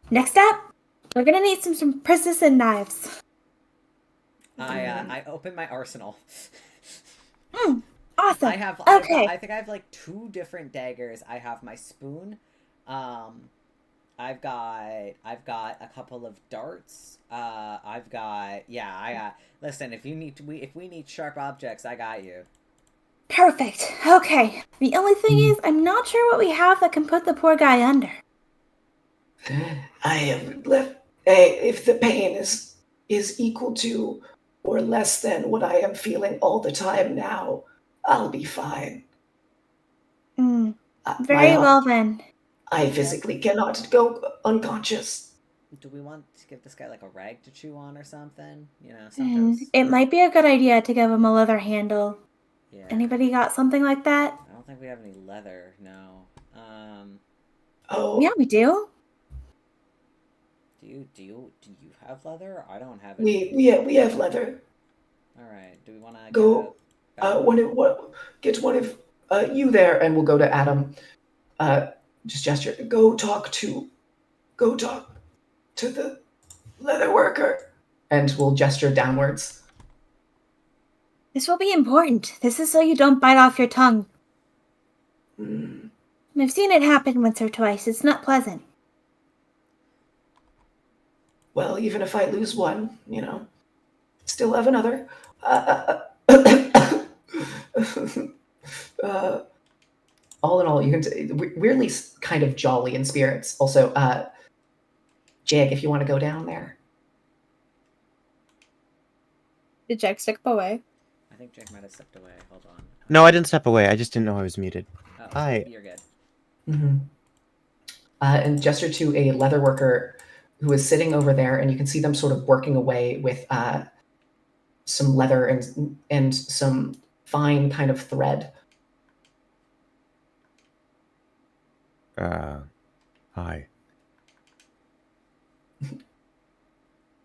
Next up, we're gonna need some precision knives. I open my arsenal. Awesome. I Okay. think I have like 2 different daggers. I have my spoon. I've got a couple of darts. Listen, if we need sharp objects, I got you. Perfect. Okay. The only thing is, I'm not sure what we have that can put the poor guy under. I have left. If the pain is equal to or less than what I am feeling all the time now, I'll be fine. Very well then. I physically cannot go unconscious. Do we want to give this guy like a rag to chew on or something? You know, sometimes. It might be a good idea to give him a leather handle. Yeah. Anybody got something like that? I don't think we have any leather. No. Oh. Yeah, we do. Do you have leather? I don't have it. We have leather. All right. Do we want to Go? Get one of you there, and we'll go to Adam. Just gesture. Go talk to the leather worker, and we'll gesture downwards. This will be important. This is so you don't bite off your tongue. I've seen it happen once or twice. It's not pleasant. Well, even if I lose one, still have another. All in all, you can weirdly kind of jolly in spirits. Also, Jag, if you want to go down there. Did Jack step away? I think Jake might have stepped away. Hold on. No, I didn't step away. I just didn't know I was muted. Oh, Hi. You're good. Mm-hmm. And gesture to a leather worker who is sitting over there, and you can see them sort of working away with some leather and some fine kind of thread. Hi.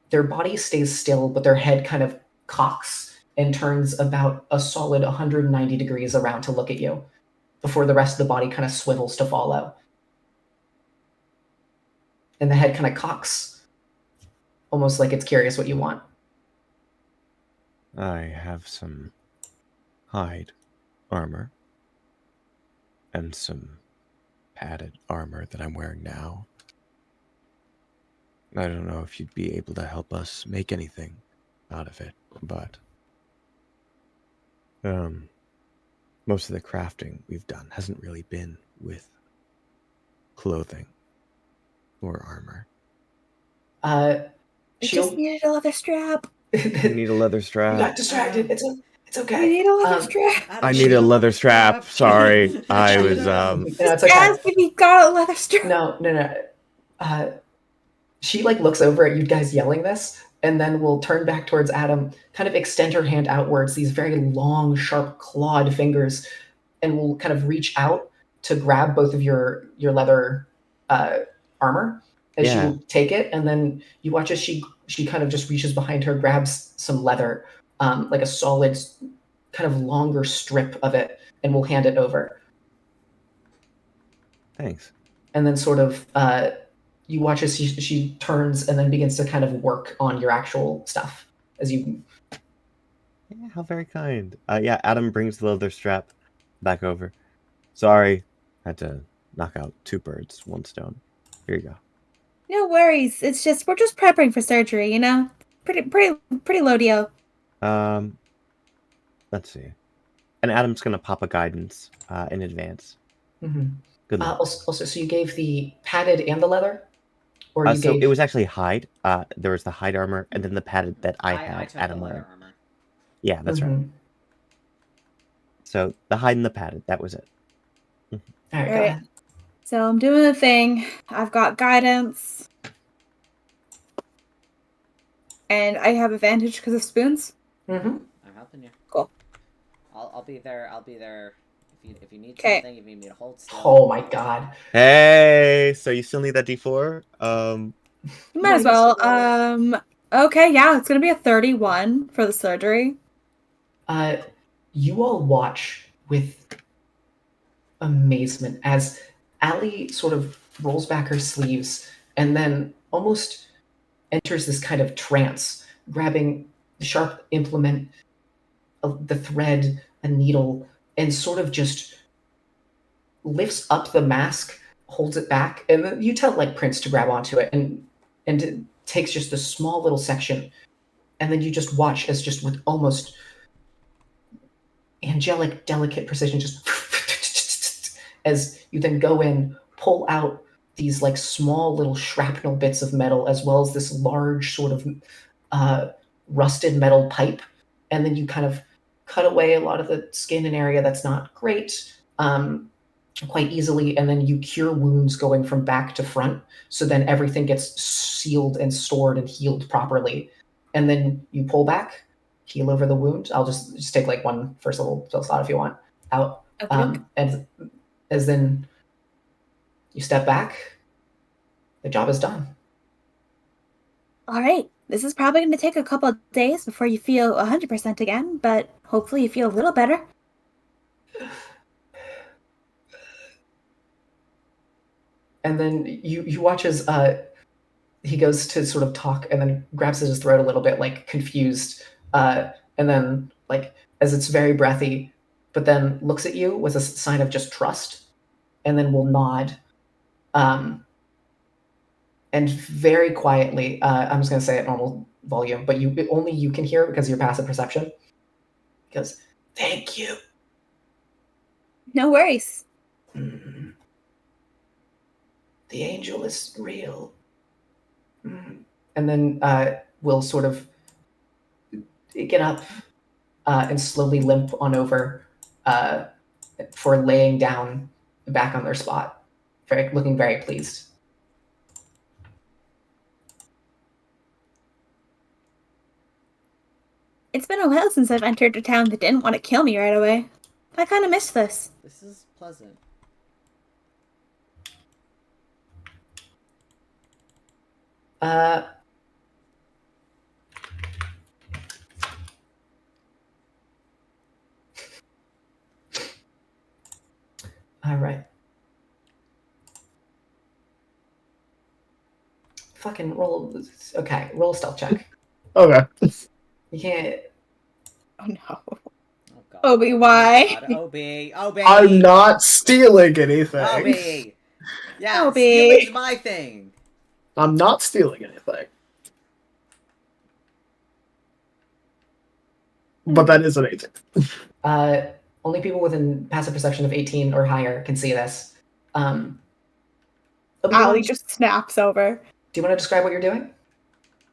Their body stays still, but their head kind of cocks and turns about a solid 190 degrees around to look at you before the rest of the body kind of swivels to follow. And the head kind of cocks, almost like it's curious what you want. I have some hide armor and some padded armor that I'm wearing now. I don't know if you'd be able to help us make anything out of it, but most of the crafting we've done hasn't really been with clothing or armor. I just needed a leather strap. You need a leather strap. You got distracted. It's okay. I need a leather strap. I need a leather strap. Sorry, I was It's okay. Ask if you got a leather strap. No. She looks over at you guys yelling this, and then will turn back towards Adam, kind of extend her hand outwards, these very long, sharp, clawed fingers, and will kind of reach out to grab both of your leather armor. And she will take it, and then you watch as she kind of just reaches behind her, grabs some leather, like a solid, kind of longer strip of it, and will hand it over. Thanks. And then sort of you watch as she turns and then begins to kind of work on your actual stuff as you. Yeah, how very kind. Yeah, Adam brings the leather strap back over. Sorry, had to knock out 2 birds, 1 stone. Here you go. No worries. It's just we're just prepping for surgery, you know. Pretty low deal. Let's see. And Adam's gonna pop a guidance in advance. Mm-hmm. Good luck. Also, so you gave the padded and the leather, or So it was actually hide. There was the hide armor, and then the padded that I had. took Adam the leather wearing. armor. Yeah, that's right. So the hide and the padded. That was it. All right, go Right. ahead. So I'm doing the thing. I've got guidance. And I have advantage because of spoons. Mm-hmm. I'm helping you. Cool. I'll be there. I'll be there. If you need 'Kay. something, if you need me to hold still. Oh my god. Hey, so you still need that D4? You might as well. Okay, yeah, it's gonna be a 31 for the surgery. You all watch with amazement as Allie sort of rolls back her sleeves and then almost enters this kind of trance, grabbing the sharp implement, the thread, a needle, and sort of just lifts up the mask, holds it back, and then you tell like Prince to grab onto it, and it takes just a small little section, and then you just watch as just with almost angelic, delicate precision, just as you then go in, pull out these like small little shrapnel bits of metal, as well as this large sort of rusted metal pipe, and then you kind of cut away a lot of the skin and area that's not great quite easily, and then you cure wounds going from back to front, so then everything gets sealed and stored and healed properly, and then you pull back, heal over the wound. I'll just take like one first level slot if you want out, Okay. and as then you step back, the job is done. All right. This is probably going to take a couple of days before you feel 100% again, but hopefully you feel a little better. And then you watch as he goes to sort of talk and then grabs at his throat a little bit, like confused, and then like as it's very breathy, but then looks at you with a sign of just trust, and then will nod, and very quietly. I'm just going to say at normal volume, but only you can hear it because of your passive perception. He goes, "Thank you." No worries. Mm. The angel is real. Mm. And then we'll sort of get up and slowly limp on over for laying down back on their spot, looking very pleased. It's been a while since I've entered a town that didn't want to kill me right away. I kind of miss this. This is pleasant. Uh, all right. Fucking roll. Okay, roll a stealth check. Okay. You can't. Oh no. Oh god. Obi, Oh why? god. Obi. Obi. I'm not stealing anything. Obi. Yeah, Obi. stealing's my thing. I'm not stealing anything. But that is an 18. Only people within passive perception of 18 or higher can see this. Obi, Allie just snaps over. do you want to describe what you're doing?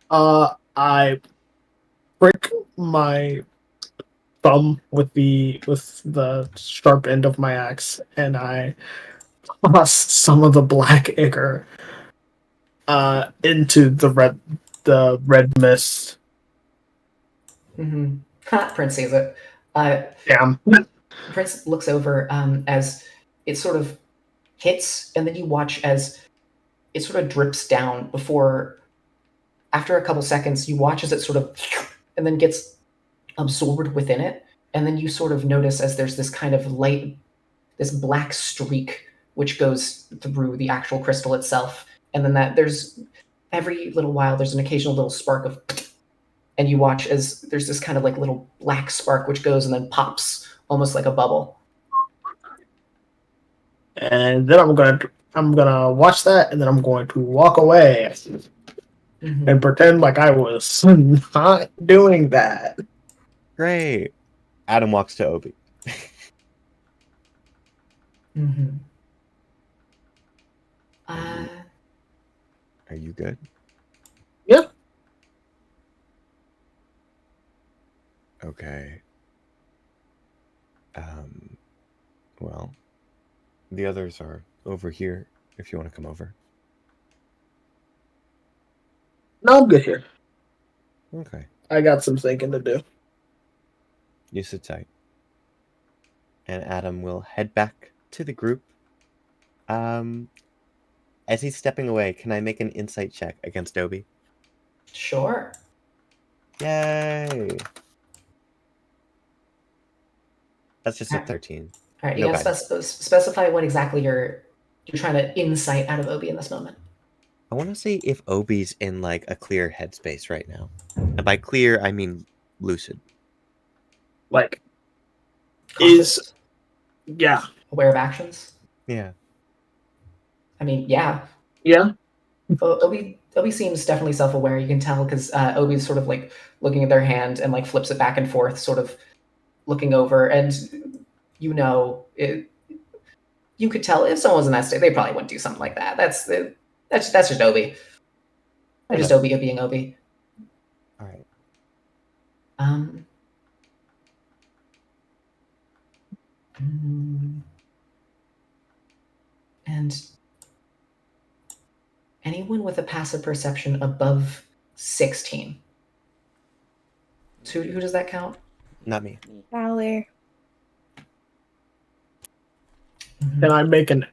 I prick my thumb with the sharp end of my axe, and I toss some of the black ichor into the red mist. Mm-hmm. Prince sees it. Damn. Prince looks over as it sort of hits, and then you watch as it sort of drips down before, after a couple seconds, you watch as it sort of, and then gets absorbed within it, and then you sort of notice as there's this kind of light, this black streak which goes through the actual crystal itself, and then that there's every little while there's an occasional little spark of, and you watch as there's this kind of like little black spark which goes and then pops almost like a bubble. And then I'm gonna watch that, and then I'm going to walk away and pretend like I was not doing that. Great. Adam walks to Obi. Mm-hmm. Are you good? Yeah. Okay. Well, The others are over here if you want to come over. No, I'm good here. Okay. I got some thinking to do. You sit tight. And Adam will head back to the group. As he's stepping away, can I make an insight check against Obi? Sure. Yay! That's just a 13. All right, you No gotta guidance. specify what exactly you're trying to insight out of Obi in this moment. I want to see if Obi's in like a clear headspace right now. And by clear, I mean lucid. Like, Conscious, yeah. aware of actions. Yeah. I mean, yeah. Yeah. Obi seems definitely self-aware. You can tell because Obi's sort of like looking at their hand and like flips it back and forth, sort of looking over, and you know, you could tell if someone was in that state, they probably wouldn't do something like that. That's just Obi. They're just Obi being Obi. All right. And anyone with a passive perception above 16. So who does that count? Not me. Allie. Can I make an?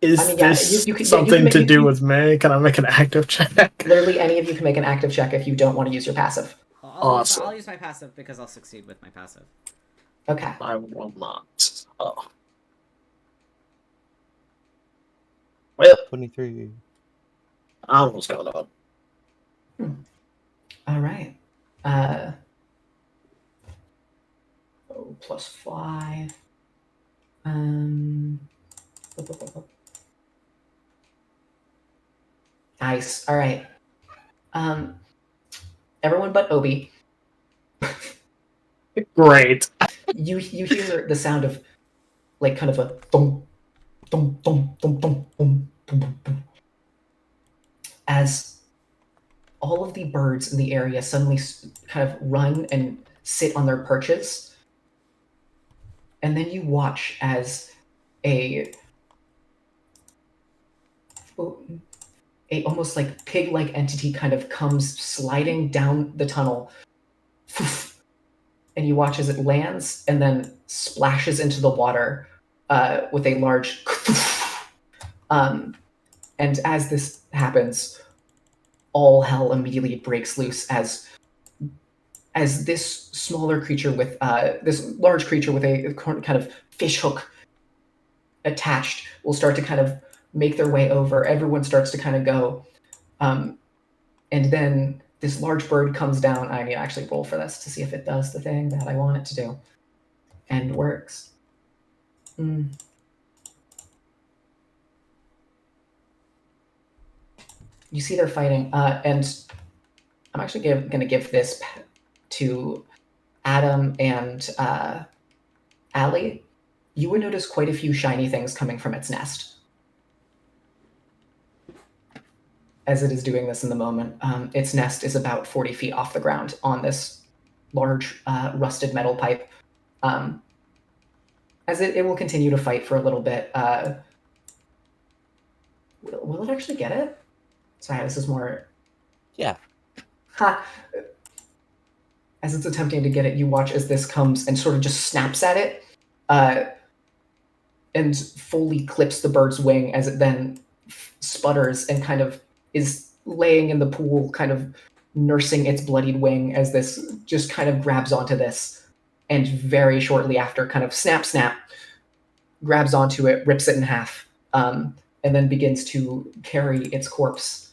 Is I mean, yeah, this you can something to do you- with me? Can I make an active check? Literally, any of you can make an active check if you don't want to use your passive. Awesome. I'll use my passive because I'll succeed with my passive. Okay. I will not. Oh. Well, 23. I don't know what's going on. All right. +5. Nice. All right. Everyone but Obi. Great. You hear the sound of like kind of a thump, thump, thump, thump, thump, thump, thump, thump, thump, as all of the birds in the area suddenly kind of run and sit on their perches. And then you watch as a almost like pig-like entity kind of comes sliding down the tunnel. And you watch as it lands and then splashes into the water with a large and as this happens, all hell immediately breaks loose as this smaller creature with this large creature with a kind of fish hook attached will start to kind of make their way over. Everyone starts to kind of go, and then this large bird comes down. I need to actually roll for this to see if it does the thing that I want it to do, and works. You see they're fighting, and I'm actually going to give this to Adam and Allie. You would notice quite a few shiny things coming from its nest as it is doing this in the moment. Its nest is about 40 feet off the ground on this large rusted metal pipe. As it will continue to fight for a little bit. Will it actually get it? Sorry, this is more... Yeah. Ha! As it's attempting to get it, you watch as this comes and sort of just snaps at it and fully clips the bird's wing as it then sputters and kind of is laying in the pool, kind of nursing its bloodied wing as this just kind of grabs onto this. And very shortly after, kind of snap, grabs onto it, rips it in half, and then begins to carry its corpse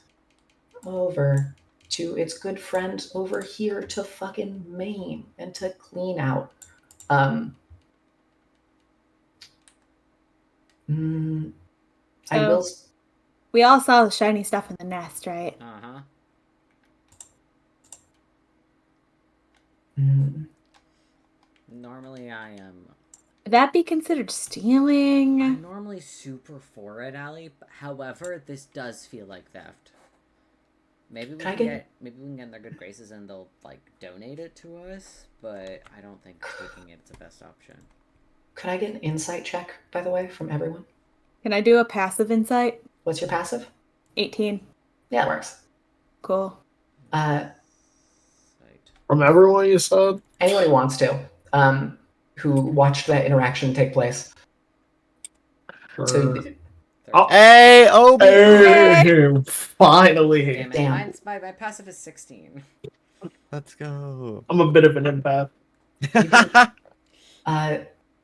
over to its good friend over here to fucking maim and to clean out. I will. We all saw the shiny stuff in the nest, right? Uh-huh. Normally I am... Would that be considered stealing? I'm normally super for it, Allie. However, this does feel like theft. Maybe we can get in their good graces and they'll like donate it to us, but I don't think taking it's the best option. Could I get an insight check, by the way, from everyone? Can I do a passive insight? What's your passive? 18. Yeah, it works. Cool. Right. From everyone you said? Anyone who wants to, who watched that interaction take place. So, Sure. Oh, Hey, Obi! Hey, finally. damn it. Damn. My passive is 16. Let's go. I'm a bit of an empath.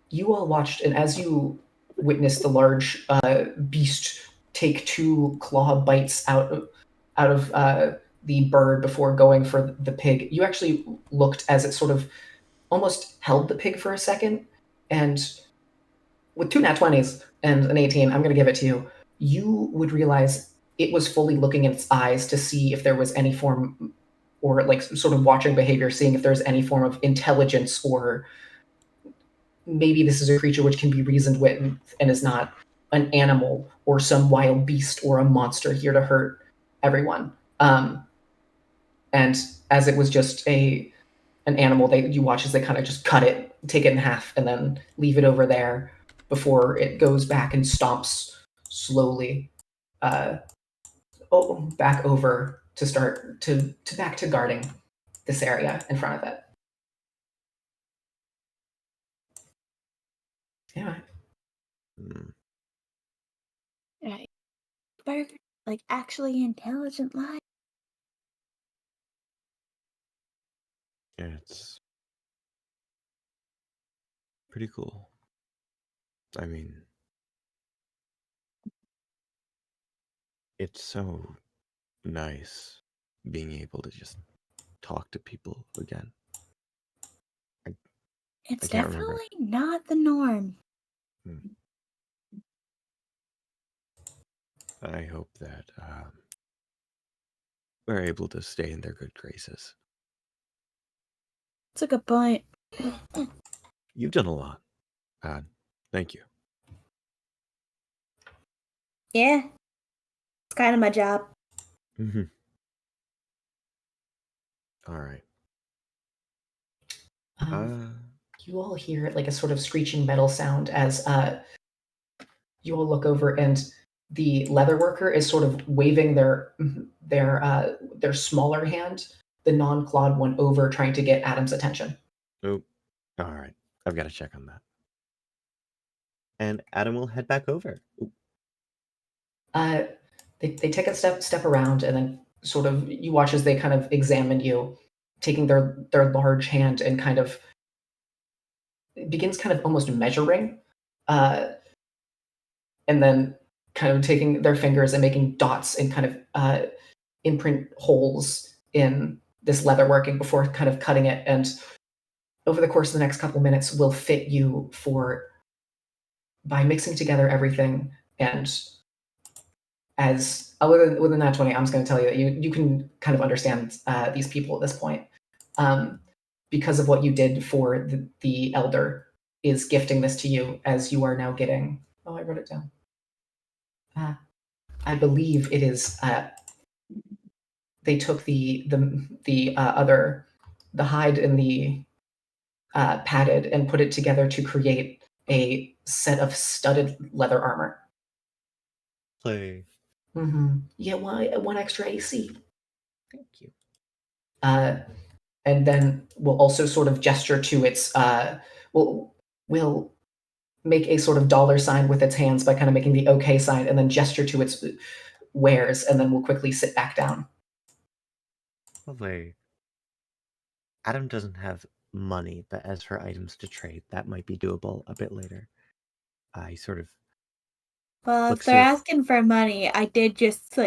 You all watched, and as you witnessed the large beast take 2 claw bites out of the bird before going for the pig, you actually looked as it sort of almost held the pig for a second, and with 2 nat 20s and an 18, I'm going to give it to you. You would realize it was fully looking in its eyes to see if there was any form, or like sort of watching behavior, seeing if there's any form of intelligence, or maybe this is a creature which can be reasoned with and is not an animal or some wild beast or a monster here to hurt everyone. And as it was just an animal, you watch as they kind of just cut it, take it in half, and then leave it over there before it goes back and stomps slowly back over to start to back to guarding this area in front of it. Yeah. Right. Burger, like actually intelligent life. It's pretty cool. I mean, it's so nice being able to just talk to people again. It's I can't remember. definitely not the norm. I hope that we're able to stay in their good graces. It's a good point. You've done a lot. Thank you. Yeah. It's kind of my job. Mm-hmm. All right. You all hear like a sort of screeching metal sound as you all look over, and the leather worker is sort of waving their smaller hand, the non-clawed one, over, trying to get Adam's attention. Oh, all right. I've got to check on that. And Adam will head back over. Ooh. They take a step around, and then sort of you watch as they kind of examine you, taking their large hand and kind of begins kind of almost measuring, and then kind of taking their fingers and making dots and kind of imprint holes in this leatherworking before kind of cutting it. And over the course of the next couple minutes, will fit you by mixing together everything. And as within that 20, I'm just going to tell you that you can kind of understand these people at this point, because of what you did for the elder is gifting this to you, as you are now getting. Oh, I wrote it down. I believe it is. They took the hide and the padded and put it together to create a set of studded leather armor. Play. Mm-hmm. You get one extra AC. Thank you. And then we'll also sort of gesture to its. We'll make a sort of dollar sign with its hands by kind of making the OK sign, and then gesture to its wares, and then we'll quickly sit back down. Lovely. Adam doesn't have money, but as for items to trade, that might be doable a bit later. I sort of. Well, if they're asking for money, I did just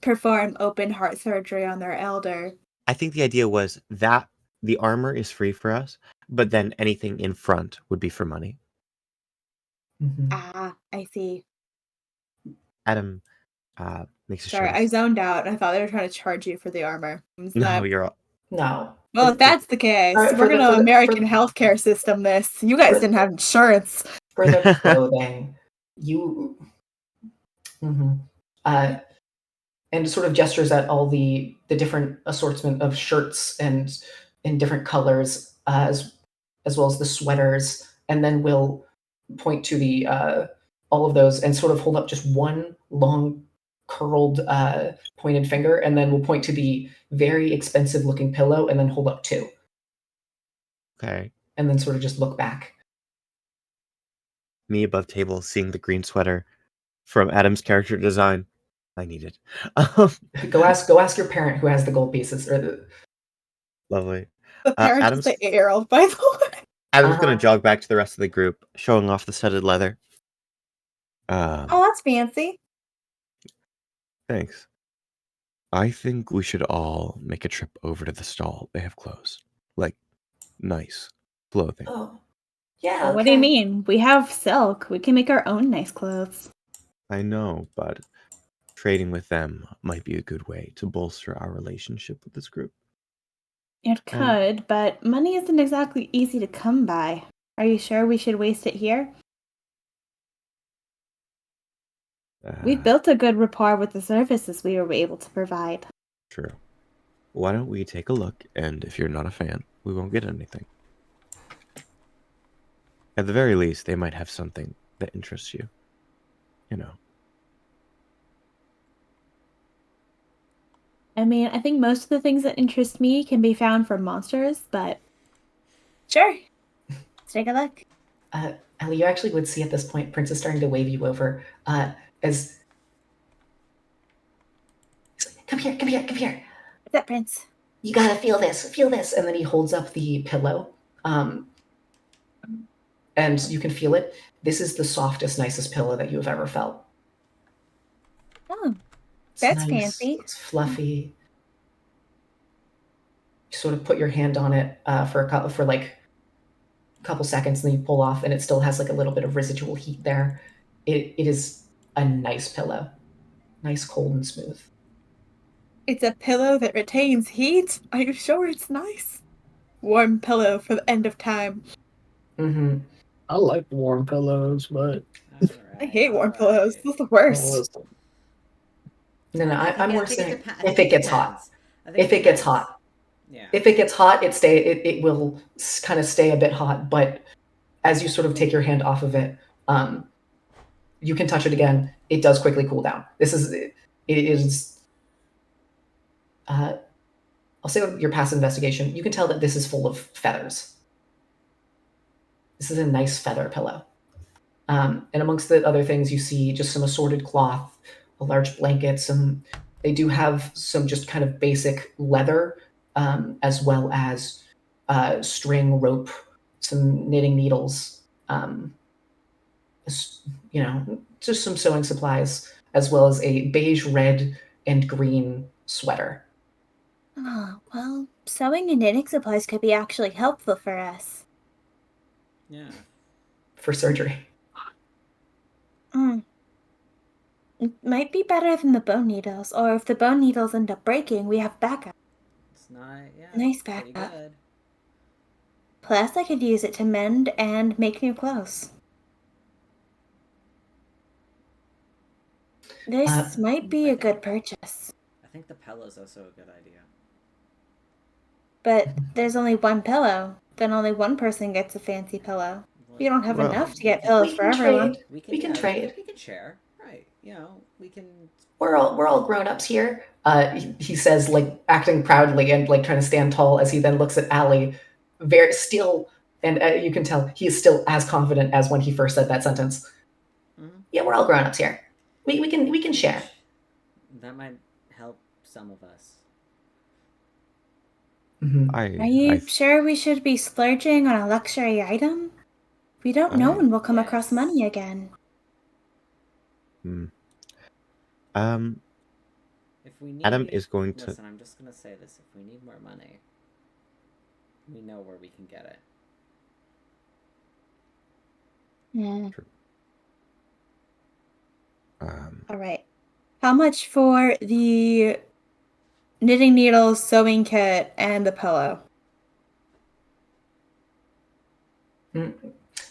perform open heart surgery on their elder. I think the idea was that the armor is free for us, but then anything in front would be for money. Mm-hmm. Ah, I see. Adam makes a Sorry, show. I zoned out. I thought they were trying to charge you for the armor. No, you're all... No. Well, if that's the case, we're going to American healthcare system this. You guys didn't have insurance. For the clothing, you... Mm-hmm. And sort of gestures at all the different assortment of shirts and in different colors, as well as the sweaters, and then we'll point to the all of those, and sort of hold up just one long curled pointed finger, and then we'll point to the very expensive looking pillow and then hold up two, Okay. and then sort of just look back. Me above table, seeing the green sweater from Adam's character design. I need it. Go ask your parent who has the gold pieces or the. Lovely. The parent Adam's is the arrow, by the way. Adam's Uh-huh. gonna jog back to the rest of the group, showing off the studded leather. Oh, that's fancy. Thanks. I think we should all make a trip over to the stall. They have clothes. Like, nice clothing. Oh, yeah. Well, Okay. what do you mean? We have silk. We can make our own nice clothes. I know, but trading with them might be a good way to bolster our relationship with this group. It Um, could, but money isn't exactly easy to come by. Are you sure we should waste it here? We've Uh, built a good rapport with the services we were able to provide. True. Why don't we take a look, and if you're not a fan, we won't get anything. At the very least, they might have something that interests you. You know. I mean, I think most of the things that interest me can be found from monsters, but sure. Let's take a look. Ellie, you actually would see at this point Prince is starting to wave you over as. Come here, come here, come here. What's up, Prince? You gotta feel this. And then he holds up the pillow. And you can feel it. This is the softest, nicest pillow that you have ever felt. Oh, It's that's nice, fancy. it's fluffy. You sort of put your hand on it for a couple seconds, and then you pull off, and it still has like a little bit of residual heat there. It is a nice pillow, nice, cold, and smooth. It's a pillow that retains heat. Are you sure it's nice? Warm pillow for the end of time. Mm-hmm. I like warm pillows, but I hate warm pillows. This is the worst. No, I'm more I think saying I if think it gets hot. depends. I think If it gets depends. hot. Yeah. If it gets hot, it will kind of stay a bit hot, but as you sort of take your hand off of it, you can touch it again. It does quickly cool down. It is. I'll say with your passive investigation, you can tell that this is full of feathers. This is a nice feather pillow. And amongst the other things, you see just some assorted cloth, a large blanket, they do have some just kind of basic leather, as well as string, rope, some knitting needles, just some sewing supplies, as well as a beige, red, and green sweater. Oh, well, sewing and knitting supplies could be actually helpful for us. Yeah. For surgery. It might be better than the bone needles, or if the bone needles end up breaking, we have backup. It's not. Yeah. Nice Pretty backup. good. Plus, I could use it to mend and make new clothes. This might be a good purchase. I think the pillow's also a good idea. But there's only one pillow. Then only one person gets a fancy pillow. We don't have Well, enough to get pillows for everyone. We can trade. We can share. Right. You know, we can. We're all grown-ups here. He says, like acting proudly and like trying to stand tall as he then looks at Allie, very still, and you can tell he is still as confident as when he first said that sentence. Mhm. Yeah, we're all grown-ups here. We can share. That might help some of us. Mm-hmm. Are you sure we should be splurging on a luxury item? We don't know when we'll come across money again. If we need, Adam is going to. Listen, I'm just gonna say this: if we need more money, we know where we can get it. Yeah. All right. How much for the knitting needles, sewing kit, and the pillow?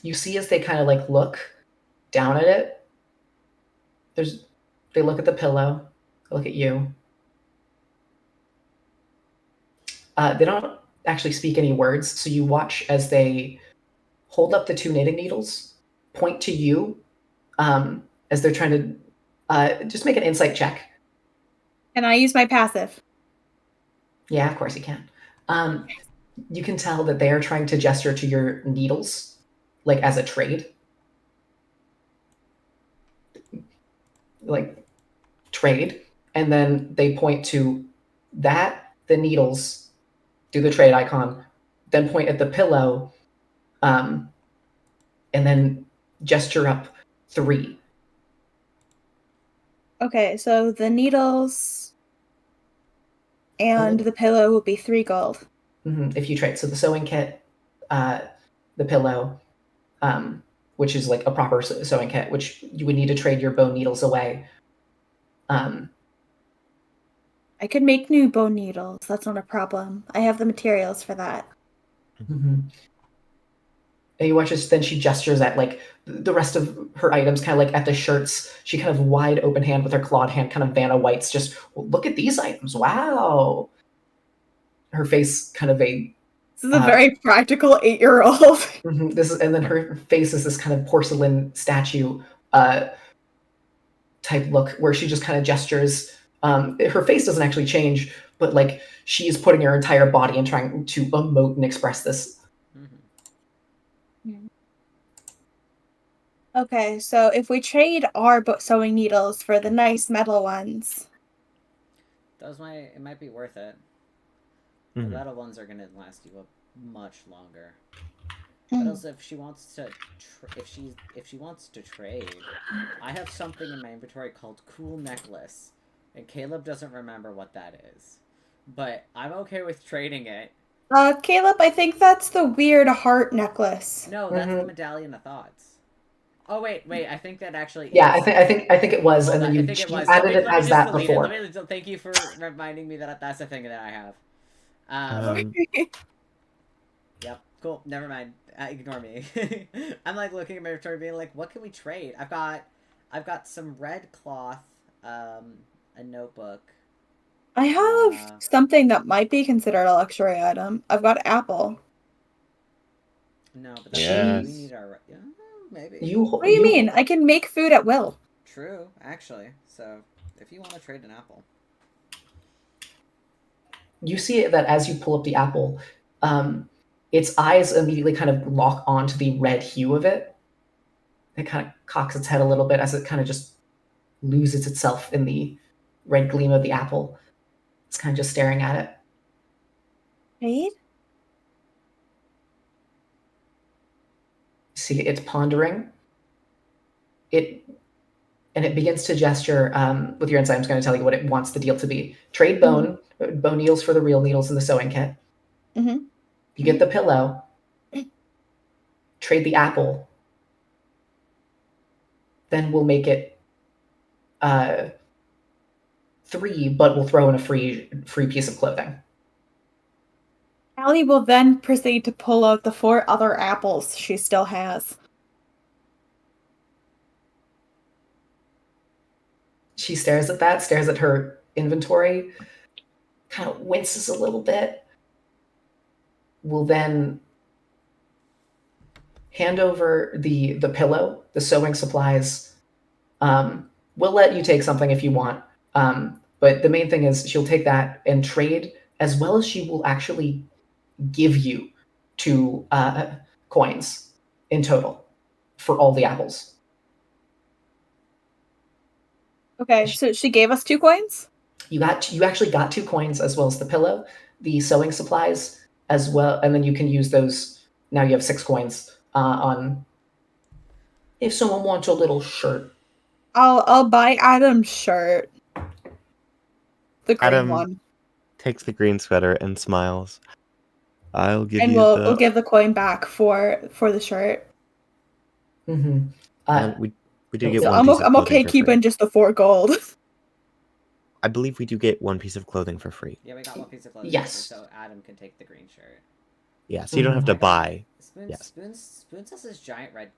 You see as they kind of like look down at it. They look at the pillow, they look at you. They don't actually speak any words, so you watch as they hold up the two knitting needles, point to you, as they're trying to just make an insight check. Can I use my passive? Yeah, of course you can. You can tell that they are trying to gesture to your needles, like as a trade. Like, trade. And then they point to that, the needles, do the trade icon, then point at the pillow, and then gesture up 3. Okay, so the needles and the pillow will be 3 gold. If you trade. So the sewing kit, the pillow, which is like a proper sewing kit, which you would need to trade your bone needles away. I could make new bone needles. That's not a problem. I have the materials for that. And you watch this, then she gestures at like the rest of her items, kind of like at the shirts. She kind of wide open hand with her clawed hand, kind of Vanna White's just, well, look at these items. Wow. Her face kind of a This is a very practical 8-year-old. And then her face is this kind of porcelain statue type look where she just kind of gestures. Her face doesn't actually change, but like she is putting her entire body and trying to emote and express this. Okay, so if we trade our sewing needles for the nice metal ones, it might be worth it. The metal ones are gonna last you much longer. But also, if she wants to, if she wants to trade, I have something in my inventory called Cool Necklace, and Caleb doesn't remember what that is, but I'm okay with trading it. Caleb, I think that's the weird heart necklace. No, that's the Medallion of Thoughts. Oh wait, I think that actually. Yeah, I think it was, and then you added it as that before. Thank you for reminding me that that's a thing that I have. Yep, cool. Never mind. Ignore me. I'm like looking at my inventory, being like, "What can we trade?" I've got some red cloth, a notebook. I have something that might be considered a luxury item. I've got apple. No, but that's we need our maybe. What do you mean? I can make food at will. True, actually. So, if you want to trade an apple, you see that as you pull up the apple, its eyes immediately kind of lock onto the red hue of it. It kind of cocks its head a little bit as it kind of just loses itself in the red gleam of the apple. It's kind of just staring at it. Right? See, it's pondering. It begins to gesture with your insight. I'm just going to tell you what it wants the deal to be. Trade bone needles for the real needles in the sewing kit. You get the pillow. Trade the apple. Then we'll make it 3, but we'll throw in a free piece of clothing. Allie will then proceed to pull out the 4 other apples she still has. She stares at that, stares at her inventory, kind of winces a little bit. Will then hand over the pillow, the sewing supplies. We'll let you take something if you want. But the main thing is she'll take that and trade, as well as she will actually give you 2 coins in total for all the apples. Okay, so she gave us 2 coins? You actually got 2 coins, as well as the pillow, the sewing supplies, as well, and then you can use those. Now you have 6 coins on if someone wants a little shirt. I'll buy Adam's shirt. The green Adam one. Takes the green sweater and smiles. I'll give and you we'll give the coin back for the shirt. Mm-hmm. We do get So one piece of I'm clothing okay for keeping free. just the 4 gold. I believe we do get 1 piece of clothing for free. Yeah, we got 1 piece of clothing. Yes. So Adam can take the green shirt. Yeah, so you don't have to buy. Spoon says his giant red.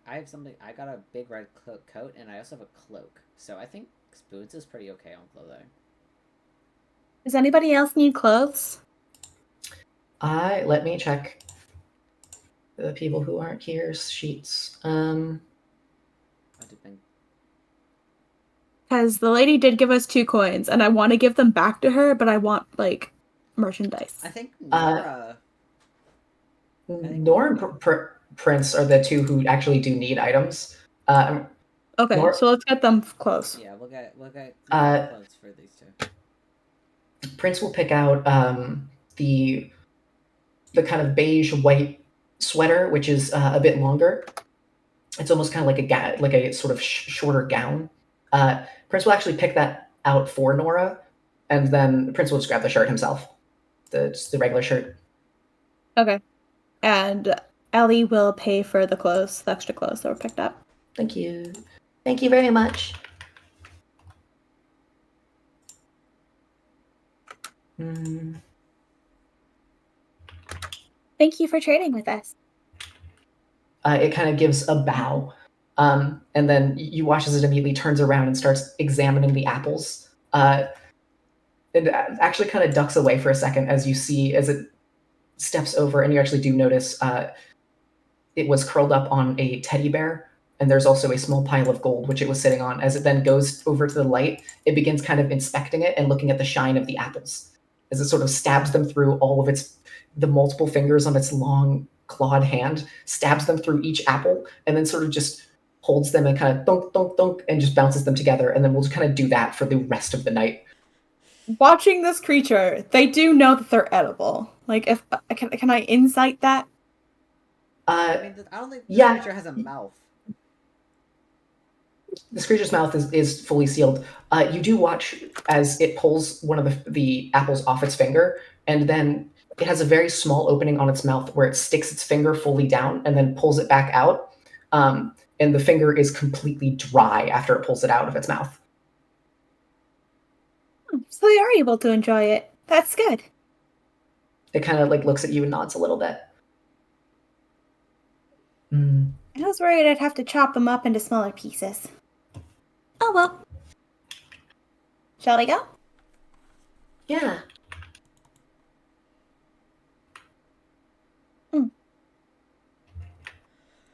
I have something. I got a big red coat, and I also have a cloak. So I think Spoons is pretty okay on clothing. Does anybody else need clothes? Let me check the people who aren't here's sheets. I depend. Because the lady did give us 2 coins, and I want to give them back to her, but I want, like, merchandise. I think Uh, Nora. Nora and Prince are the two who actually do need items. Okay, Nor- so let's get them close. Yeah, we'll get clothes for these two. Prince will pick out the kind of beige white sweater, which is a bit longer. It's almost kind of like a sort of shorter gown. Prince will actually pick that out for Nora, and then Prince will just grab the shirt himself, just the regular shirt. Okay. And Ellie will pay for the clothes, the extra clothes that were picked up. Thank you. Thank you very much. Thank you for trading with us. It kind of gives a bow. And then you watch as it immediately turns around and starts examining the apples. It actually kind of ducks away for a second as you see, as it steps over, and you actually do notice it was curled up on a teddy bear, and there's also a small pile of gold, which it was sitting on. As it then goes over to the light, it begins kind of inspecting it and looking at the shine of the apples. As it sort of stabs them through all of the multiple fingers on its long clawed hand, stabs them through each apple, and then sort of just holds them and kind of thunk, thunk, thunk, and just bounces them together. And then we'll just kind of do that for the rest of the night. Watching this creature, they do know that they're edible. Like, if can I insight that? I mean, I don't think this creature has a mouth. This creature's mouth is fully sealed. You do watch as it pulls one of the apples off its finger, and then it has a very small opening on its mouth where it sticks its finger fully down and then pulls it back out. And the finger is completely dry after it pulls it out of its mouth. So they are able to enjoy it. That's good. It kind of like looks at you and nods a little bit. I was worried I'd have to chop them up into smaller pieces. Oh well. Shall we go? Yeah.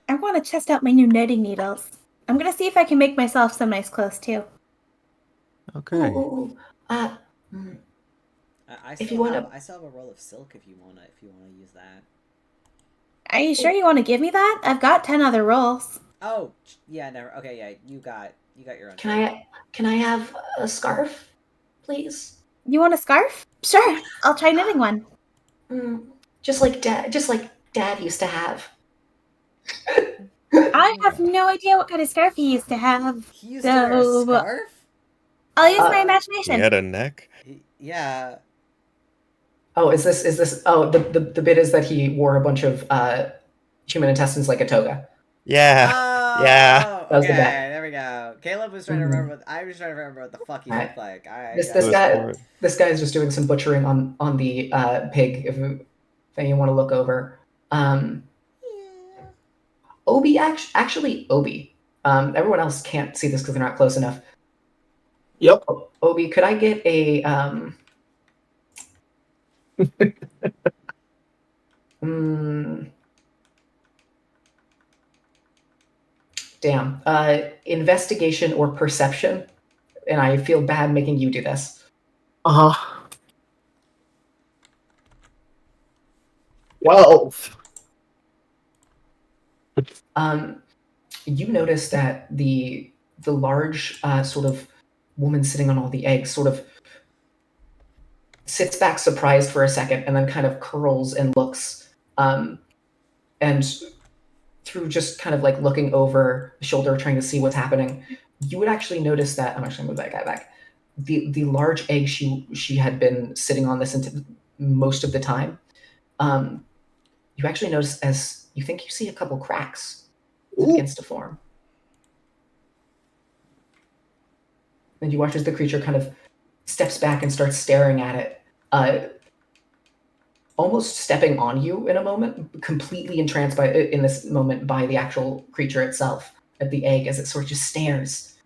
I want to test out my new knitting needles. I'm gonna see if I can make myself some nice clothes too. Okay. Ooh. I If still you have wanna- I still have a roll of silk if you wanna use that. Are you sure you want to give me that? I've got 10 other rolls. Oh yeah, never. Okay, yeah, you got your own. Can I have a scarf, please? You want a scarf? Sure, I'll try knitting one. Just like Dad used to have. I have no idea what kind of scarf he used to have. He used to wear a scarf? I'll use my He imagination. had a neck. Yeah. Oh, is this? Oh, the bit is that he wore a bunch of human intestines like a toga. Yeah. Oh, Yeah. That was the okay, bet. there we go. Caleb was trying to remember. I was trying to remember what the fuck he looked like. This guy is just doing some butchering on the pig. If you want to look over, Obi actually Obi. Everyone else can't see this because they're not close enough. Yep. Obi, could I get a damn. Investigation or perception? And I feel bad making you do this. 12. You notice that the large sort of woman sitting on all the eggs sort of sits back surprised for a second and then kind of curls and looks and through just kind of like looking over the shoulder trying to see what's happening, you would actually notice that I'm actually gonna move that guy back. The large egg she had been sitting on this into most of the time. You actually notice as you think you see a couple cracks that begins to form. And you watch as the creature kind of steps back and starts staring at it, almost stepping on you in a moment, completely entranced in this moment by the actual creature itself, at the egg, as it sort of just stares.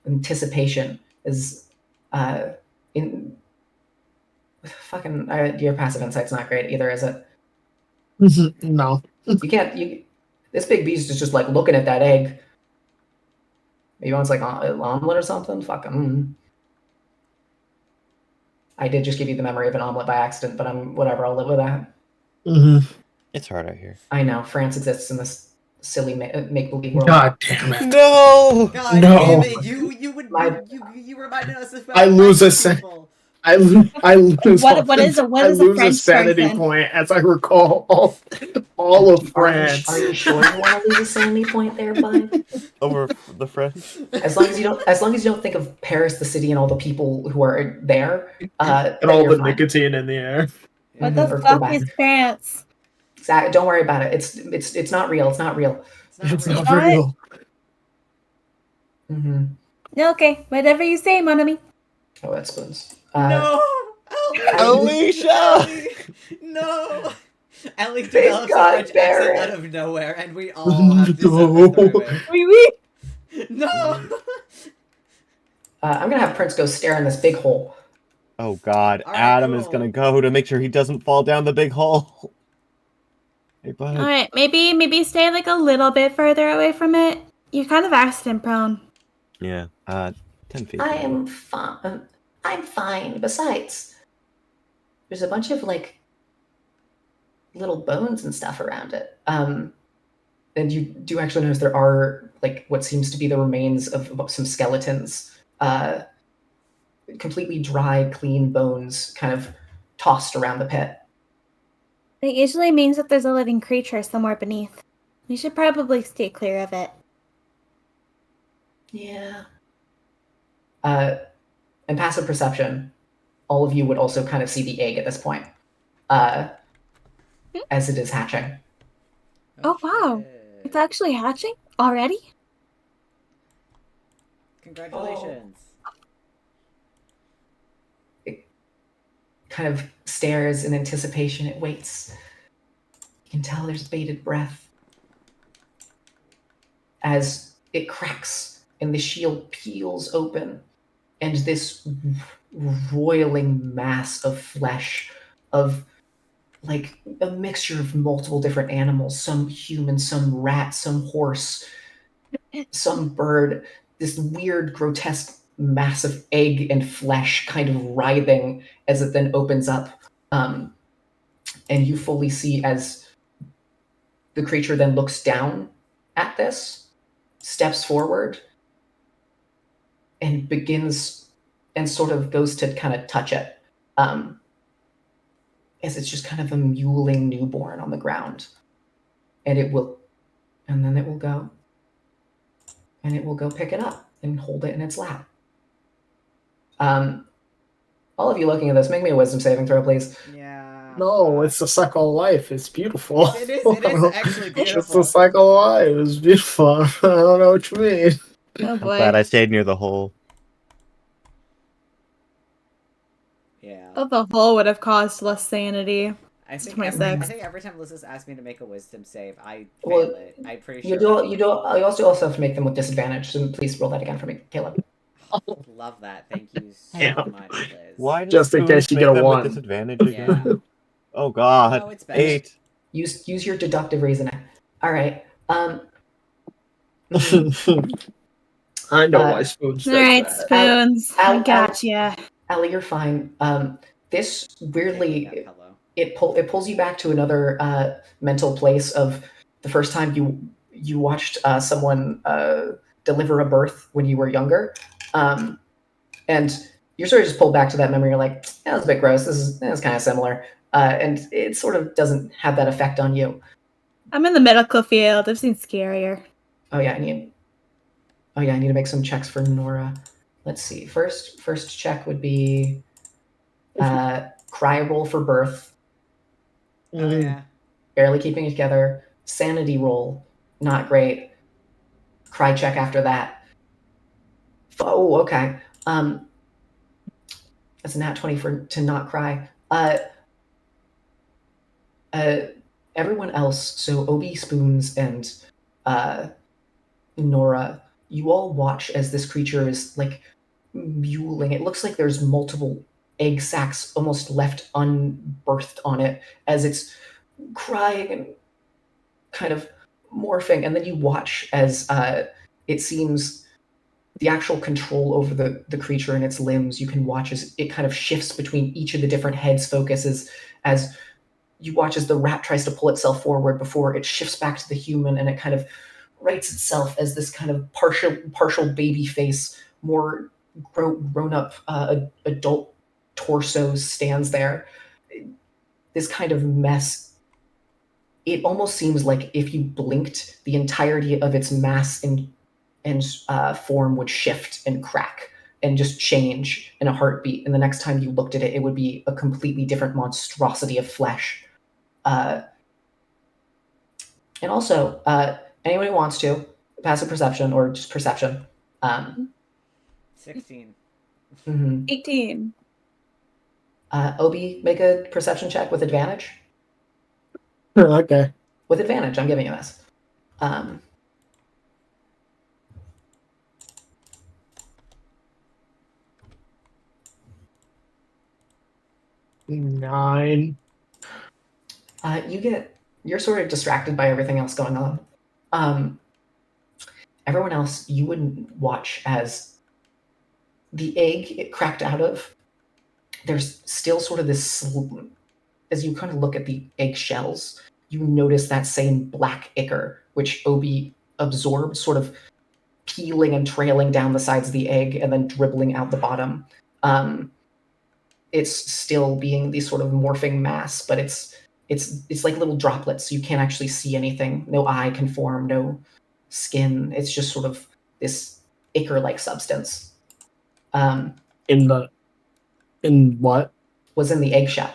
Anticipation is in fucking your passive insight's not great either, is it? No. You can't. This big beast is just like looking at that egg, You want like an omelet or something? Fuck 'em. I did just give you the memory of an omelet by accident, but I'm whatever. I'll live with that. Mm-hmm. It's hard out here. I know France exists in this silly make-believe world. God damn it! No! God No. damn it! You reminded us of I lose a people. I lose What is a French sanity person? point as I recall all of France. Are you sure you want to lose a sanity point there, bud? Over the French? As long as you don't think of Paris, the city, and all the people who are there, And then all you're the fine. nicotine in the air. What the Or fuck Quebec. is France? Exactly. Don't worry about it. It's not real. It's not real. It's real. not real. Mm-hmm. Okay, whatever you say, mon ami. Oh, that's spoons. No, Alicia! Ellie! No. Ellie Thank develops a God, French accent Barrett. out of nowhere, and we all have to suffer through it. Oui, oui. No. I'm gonna have Prince go stare in this big hole. Oh god, All right, Adam is cool. gonna go to make sure he doesn't fall down the big hole. Hey, bud. All right, maybe stay like a little bit further away from it. You're kind of accident prone. Yeah, 10 feet. I am fine. I'm fine. Besides, there's a bunch of like little bones and stuff around it. And you do actually notice there are like what seems to be the remains of some skeletons. Completely dry, clean bones kind of tossed around the pit. It usually means that there's a living creature somewhere beneath. We should probably stay clear of it. Yeah. And passive perception, all of you would also kind of see the egg at this point, as it is hatching. Oh, wow. shit. It's actually hatching already? Congratulations. It kind of stares in anticipation. It waits. You can tell there's bated breath as it cracks and the shield peels open, and this roiling mass of flesh, of like a mixture of multiple different animals, some human, some rat, some horse, some bird, this weird, grotesque mass of egg and flesh kind of writhing as it then opens up. And you fully see as the creature then looks down at this, steps forward, and begins and sort of goes to kind of touch it. As it's just kind of a mewling newborn on the ground. And then it will go. And it will go pick it up and hold it in its lap. All of you looking at this, make me a wisdom saving throw, please. Yeah. No, it's the cycle of life. It's beautiful. It is actually It's beautiful. the cycle of life. It's beautiful. I don't know what you mean. Oh I'm boy. glad I stayed near the hole. Yeah. Oh, the hole would have caused less sanity. I think 26. every time Lysis asks me to make a wisdom save, I Well, fail it. I'm pretty You sure. you also have to make them with disadvantage, so please roll that again for me, Caleb. Love that. Thank you so Yeah. much, Liz. Why does Just in case spoons you make get a them with 1. disadvantage again? Yeah. Oh god. No, it's better. 8. Use your deductive reasoning. All right. I know why Spoons does Alright, that. spoons. I gotcha. Allie, you're fine. This weirdly Yeah, hello. it pulls you back to another mental place of the first time you watched someone deliver a birth when you were younger, and you're sort of just pulled back to that memory. You're like, that was a bit gross. This is kind of similar, and it sort of doesn't have that effect on you. I'm in the medical field. I've seen scarier. Oh yeah, I need to make some checks for Nora. Let's see. First check would be cry roll for birth. Oh yeah. Barely keeping it together. Sanity roll, not great. Cry check after that. Oh, okay. That's a nat 20 to not cry. Everyone else, so Obi, Spoons, and Nora, you all watch as this creature is like mewling. It looks like there's multiple egg sacs almost left unbirthed on it as it's crying and kind of morphing. And then you watch as it seems the actual control over the creature and its limbs, you can watch as it kind of shifts between each of the different heads' focuses as you watch as the rat tries to pull itself forward before it shifts back to the human, and it kind of rights itself as this kind of partial baby face, more grown up adult torso stands there. This kind of mess. It almost seems like if you blinked, the entirety of its mass and form would shift and crack and just change in a heartbeat. And the next time you looked at it, it would be a completely different monstrosity of flesh. And also, anyone who wants to, passive perception or just perception. 16. 18. Obi, make a perception check with advantage. Okay. With advantage, I'm giving you this. 9. You're sort of distracted by everything else going on. Everyone else, you would watch as the egg it cracked out of, there's still sort of this, as you kind of look at the egg shells, you notice that same black ichor, which Obi absorbed, sort of peeling and trailing down the sides of the egg and then dribbling out the bottom. It's still being these sort of morphing mass, but it's like little droplets. You can't actually see anything. No eye can form, no skin. It's just sort of this ichor-like substance. In what? Was in the eggshell.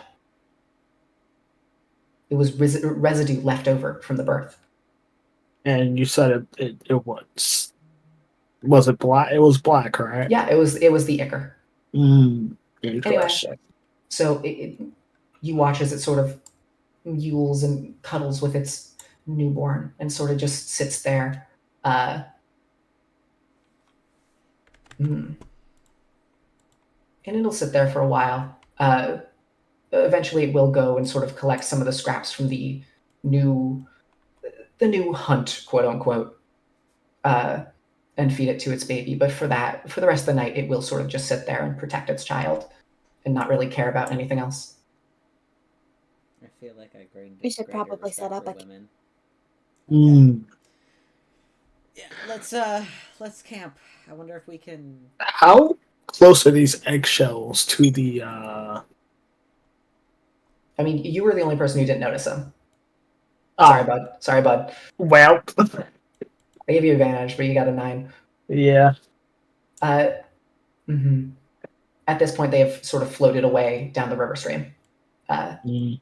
It was residue left over from the birth. And you said it was it black? It was black, right? Yeah, it was the ichor. Anyway, so you watch as it sort of mules and cuddles with its newborn and sort of just sits there. And it'll sit there for a while. Eventually it will go and sort of collect some of the scraps from the new hunt, quote unquote, and feed it to its baby. But for the rest of the night, it will sort of just sit there and protect its child and not really care about anything else. I feel like I gained. We should probably set up a women. Yeah, let's camp. I wonder if we can. How close are these eggshells to the? I mean, you were the only person who didn't notice them. Oh. Sorry, bud. Well, I gave you advantage, but you got a 9. Yeah. At this point, they have sort of floated away down the river stream. And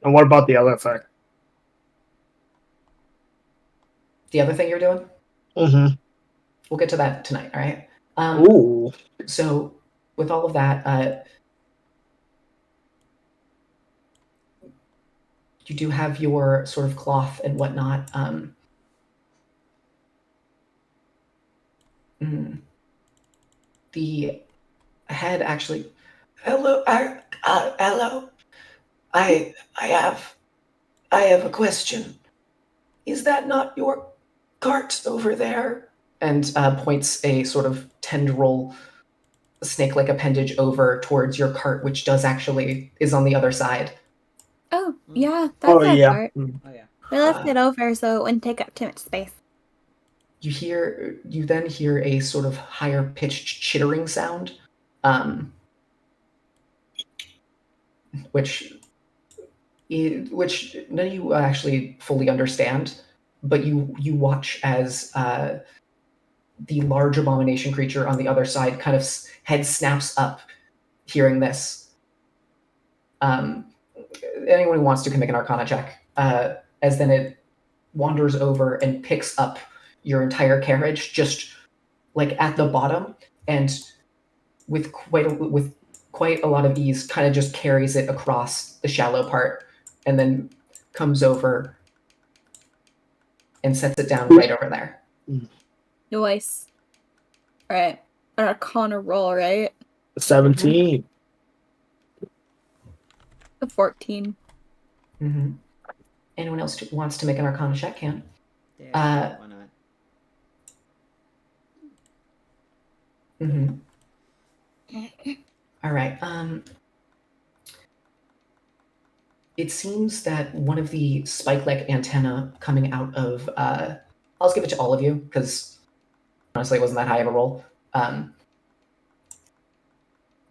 what about the other thing? The other thing you're doing? We'll get to that tonight, all right? Ooh. So, with all of that, you do have your sort of cloth and whatnot. The head actually. Hello, hello. I have a question. Is that not your cart over there? And points a sort of tendril, snake-like appendage over towards your cart, which is on the other side. Oh, yeah, that's our part. Oh yeah. We left it over so it wouldn't take up too much space. You then hear a sort of higher pitched chittering sound, which none of you actually fully understand, but you watch as the large abomination creature on the other side kind of head snaps up, hearing this. Anyone who wants to can make an Arcana check, as then it wanders over and picks up your entire carriage, just like at the bottom, and with quite a lot of ease, kind of just carries it across the shallow part, and then comes over and sets it down right over there. Nice. Alright. An Arcana roll, right? 17. A 14. Anyone else wants to make an Arcana check can. Yeah, why not? Mm-hmm. All right. It seems that one of the spike-like antenna coming out of I'll just give it to all of you because honestly it wasn't that high of a roll. And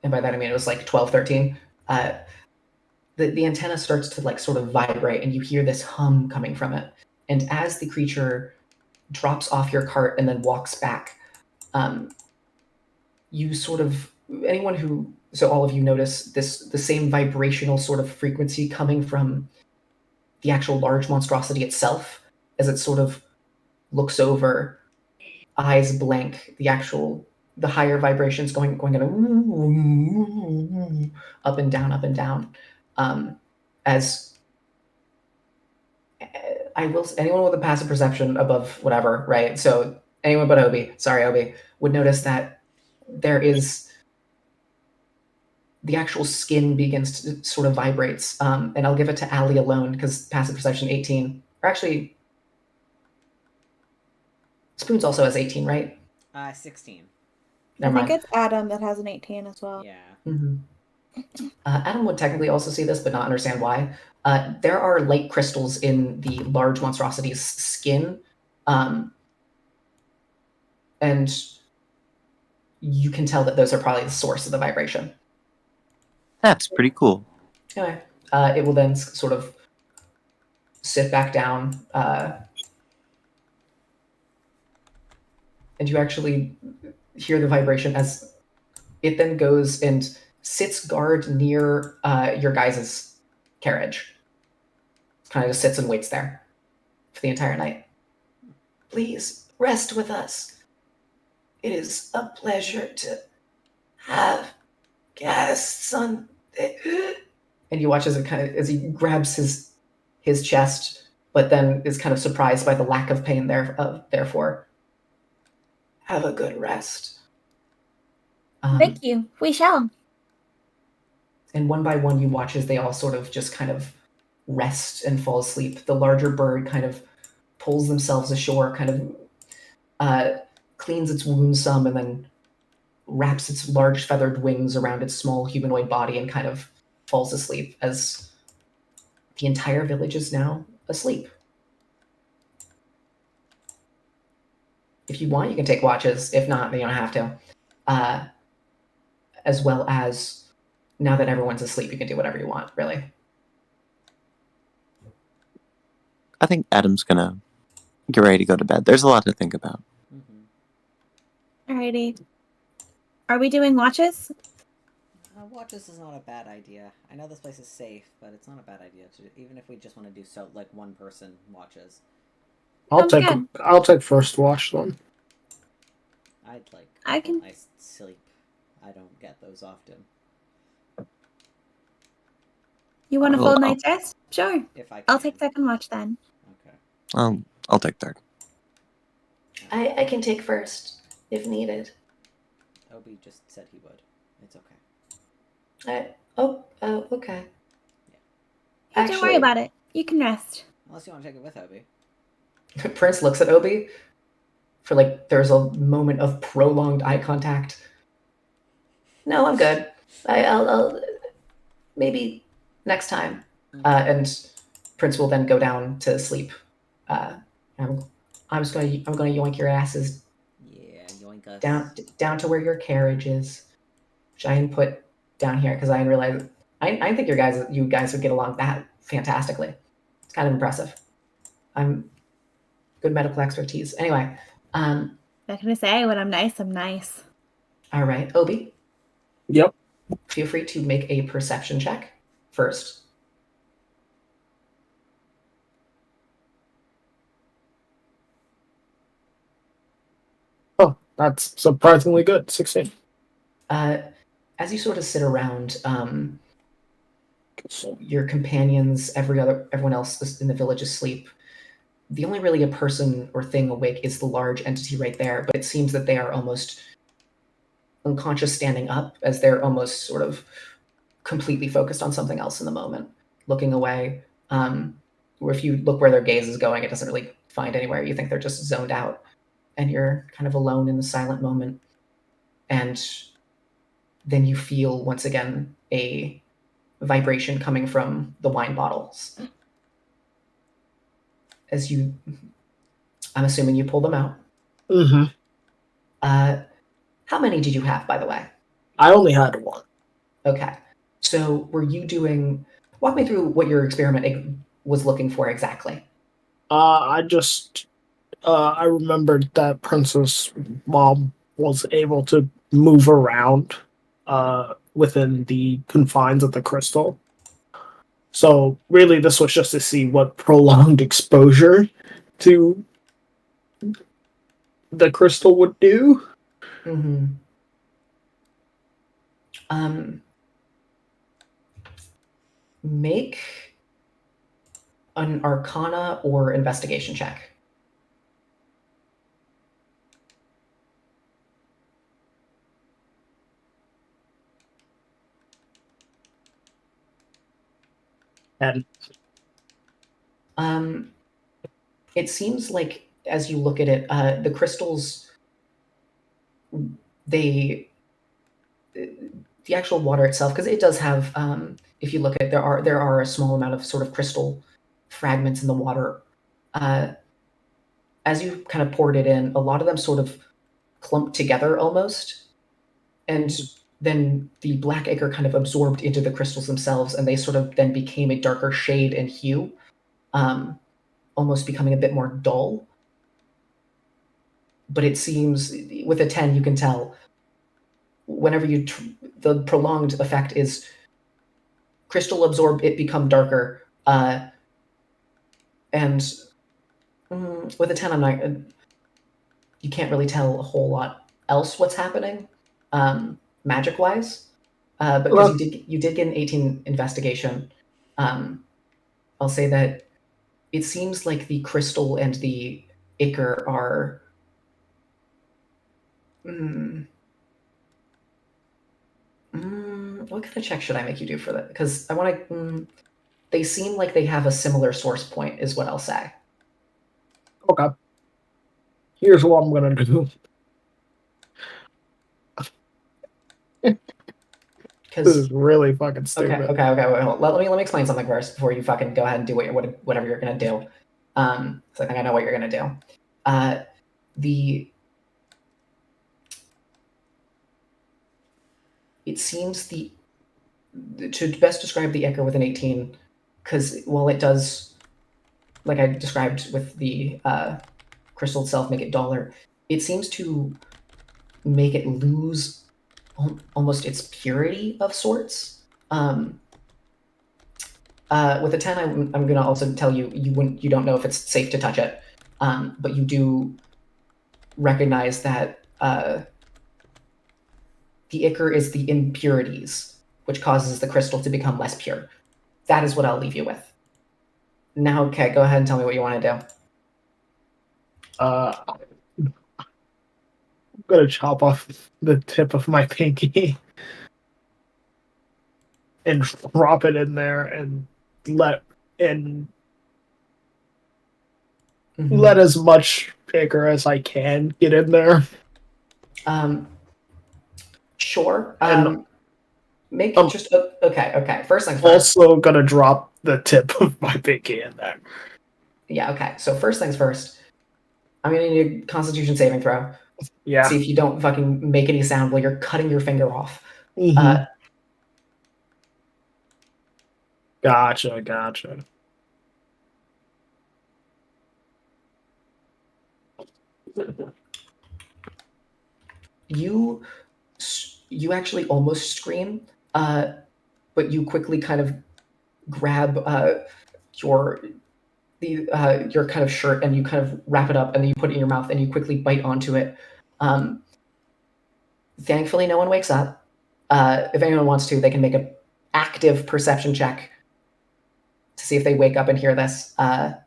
by that I mean it was like 12, 13. The antenna starts to like sort of vibrate and you hear this hum coming from it. And as the creature drops off your cart and then walks back, you sort of all of you notice the same vibrational sort of frequency coming from the actual large monstrosity itself as it sort of looks over, eyes blank, the higher vibrations going kind of up and down. As anyone with a passive perception above whatever, right? So anyone but Obi, sorry Obi, would notice that there is the actual skin begins to sort of vibrates. And I'll give it to Ali alone because passive perception 18. Or actually, Spoons also has 18, right? 16. Never I mind. think it's Adam that has an 18 as well. Yeah. Mm-hmm. Adam would technically also see this, but not understand why. There are light crystals in the large monstrosity's skin, and you can tell that those are probably the source of the vibration. That's pretty cool. Anyway, it will then sort of sit back down, and you actually hear the vibration as it then goes and sits guard near your guys' carriage. It kind of just sits and waits there for the entire night. Please rest with us. It is a pleasure to have guests on. And you watch as as he grabs his chest, but then is kind of surprised by the lack of pain there. Therefore, have a good rest. Thank you. We shall. And one by one, you watch as they all sort of just kind of rest and fall asleep. The larger bird kind of pulls themselves ashore, kind of cleans its wounds some, and then wraps its large feathered wings around its small humanoid body and kind of falls asleep as the entire village is now asleep. If you want, you can take watches. If not, then you don't have to. As well as now that everyone's asleep, you can do whatever you want, really. I think Adam's gonna get ready to go to bed. There's a lot to think about. Mm-hmm. Alrighty. Are we doing watches? Watches is not a bad idea. I know this place is safe, but it's not a bad idea to, even if we just want to do so like one person watches. I'll take first watch then. I'd like I can- nice sleep. I don't get those often. You want a Well, full night's rest? Sure. If I can. I'll take second watch then. Okay. I'll take third. I can take first if needed. Obi just said he would. It's okay. Okay. Hey, don't worry about it. You can rest. Unless you want to take it with Obi. Prince looks at Obi for there's a moment of prolonged eye contact. No, I'm good. I'll maybe next time. And Prince will then go down to sleep. I'm gonna yoink your asses. Yeah, yoink us. Down to where your carriage is, which I didn't put down here because I didn't realize. I think you guys would get along that fantastically. It's kind of impressive. I'm good medical expertise. Anyway, Not gonna say when I'm nice, I'm nice. all right, Obi. Yep. Feel free to make a perception check first. Oh, that's surprisingly good. 16. As you sort of sit around, your companions, everyone else in the village asleep. The only really a person or thing awake is the large entity right there, but it seems that they are almost unconscious standing up as they're almost sort of completely focused on something else in the moment, looking away. Or if you look where their gaze is going, it doesn't really find anywhere. You think they're just zoned out and you're kind of alone in the silent moment. and then you feel once again a vibration coming from the wine bottles. As you, I'm assuming you pull them out. Mm-hmm. How many did you have, by the way? I only had one. Okay. So were you doing, walk me through what your experiment was looking for exactly. I remembered that Princess Mom was able to move around within the confines of the crystal. So really, this was just to see what prolonged exposure to the crystal would do. Mm-hmm. Make an Arcana or investigation check. And It seems like as you look at it, the crystals, they, the actual water itself, because it does have, if you look at it, there are a small amount of sort of crystal fragments in the water. As you kind of poured it in, a lot of them sort of clumped together almost, and then the black ichor kind of absorbed into the crystals themselves, and they sort of then became a darker shade and hue, almost becoming a bit more dull. But it seems, with a 10, you can tell, whenever the prolonged effect is crystal absorb, it become darker, and with a 10, I'm not, you can't really tell a whole lot else what's happening, magic wise. But because you did get an 18 investigation, I'll say that it seems like the crystal and the ichor are. What kind of check should I make you do for that? Because I want to. They seem like they have a similar source point, is what I'll say. okay, here's what I'm gonna do. This is really fucking stupid. Okay. Wait, hold. Let me explain something first before you fucking go ahead and do whatever you're gonna do. So I think I know what you're gonna do. It seems to best describe the ichor with an 18, because while it does, like I described with the crystal itself, make it duller, it seems to make it lose almost its purity of sorts. With a 10, I'm going to also tell you you don't know if it's safe to touch it, but you do recognize that the ichor is the impurities, which causes the crystal to become less pure. That is what I'll leave you with. Now, okay, go ahead and tell me what you want to do. I'm gonna chop off the tip of my pinky and drop it in there and let as much ichor as I can get in there. Sure. And make just okay. First things first. Also gonna drop the tip of my pinky in there. Yeah. Okay. So first things first. I'm gonna need a Constitution saving throw. Yeah. See if you don't fucking make any sound while you're cutting your finger off. Mm-hmm. Gotcha. You actually almost scream, but you quickly kind of grab your kind of shirt and you kind of wrap it up and then you put it in your mouth and you quickly bite onto it. Thankfully, no one wakes up. If anyone wants to, they can make an active perception check to see if they wake up and hear this. But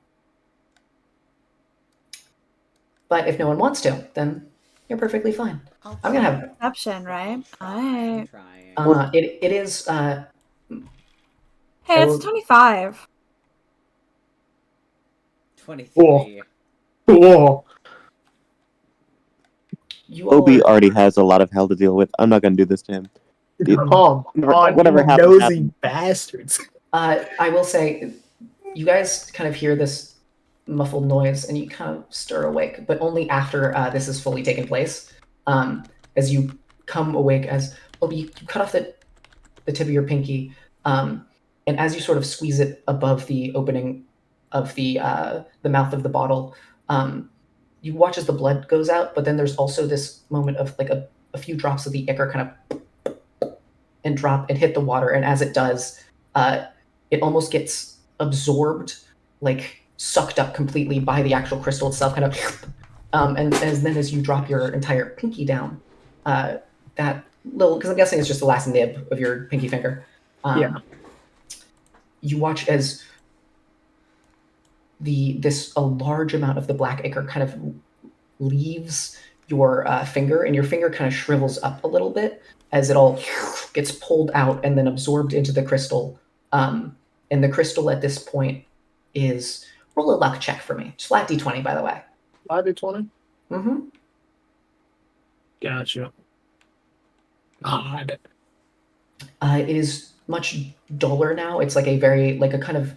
if no one wants to, then you're perfectly fine. I'm gonna have perception, right? I'm trying. It is. Hey, it's 25. 23. Cool. You all Obi are, already has a lot of hell to deal with. I'm not gonna do this to him. Oh, God, Whatever you happens, nosy happens. bastards. I will say, you guys kind of hear this muffled noise and you kind of stir awake, but only after this has fully taken place. As you come awake, as Obi, you cut off the tip of your pinky, and as you sort of squeeze it above the opening of the mouth of the bottle, you watch as the blood goes out. But then there's also this moment of like a few drops of the ichor kind of and drop and hit the water, and as it does, it almost gets absorbed, like sucked up completely by the actual crystal itself, kind of. And then as you drop your entire pinky down, that little, because I'm guessing it's just the last nib of your pinky finger. Yeah. You watch as a large amount of the black ichor kind of leaves your finger, and your finger kind of shrivels up a little bit as it all gets pulled out and then absorbed into the crystal. And the crystal at this point is, roll a luck check for me. Just flat d20, by the way. 5d20? Mm-hmm. Gotcha. God. It is much duller now. It's like a kind of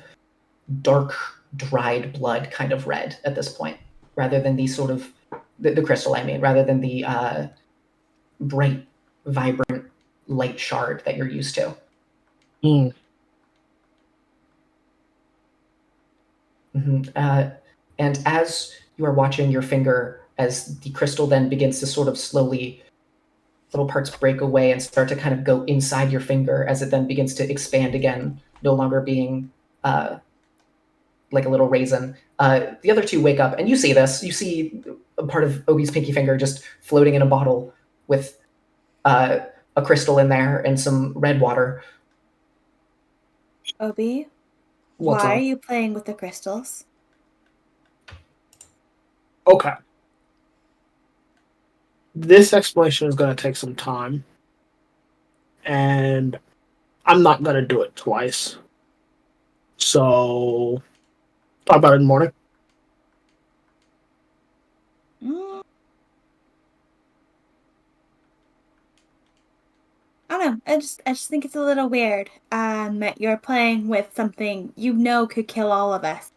dark, dried blood kind of red at this point, rather than the sort of the crystal. I mean, rather than the bright, vibrant light shard that you're used to. Hmm. And as you are watching your finger, as the crystal then begins to sort of slowly, little parts break away and start to kind of go inside your finger, as it then begins to expand again, no longer being like a little raisin. The other two wake up, and you see this. You see a part of Obi's pinky finger just floating in a bottle with a crystal in there and some red water. Obi, What's why up? are you playing with the crystals? Okay. This explanation is going to take some time. And I'm not going to do it twice. So, talk about it in the morning. I don't know. I just think it's a little weird. That you're playing with something you know could kill all of us.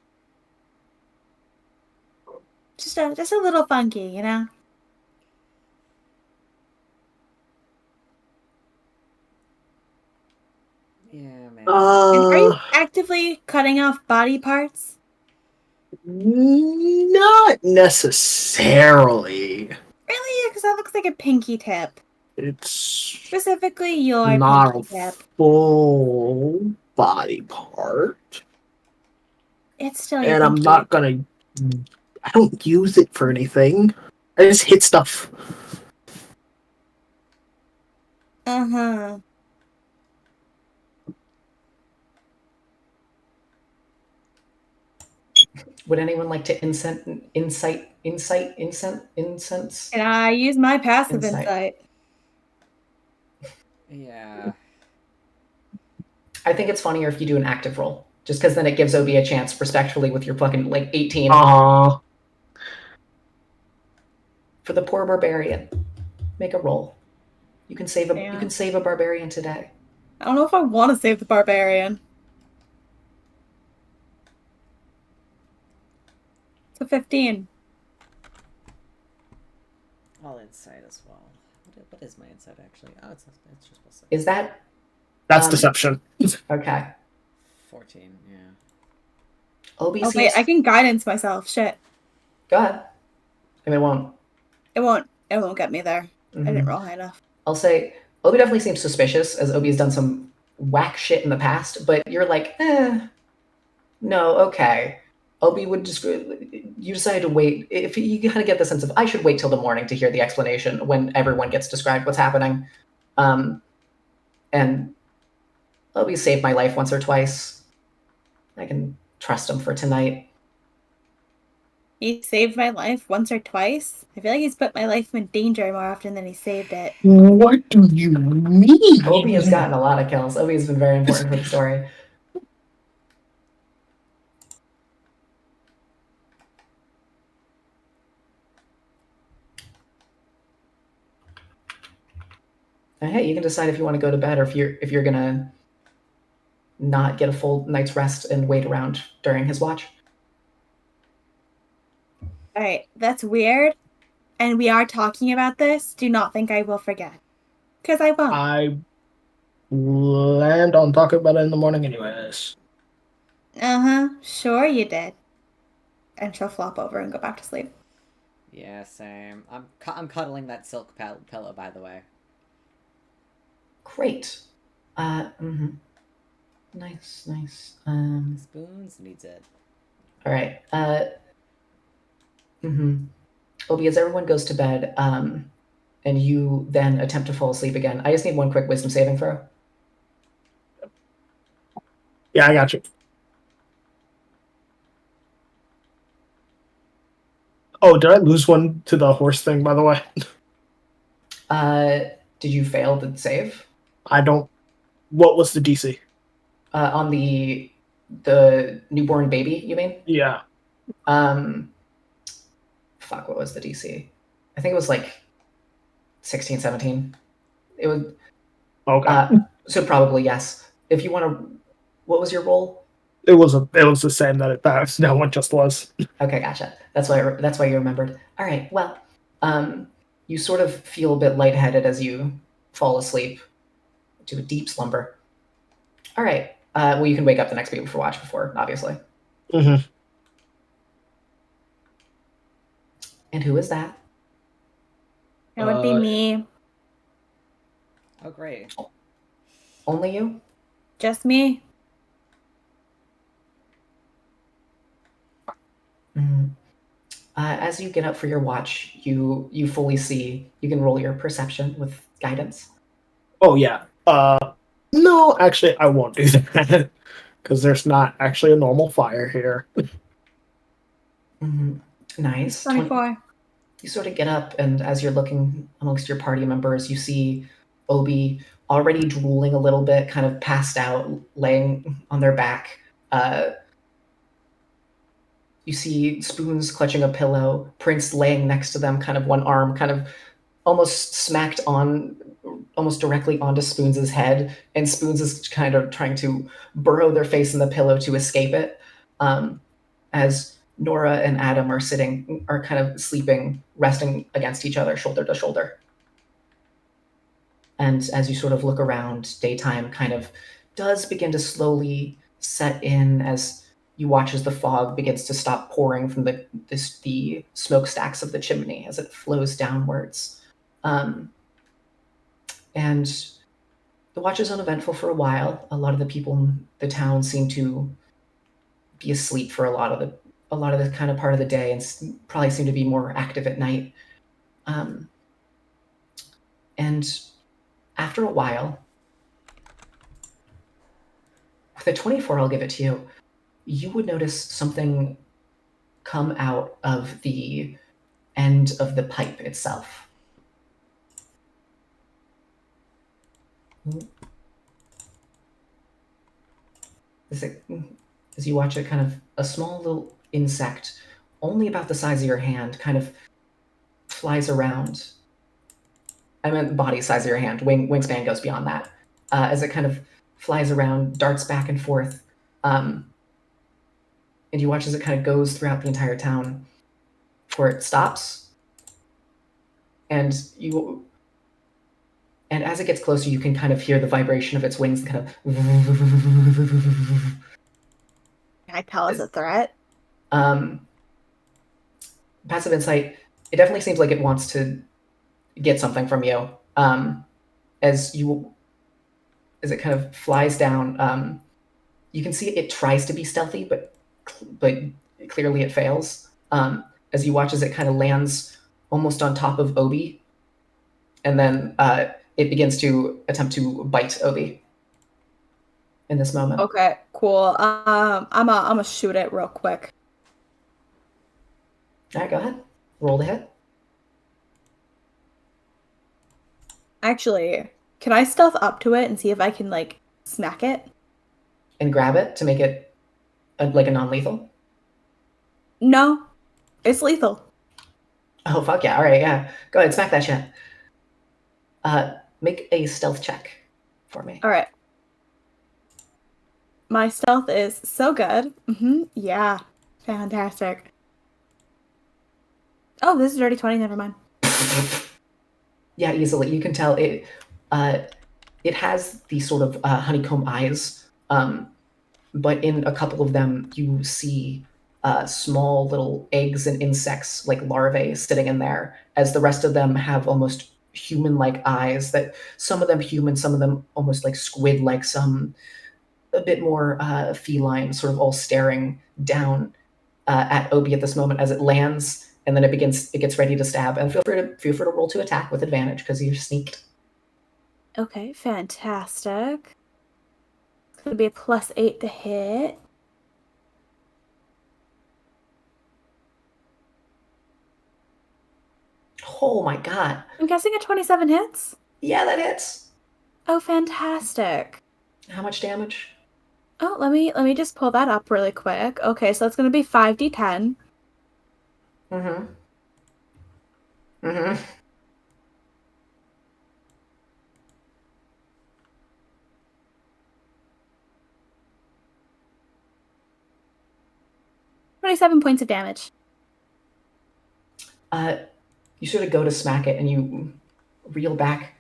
Just a little funky, you know. Yeah, man. And are you actively cutting off body parts? Not necessarily. Really? Because that looks like a pinky tip. It's Specifically, your not pinky a tip. full body part. It's still your And I'm pinky. not gonna. I don't use it for anything. I just hit stuff. Uh-huh. Would anyone like to incense? And I use my passive Insight. insight. Yeah. I think it's funnier if you do an active roll, just because then it gives Obi a chance, respectfully, with your fucking like 18. Aww. For the poor barbarian, make a roll. You can save Yeah. You can save a barbarian today. I don't know if I want to save the barbarian. It's a 15. I'll insight as well. What is my insight actually? Oh, it's just plus 6. Is that That's deception. okay? 14. Yeah. Obi Oh seems. wait, I can guidance myself. Shit. Go ahead. I mean, it won't. It won't get me there. I didn't roll high enough. I'll say Obi definitely seems suspicious, as Obi's done some whack shit in the past, but you're like, no, okay. Obi would just, you decided to wait. If you kind of get the sense of, I should wait till the morning to hear the explanation when everyone gets described what's happening. And Obi saved my life once or twice. I can trust him for tonight. He saved my life once or twice. I feel like he's put my life in danger more often than he saved it. What do you mean? Obi has gotten a lot of kills. Obi has been very important for the story. Hey, you can decide if you want to go to bed or if you're gonna not get a full night's rest and wait around during his watch. All right, that's weird. And we are talking about this. Do not think I will forget. Because I won't. I planned on talking about it in the morning, anyways. Uh-huh. Sure you did. And she'll flop over and go back to sleep. Yeah, same. I'm cuddling that silk pillow, by the way. Great. Nice. Spoons needs it. All right. Obi, as everyone goes to bed, and you then attempt to fall asleep again, I just need one quick wisdom saving throw. Yeah, I got you. Oh, did I lose one to the horse thing, by the way? Did you fail the save? I don't. What was the DC? On the newborn baby, you mean? Yeah. Fuck, what was the DC? I think it was like 16, 17. It was Okay. so probably yes. If you want to, what was your roll? It was the same that that one just was. Okay, gotcha. That's why you remembered. All right. Well, you sort of feel a bit lightheaded as you fall asleep to a deep slumber. All right. Well, you can wake up the next day for watch before, obviously. Mm-hmm. And who is that? It would be me. Oh, great. Only you? Just me. Mm. As you get up for your watch, you fully see. You can roll your perception with guidance. Oh yeah. No, actually, I won't do that because there's not actually a normal fire here. Nice. 24. You sort of get up, and as you're looking amongst your party members, you see Obi already drooling a little bit, kind of passed out, laying on their back. You see Spoons clutching a pillow, Prince laying next to them, kind of one arm kind of almost smacked on, almost directly onto Spoons' head, and Spoons is kind of trying to burrow their face in the pillow to escape it. As Nora and Adam are kind of sleeping, resting against each other, shoulder to shoulder. And as you sort of look around, daytime kind of does begin to slowly set in as you watch as the fog begins to stop pouring from the smokestacks of the chimney as it flows downwards. And the watch is uneventful for a while. A lot of the people in the town seem to be asleep for a lot of the kind of part of the day, and probably seem to be more active at night. And after a while, with a 24, I'll give it to you. You would notice something come out of the end of the pipe itself. As you watch it, kind of a small little insect, only about the size of your hand, kind of flies around. I meant body size of your hand. Wingspan goes beyond that. As it kind of flies around, darts back and forth, and you watch as it kind of goes throughout the entire town, before it stops, and as it gets closer, you can kind of hear the vibration of its wings, kind of. Can I tell it's a threat? Passive insight. It definitely seems like it wants to get something from you. As it kind of flies down, you can see it tries to be stealthy, but clearly it fails. As you watch as it kind of lands almost on top of Obi, and then it begins to attempt to bite Obi in this moment. Okay, cool. I'm a shoot it real quick. All right, go ahead. Roll the hit. Actually, can I stealth up to it and see if I can like smack it? And grab it to make it like a non-lethal. No, it's lethal. Oh fuck yeah! All right, yeah. Go ahead, smack that shit. Make a stealth check for me. All right. My stealth is so good. Yeah. Fantastic. Oh, this is dirty 20. Never mind. Yeah, easily. You can tell it. It has these sort of honeycomb eyes, but in a couple of them, you see small little eggs and insects, like larvae, sitting in there. As the rest of them have almost human-like eyes. That some of them human, some of them almost like squid-like, some a bit more feline, sort of all staring down at Obi at this moment as it lands, and then it gets ready to stab. And feel free to roll to attack with advantage because you're sneaked. Okay, fantastic. It's going to be a +8 to hit. Oh my god! I'm guessing a 27 hits? Yeah, that hits. Oh, fantastic. How much damage? Oh, let me just pull that up really quick. Okay, so that's going to be 5d10. Mm-hmm. Mm-hmm. 27 points of damage. You sort of go to smack it, and you reel back,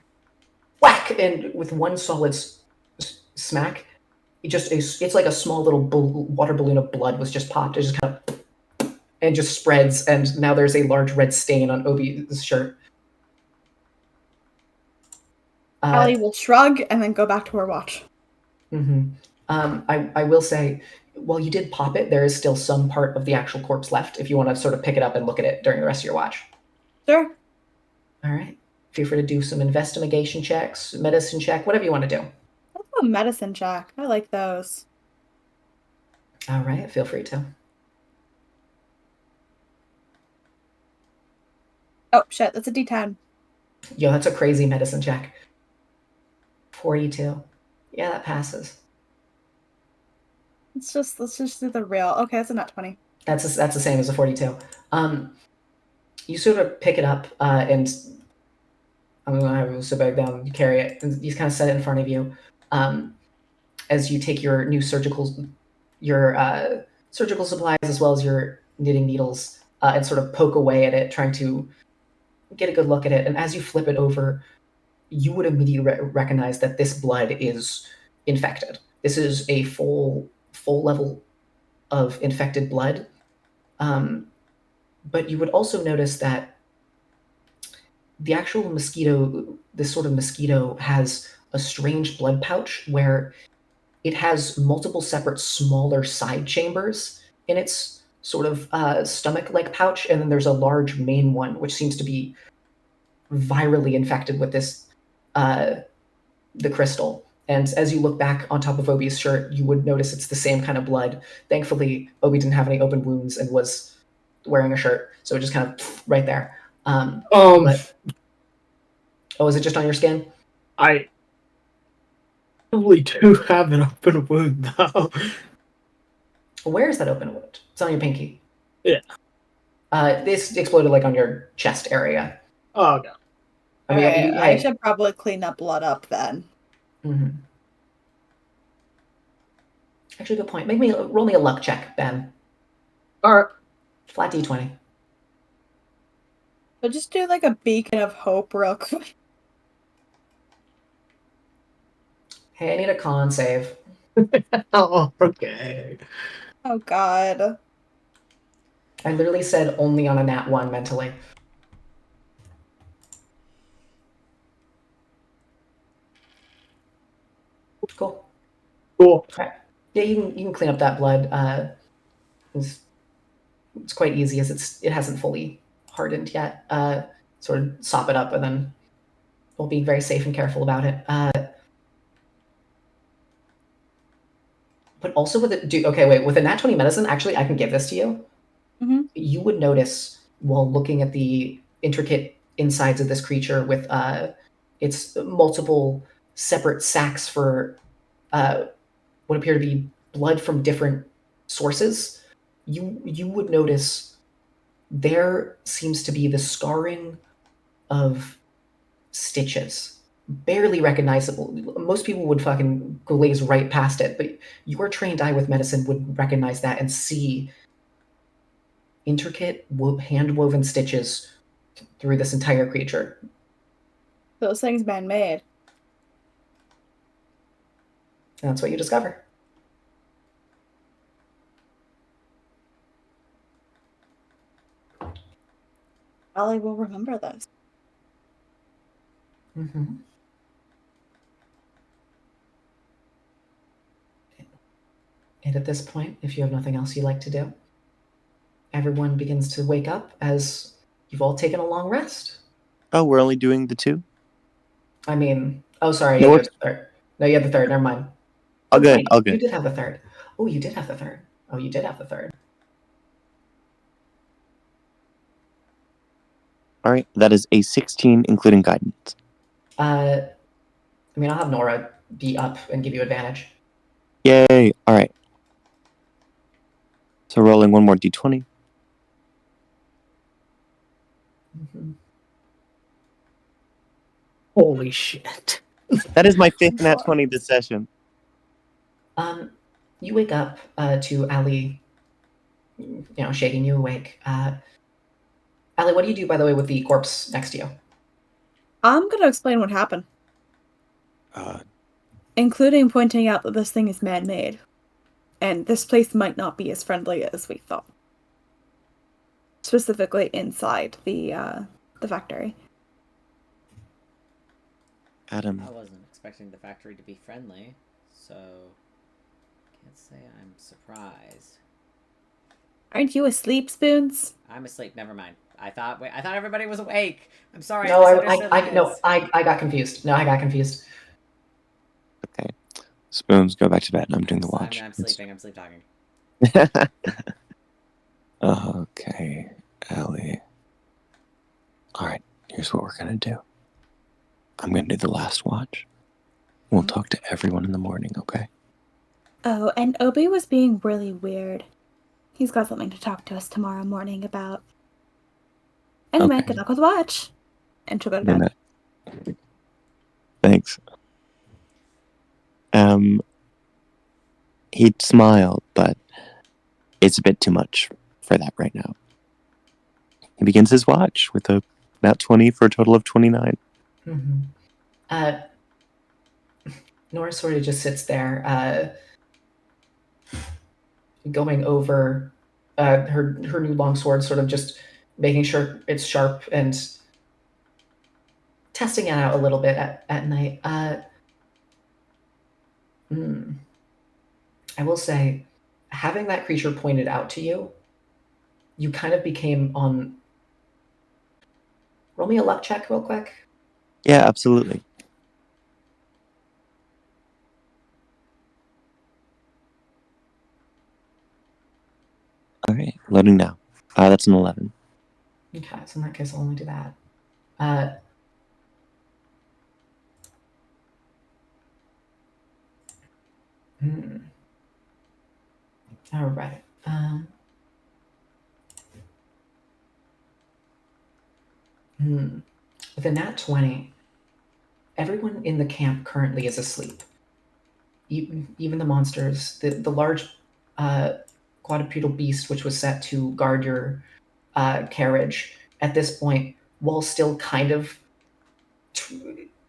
whack, and with one solid smack, it's like a small little water balloon of blood was just popped. It just kind of and just spreads, and now there's a large red stain on Obi's shirt. Allie will shrug and then go back to her watch. Mm-hmm. I will say, while you did pop it, there is still some part of the actual corpse left if you want to sort of pick it up and look at it during the rest of your watch. Sure. All right. Feel free to do some investigation checks, medicine check, whatever you want to do. Let's do a medicine check. I like those. All right. Feel free to. Oh, shit. That's a d10. Yo, that's a crazy medicine check. 42. Yeah, that passes. Let's just do the real. Okay, that's a nat 20. That's the same as a 42. You sort of pick it up, and I'm going to have you sit back down. You carry it, and you kind of set it in front of you. As you take your new surgical supplies as well as your knitting needles, and sort of poke away at it, trying to get a good look at it. And as you flip it over, you would immediately recognize that this blood is infected. This is a full level of infected blood. But you would also notice that the actual mosquito, this sort of mosquito, has a strange blood pouch where it has multiple separate smaller side chambers in its sort of stomach-like pouch, and then there's a large main one which seems to be virally infected with this the crystal. And as you look back on top of Obi's shirt, you would notice it's the same kind of blood. Thankfully, Obi didn't have any open wounds and was wearing a shirt, so it just kind of right there. But, is it just on your skin? I probably do have an open wound though. Where is that open wound? It's on your pinky. Yeah. This exploded like on your chest area. Oh no. I mean, I should probably clean that blood up then. Mm-hmm. Actually, good point. Roll me a luck check, Ben. All right. Flat D20. But just do like a beacon of hope real quick. Hey, I need a con save. Oh, okay. Oh god. I literally said only on a nat 1 mentally. Cool. Okay. Yeah, you can clean up that blood. It's quite easy as it hasn't fully hardened yet. Sort of sop it up, and then we'll be very safe and careful about it. But also with it, with a nat 20 medicine, actually, I can give this to you. Mm-hmm. You would notice while looking at the intricate insides of this creature with its multiple separate sacs for what appear to be blood from different sources, you would notice there seems to be the scarring of stitches barely recognizable. Most people would fucking glaze right past it, but your trained eye with medicine would recognize that and see intricate hand-woven stitches through this entire creature. Those things man-made. And that's what you discover. Allie will remember this. Mm-hmm. And at this point, if you have nothing else you'd like to do, everyone begins to wake up as you've all taken a long rest. Oh, we're only doing the 2? I mean, oh, sorry, No, you had the third. No, you had the third. Never mind. All good. Wait, All you good. did have the third. Oh, you did have the third. Oh, you did have the third. All right. That is a 16, including guidance. I mean, I'll have Nora be up and give you advantage. Yay. All right. So rolling one more d20. Mm-hmm. Holy shit. That is my 5th nat 20 this session. You wake up to Allie, shaking you awake. Allie, what do you do, by the way, with the corpse next to you? I'm gonna explain what happened, Uh, including pointing out that this thing is man-made, and this place might not be as friendly as we thought. Specifically inside the factory. Adam. I wasn't expecting the factory to be friendly, so can't say I'm surprised. Aren't you asleep, Spoons? I'm asleep. Never mind. I thought everybody was awake. I'm sorry. No, I misunderstood this. I got confused. No, I got confused. Okay. Spoons, go back to bed. I'm doing the watch. I'm sleeping. I'm sleep talking. Okay, Allie. All right, here's what we're going to do. I'm going to do the last watch. We'll talk to everyone in the morning, okay? Oh, and Obi was being really weird. He's got something to talk to us tomorrow morning about. Anyway, Okay. good luck with watch. And she'll go to bed. Thanks. He smiled, but it's a bit too much for that right now. He begins his watch with about 20 for a total of 29. Mm-hmm. Nora sort of just sits there, going over her new longsword, sort of just making sure it's sharp and testing it out a little bit at night. I will say, having that creature pointed out to you, you kind of became on... Roll me a luck check real quick. Yeah, absolutely. All right, loading now. That's an 11. Okay, so in that case, I'll only do that. All right. With a nat 20, everyone in the camp currently is asleep. Even the monsters, the large quadrupedal beast, which was set to guard your carriage, at this point, while still kind of...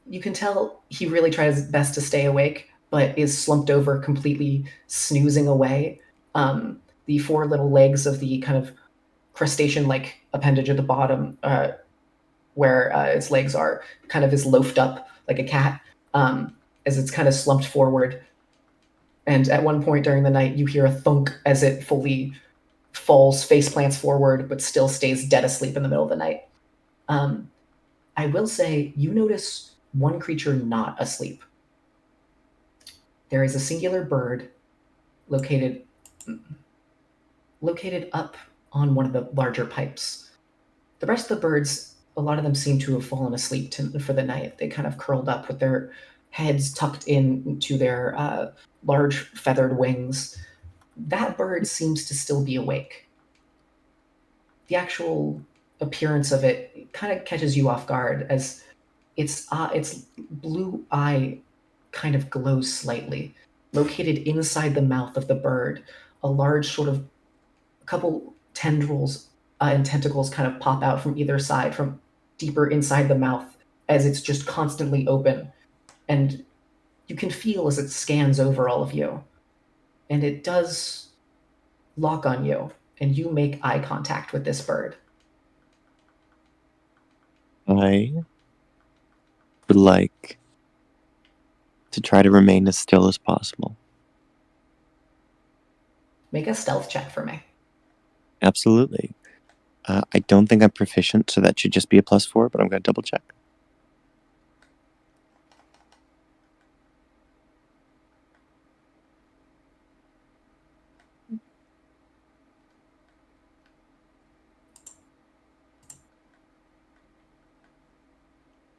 you can tell he really tries his best to stay awake, but is slumped over, completely snoozing away. The 4 little legs of the kind of crustacean-like appendage at the bottom, where its legs are, kind of is loafed up like a cat, as it's kind of slumped forward. And at one point during the night, you hear a thunk as it fully falls, face plants forward, but still stays dead asleep in the middle of the night. I will say, you notice one creature not asleep. There is a singular bird located up on one of the larger pipes. The rest of the birds, a lot of them seem to have fallen asleep for the night. They kind of curled up with their heads tucked into their large feathered wings. That bird seems to still be awake. The actual appearance of it kind of catches you off guard, as its blue eye kind of glows slightly. Located inside the mouth of the bird, a large sort of couple tendrils and tentacles kind of pop out from either side, from deeper inside the mouth, as it's just constantly open. And you can feel as it scans over all of you. And it does lock on you, and you make eye contact with this bird. I would like to try to remain as still as possible. Make a stealth check for me. Absolutely. I don't think I'm proficient, so that should just be a +4, but I'm going to double check.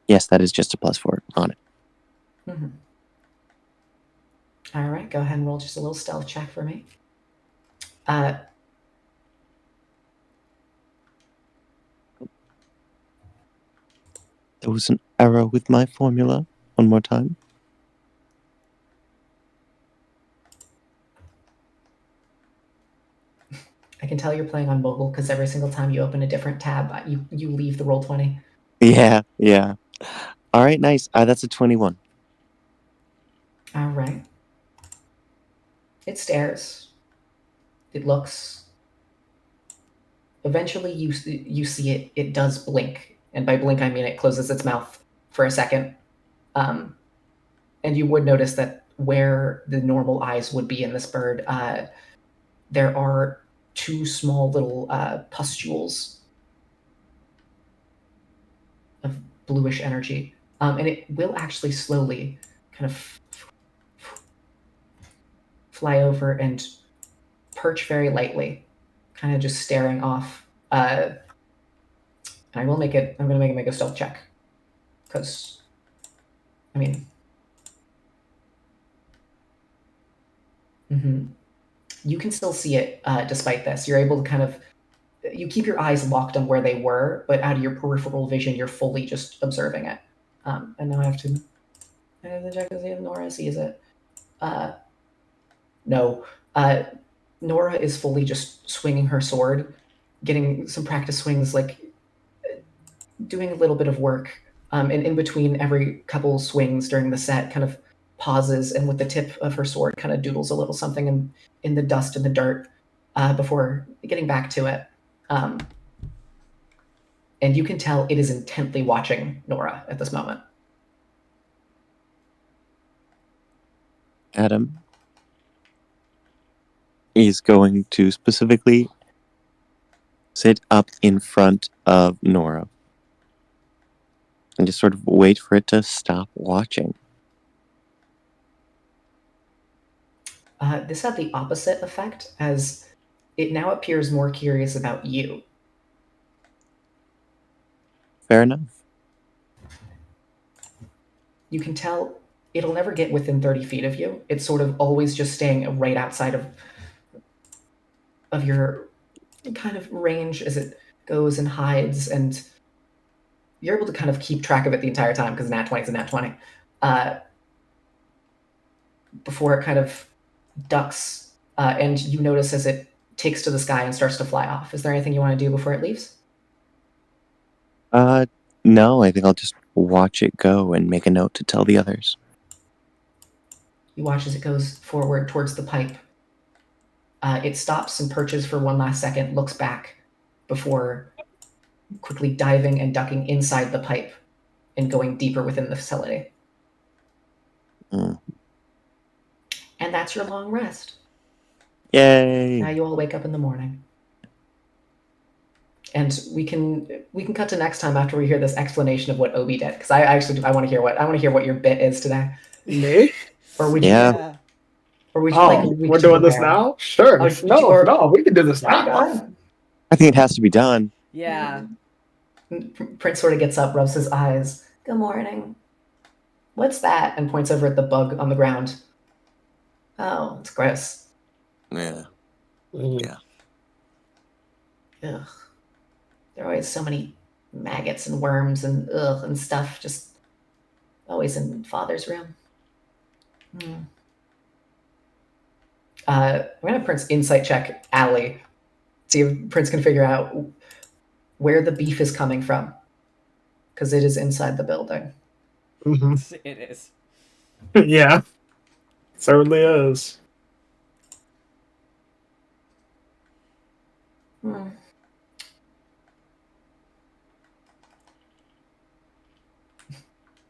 Yes, that is just a +4 on it. Mm-hmm. All right, go ahead and roll just a little stealth check for me. There was an error with my formula. One more time. I can tell you're playing on mobile because every single time you open a different tab, you leave the Roll20. Yeah. All right, nice. That's a 21. All right. It stares. It looks. Eventually, you see it. It does blink, and by blink I mean it closes its mouth for a second. And you would notice that where the normal eyes would be in this bird, there are two small little pustules of bluish energy, and it will actually slowly kind of fly over and perch very lightly, kind of just staring off. And I will make it. I'm going to make a stealth check because, I mean, you can still see it despite this. You're able to kind of. You keep your eyes locked on where they were, but out of your peripheral vision, you're fully just observing it. And now I have to check to see if Nora sees it. No. Nora is fully just swinging her sword, getting some practice swings, like doing a little bit of work. And in between every couple swings during the set, kind of pauses and with the tip of her sword kind of doodles a little something in the dust and the dirt before getting back to it. And you can tell it is intently watching Nora at this moment. Adam is going to specifically sit up in front of Nora and just sort of wait for it to stop watching. This had the opposite effect, as it now appears more curious about you. Fair enough. You can tell it'll never get within 30 feet of you. It's sort of always just staying right outside of your kind of range as it goes and hides, and you're able to kind of keep track of it the entire time because nat 20 is a nat 20. Before it kind of ducks, and you notice as it takes to the sky and starts to fly off. Is there anything you want to do before it leaves? No, I think I'll just watch it go and make a note to tell the others. You watch as it goes forward towards the pipe. It stops and perches for one last second, looks back before quickly diving and ducking inside the pipe and going deeper within the facility. Mm. And that's your long rest. Yay! Now you all wake up in the morning. And we can cut to next time after we hear this explanation of what Obi did, because I want to hear what your bit is today. Me? Or would you? Yeah. Or would you we're doing this now? Sure. No, we can do this now. I think it has to be done. Yeah. Prince sort of gets up, rubs his eyes. Good morning. What's that? And points over at the bug on the ground. Oh, it's gross. Yeah. Ugh. There are always so many maggots and worms and stuff just Always in Father's room. I'm gonna Prince insight check Allie. See if Prince can figure out where the beef is coming from. Because it is inside the building. Mm-hmm. It is. Yeah, certainly is.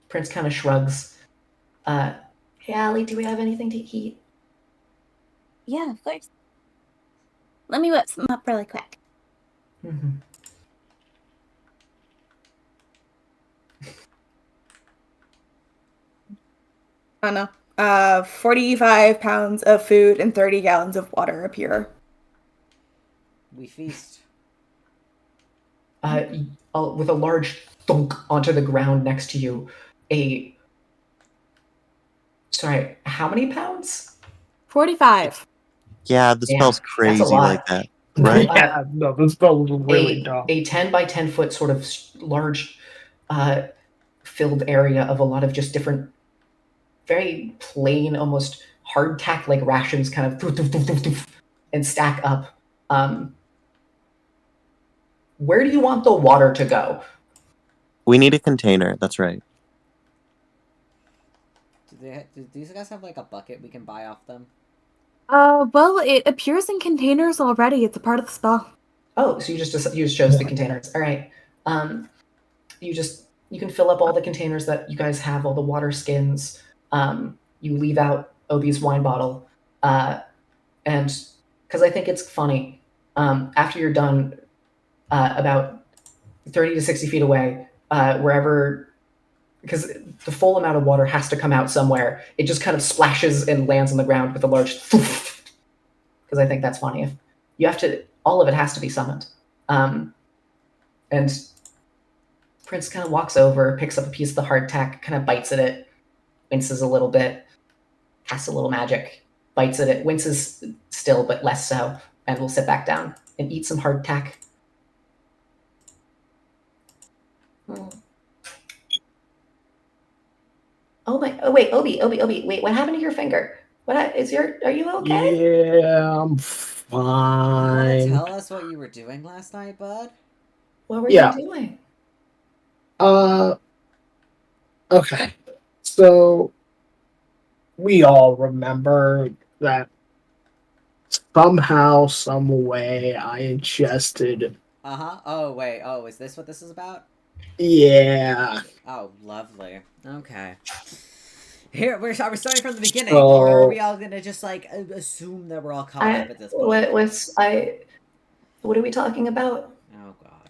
Prince kind of shrugs. Hey, Allie, do we have anything to eat? Yeah, of course. Let me whip some up really quick. Mm-hmm. I don't know. 45 pounds of food and 30 gallons of water appear. We feast. With a large thunk onto the ground next to you, sorry, how many pounds? 45. Yeah, the Yeah, spell's that's a crazy lot. like that, right? Yeah, no, this spell was really dumb. A 10 by 10 foot sort of large filled area of a lot of just different, very plain, almost hardtack like rations kind of and stack up. Where do you want the water to go? We need a container. That's right. Do these guys have like a bucket we can buy off them? Well, it appears in containers already. It's a part of the spell. Oh, so you just chose the containers. All right. You can fill up all the containers that you guys have, all the water skins. You leave out Obi's wine bottle, and because I think it's funny. After you're done, about 30 to 60 feet away, wherever, because the full amount of water has to come out somewhere. It just kind of splashes and lands on the ground with a large. Because I think that's funny. If you have to, all of it has to be summoned. And Prince kind of walks over, picks up a piece of the hardtack, kind of bites at it, winces a little bit, casts a little magic, bites at it, winces still, but less so, and will sit back down and eat some hardtack. Oh wait, Obi, wait, what happened to your finger? Are you okay? Yeah, I'm You want to fine. tell us what you were doing last night, bud? What were Yeah. you doing? Okay. So we all remember that somehow, some way, I ingested. Uh-huh. Oh, wait. Oh, is this what this is about? Yeah. Oh, lovely. Okay. Here, are we starting from the beginning, So- or are we all gonna just, like, assume that we're all caught up at this point? What are we talking about? Oh, God.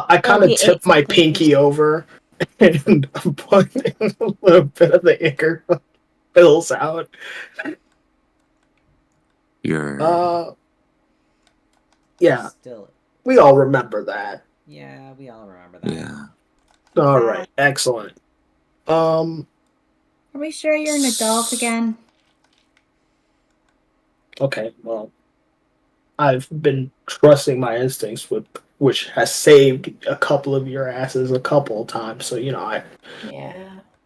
I kind he of ate tipped my something. pinky over and put a little bit of the ichor spills out. Yeah, Still. we all remember that. Yeah, we all remember that. Yeah. All right, excellent. Are we sure you're an adult again? Okay, well, I've been trusting my instincts, which has saved a couple of your asses a couple of times. So Yeah.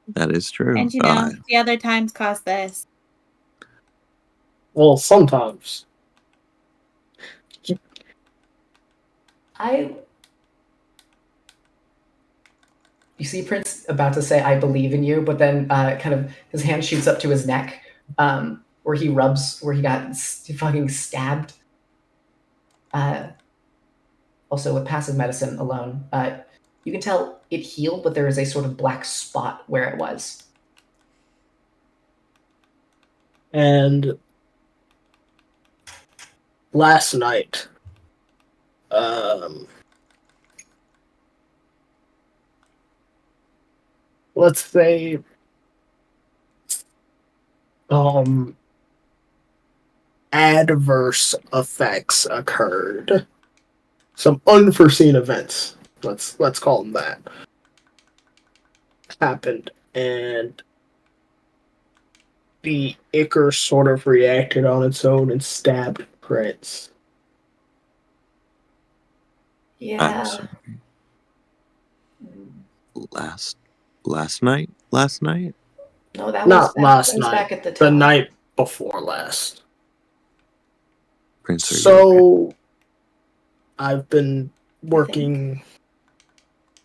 That is true. And you know, the other times caused this. well, sometimes. You see Prince about to say, "I believe in you," but then kind of his hand shoots up to his neck, where he got fucking stabbed. Also, with passive medicine alone, you can tell it healed, but there is a sort of black spot where it was. And last night, let's say, adverse effects occurred. Some unforeseen events. Let's call them that. Happened, and the ichor sort of reacted on its own and stabbed Prince. Yeah. Last night? last night? No, that Not was last that was night. back at the The tower. night before last. Prince, are you okay? So I've been working,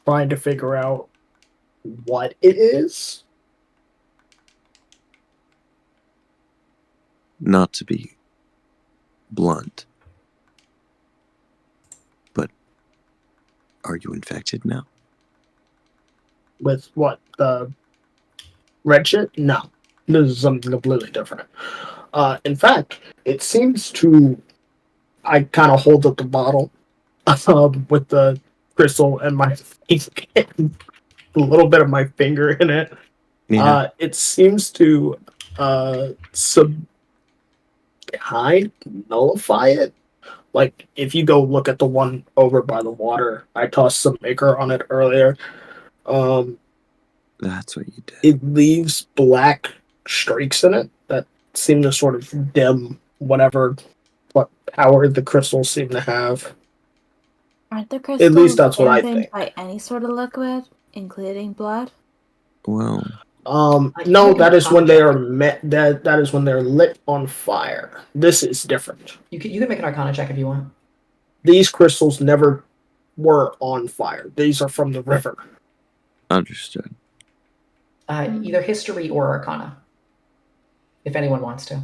trying to figure out what it is. Not to be blunt, but are you infected now? With what? The red shit? No. This is something completely different. In fact, it seems to. I kind of hold up the bottle with the crystal and my a little bit of my finger in it. Yeah. It seems to sub kind nullify it. Like if you go look at the one over by the water, I tossed some ichor on it earlier. Um, That's what you did. it leaves black streaks in it that seem to sort of dim what power the crystals seem to have. Aren't the At least crystals that's what I dampened think. by any sort of liquid, including blood? Well, You can No, make an that is when arcana they check. are that is when they're lit on fire. This is different. You can make an arcana check if you want. These crystals never were on fire. These are from the river. understood. Either history or arcana, if anyone wants to.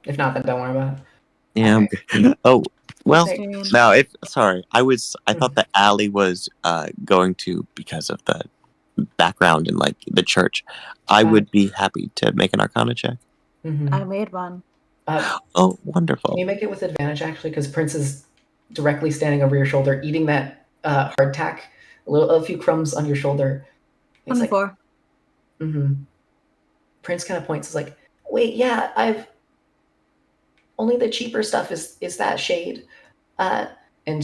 If not, then don't worry about it. Yeah, I'm good. Oh, well, Say- now if sorry, I thought that Allie was going to, because of the background in like the church. I would be happy to make an Arcana check. Mhm. I made one. Oh, Can wonderful. you make it with advantage, actually? Because Prince is directly standing over your shoulder, eating that hardtack. A few crumbs on your shoulder. It's like, 24. Prince kind of points. Is like, wait, yeah, I've only the cheaper stuff is that shade, and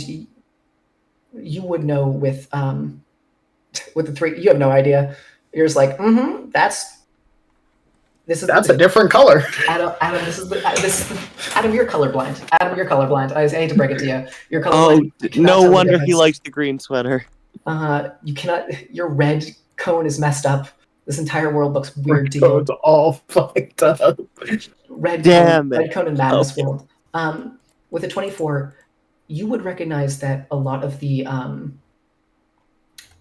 you would know with the three. You have no idea. You're just like, this is That's a different color. Adam, this is the Adam, you're colorblind. Adam, you're colorblind. I hate to break it to you. You're Oh, colorblind. You cannot no tell the wonder he difference. likes the green sweater. You cannot. Your red cone is messed up. This entire world looks weird to Code's you. all fucked up. Damn it. Red cone and madness Okay. world. With a 24, you would recognize that a lot of the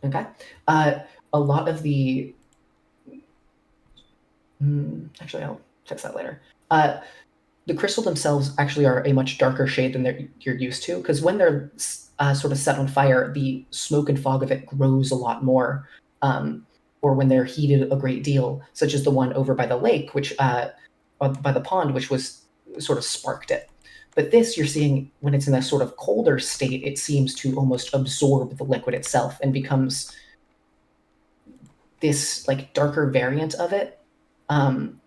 a lot of the actually I'll fix that later. The crystal themselves actually are a much darker shade than you're used to, because when they're sort of set on fire, the smoke and fog of it grows a lot more, or when they're heated a great deal, such as the one over by the lake, which by the pond, which was sort of sparked it. But this, you're seeing when it's in a sort of colder state, it seems to almost absorb the liquid itself and becomes this like darker variant of it. And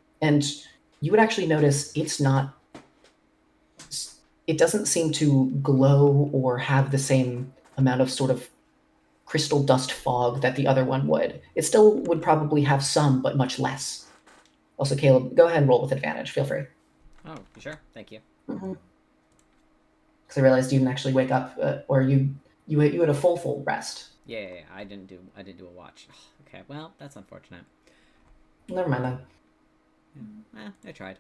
you would actually notice it doesn't seem to glow or have the same amount of sort of crystal dust fog that the other one would. It still would probably have some, but much less. Also, Caleb, go ahead and roll with advantage. Feel free. Oh, sure. Thank you. Because I realized you didn't actually wake up, or you had a full rest. Yeah. I didn't do a watch. Okay, well, that's unfortunate. Never mind then. I tried.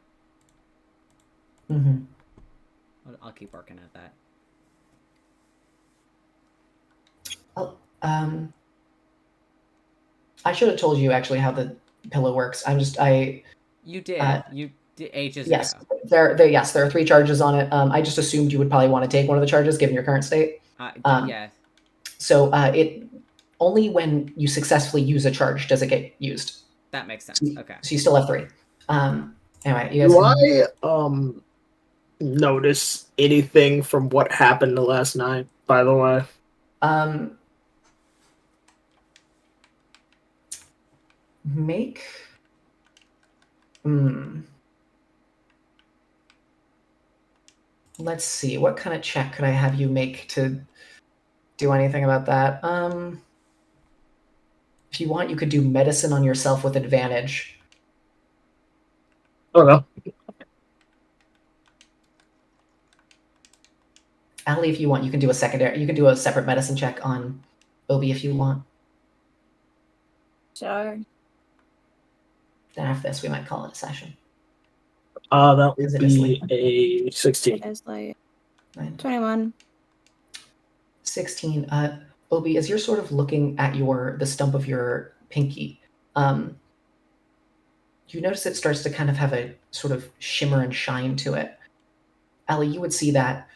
I'll keep working at that. Oh, I should have told you actually how the pillow works. You did. You did ages yes, ago. there are 3 charges on it. I just assumed you would probably want to take one of the charges given your current state. Yeah. So it only when you successfully use a charge does it get used. That makes sense. Okay. So you still have 3. Anyway, you guys. Do I notice anything from what happened last night? By the way, make. Let's see. What kind of check could I have you make to do anything about that? If you want, you could do medicine on yourself with advantage. oh no. Allie, if you want, you can do a secondary. You can do a separate medicine check on Obi, if you want. Sure. Then after this, we might call it a session. That Is would it be asleep? a 16. It's like Right. 21. 16. Obi, as you're sort of looking at the stump of your pinky, you notice it starts to kind of have a sort of shimmer and shine to it. Allie, you would see that,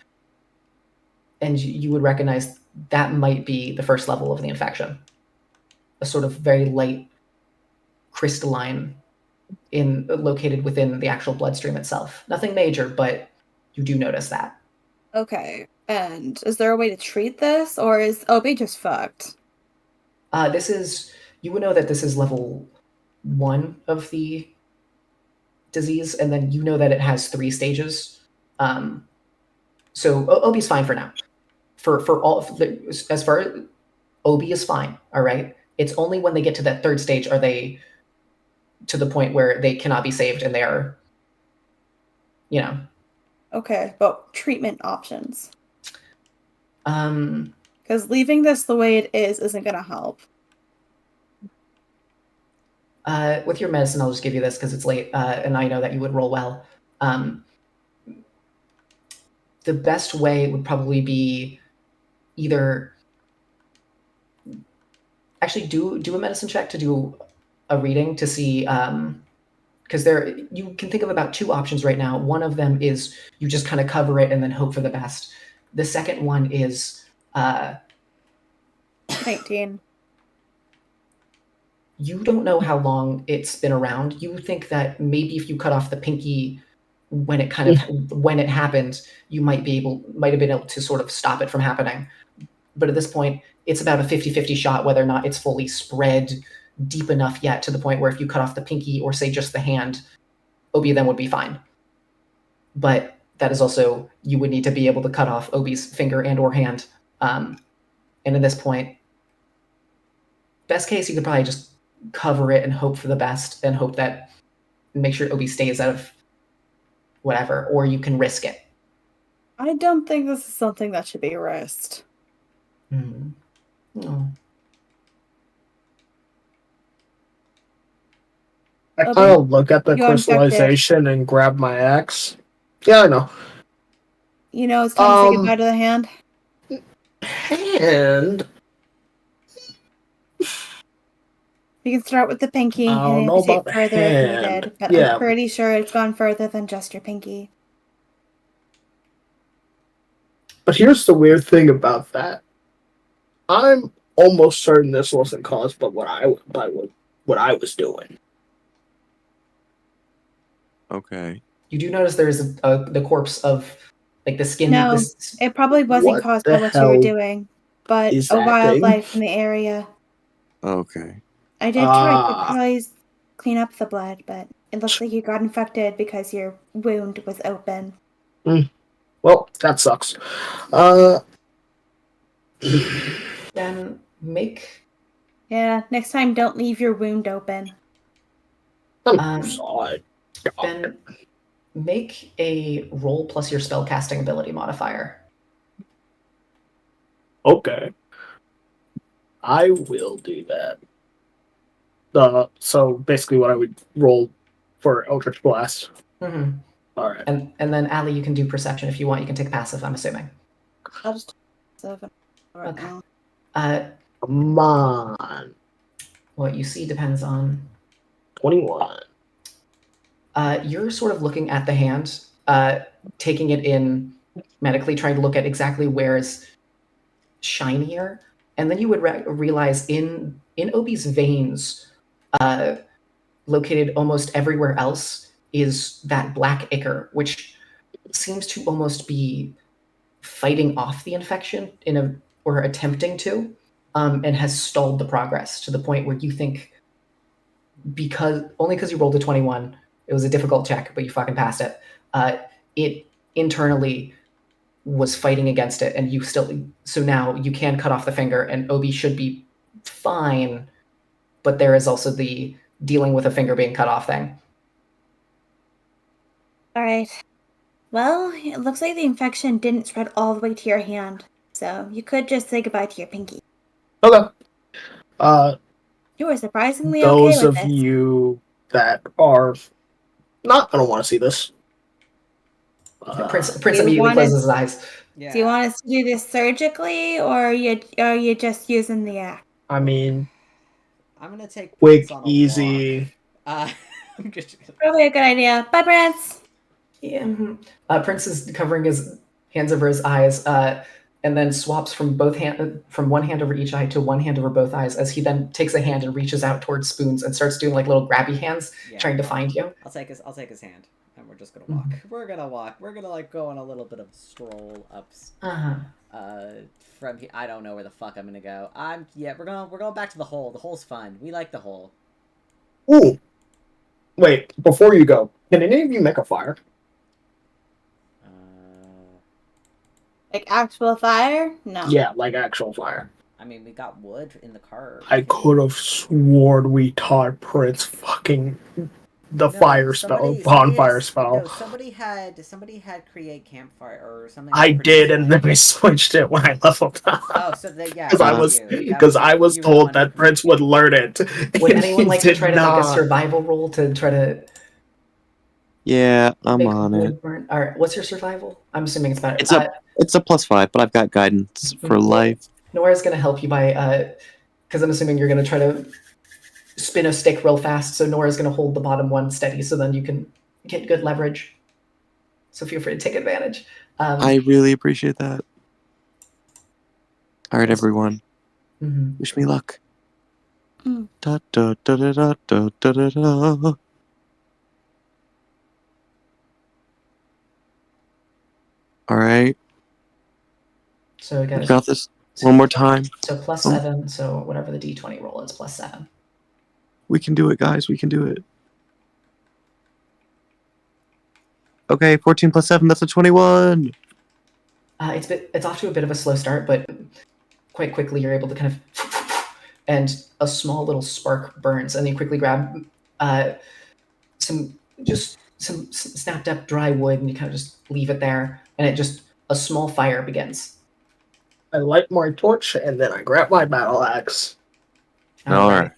and you would recognize that might be the first level of the infection. A sort of very light crystalline located within the actual bloodstream itself. Nothing major, but you do notice that. Okay. And is there a way to treat this, or is Obi just fucked? You would know that this is level 1 of the disease, and then you know that it has 3 stages. So Obi's fine for now. As far as Obi is fine, all right? It's only when they get to that 3rd stage are they to the point where they cannot be saved and they are, Okay, but treatment options. Um, Because leaving this the way it is isn't going to help. with your medicine, I'll just give you this because it's late, and I know that you would roll well. The best way would probably be either actually do a medicine check to do a reading to see because you can think of about 2 options right now. One of them is you just kind of cover it and then hope for the best. The second one is 19. you don't know how long it's been around. You think that maybe if you cut off the pinky when it happened, you might have been able to sort of stop it from happening. But at this point, it's about a 50-50 shot whether or not it's fully spread deep enough yet to the point where if you cut off the pinky or say just the hand, Obi then would be fine. But that is also, you would need to be able to cut off Obi's finger and or hand. And at this point, best case, you could probably just cover it and hope for the best and hope that make sure Obi stays out of whatever, or you can risk it. I don't think this is something that should be risked. No. I kind of look at the You're crystallization and grab my axe. Yeah, I know. You know, it's time to say goodbye to the hand. Hand? We can start with the pinky I don't and know amputate about the further if hand. needed, but Yeah. I'm pretty sure it's gone further than just your pinky. But here's the weird thing about that. I'm almost certain this wasn't caused by what I was doing. Okay. You do notice there's the corpse of like the skin. No, it probably wasn't What caused the by what you were hell doing, but is a that thing? wildlife in the area. Okay. I did try to probably clean up the blood, but it looks like you got infected because your wound was open. Well, that sucks. Then make. Yeah, next time don't leave your wound open. I'm sorry. Then make a roll plus your spellcasting ability modifier. Okay. I will do that. So basically what I would roll for Eldritch Blast. Mm-hmm. All right. And then Allie, you can do perception if you want. You can take passive, I'm assuming. I'll just 7 right Okay. now. Come on. What you see depends on 21. you're sort of looking at the hand, taking it in medically, trying to look at exactly where is shinier, and then you would realize in Obi's veins, located almost everywhere else, is that black ichor, which seems to almost be fighting off the infection or attempting to, and has stalled the progress to the point where you think because you rolled a 21, it was a difficult check, but you fucking passed it. It internally was fighting against it, and so now you can cut off the finger, and Obi should be fine, but there is also the dealing with a finger being cut off thing. All right. Well, it looks like the infection didn't spread all the way to your hand, so you could just say goodbye to your pinky. Okay. You were surprisingly okay Those with of this. you that are not, I don't want to see this. Prince you immediately wanna- closes his eyes. Yeah. Do you want us to do this surgically, or are you just using the axe? I mean, I'm gonna take quick, Prince on a easy. walk. I'm just Probably a good idea. Bye, Prince. Yeah. Prince is covering his hands over his eyes, and then swaps from from one hand over each eye to one hand over both eyes, as he then takes a hand and reaches out towards Spoons and starts doing like little grabby hands, trying to find you. I'll take his hand, and we're just gonna walk. We're gonna walk. We're gonna like go on a little bit of stroll ups. From here, I don't know where the fuck I'm gonna go. We're going back to the hole. The hole's fun. We like the hole. Ooh. Wait, before you go, can any of you make a fire? Like actual fire? No. Yeah, like actual fire. I mean, we got wood in the car. I could have sworn we taught Prince fucking the fire spell, bonfire spell. No, somebody had create campfire or something. I did, and then we switched it when I leveled up. Oh, so yeah. Because I was told that Prince would learn it. Would anyone like to try to not. make a survival roll to try to? Yeah, I'm make on wood it. burn? All right, what's your survival? I'm assuming it's better. It's a +5, but I've got guidance for life. Nora's going to help you by, because I'm assuming you're going to try to spin a stick real fast. So Nora's going to hold the bottom one steady, so then you can get good leverage. So feel free to take advantage. I really appreciate that. All right, everyone. Wish me luck. Da, da, da, da, da, da, da, da, da. All right. So we got this one more time. So +7. So whatever the D20 roll is, +7. We can do it, guys. We can do it. Okay, 14 + 7. That's a 21. It's off to a bit of a slow start, but quite quickly you're able to kind of, and a small little spark burns, and you quickly grab some snapped up dry wood, and you kind of just leave it there, and a small fire begins. I light my torch, and then I grab my battle axe. All right.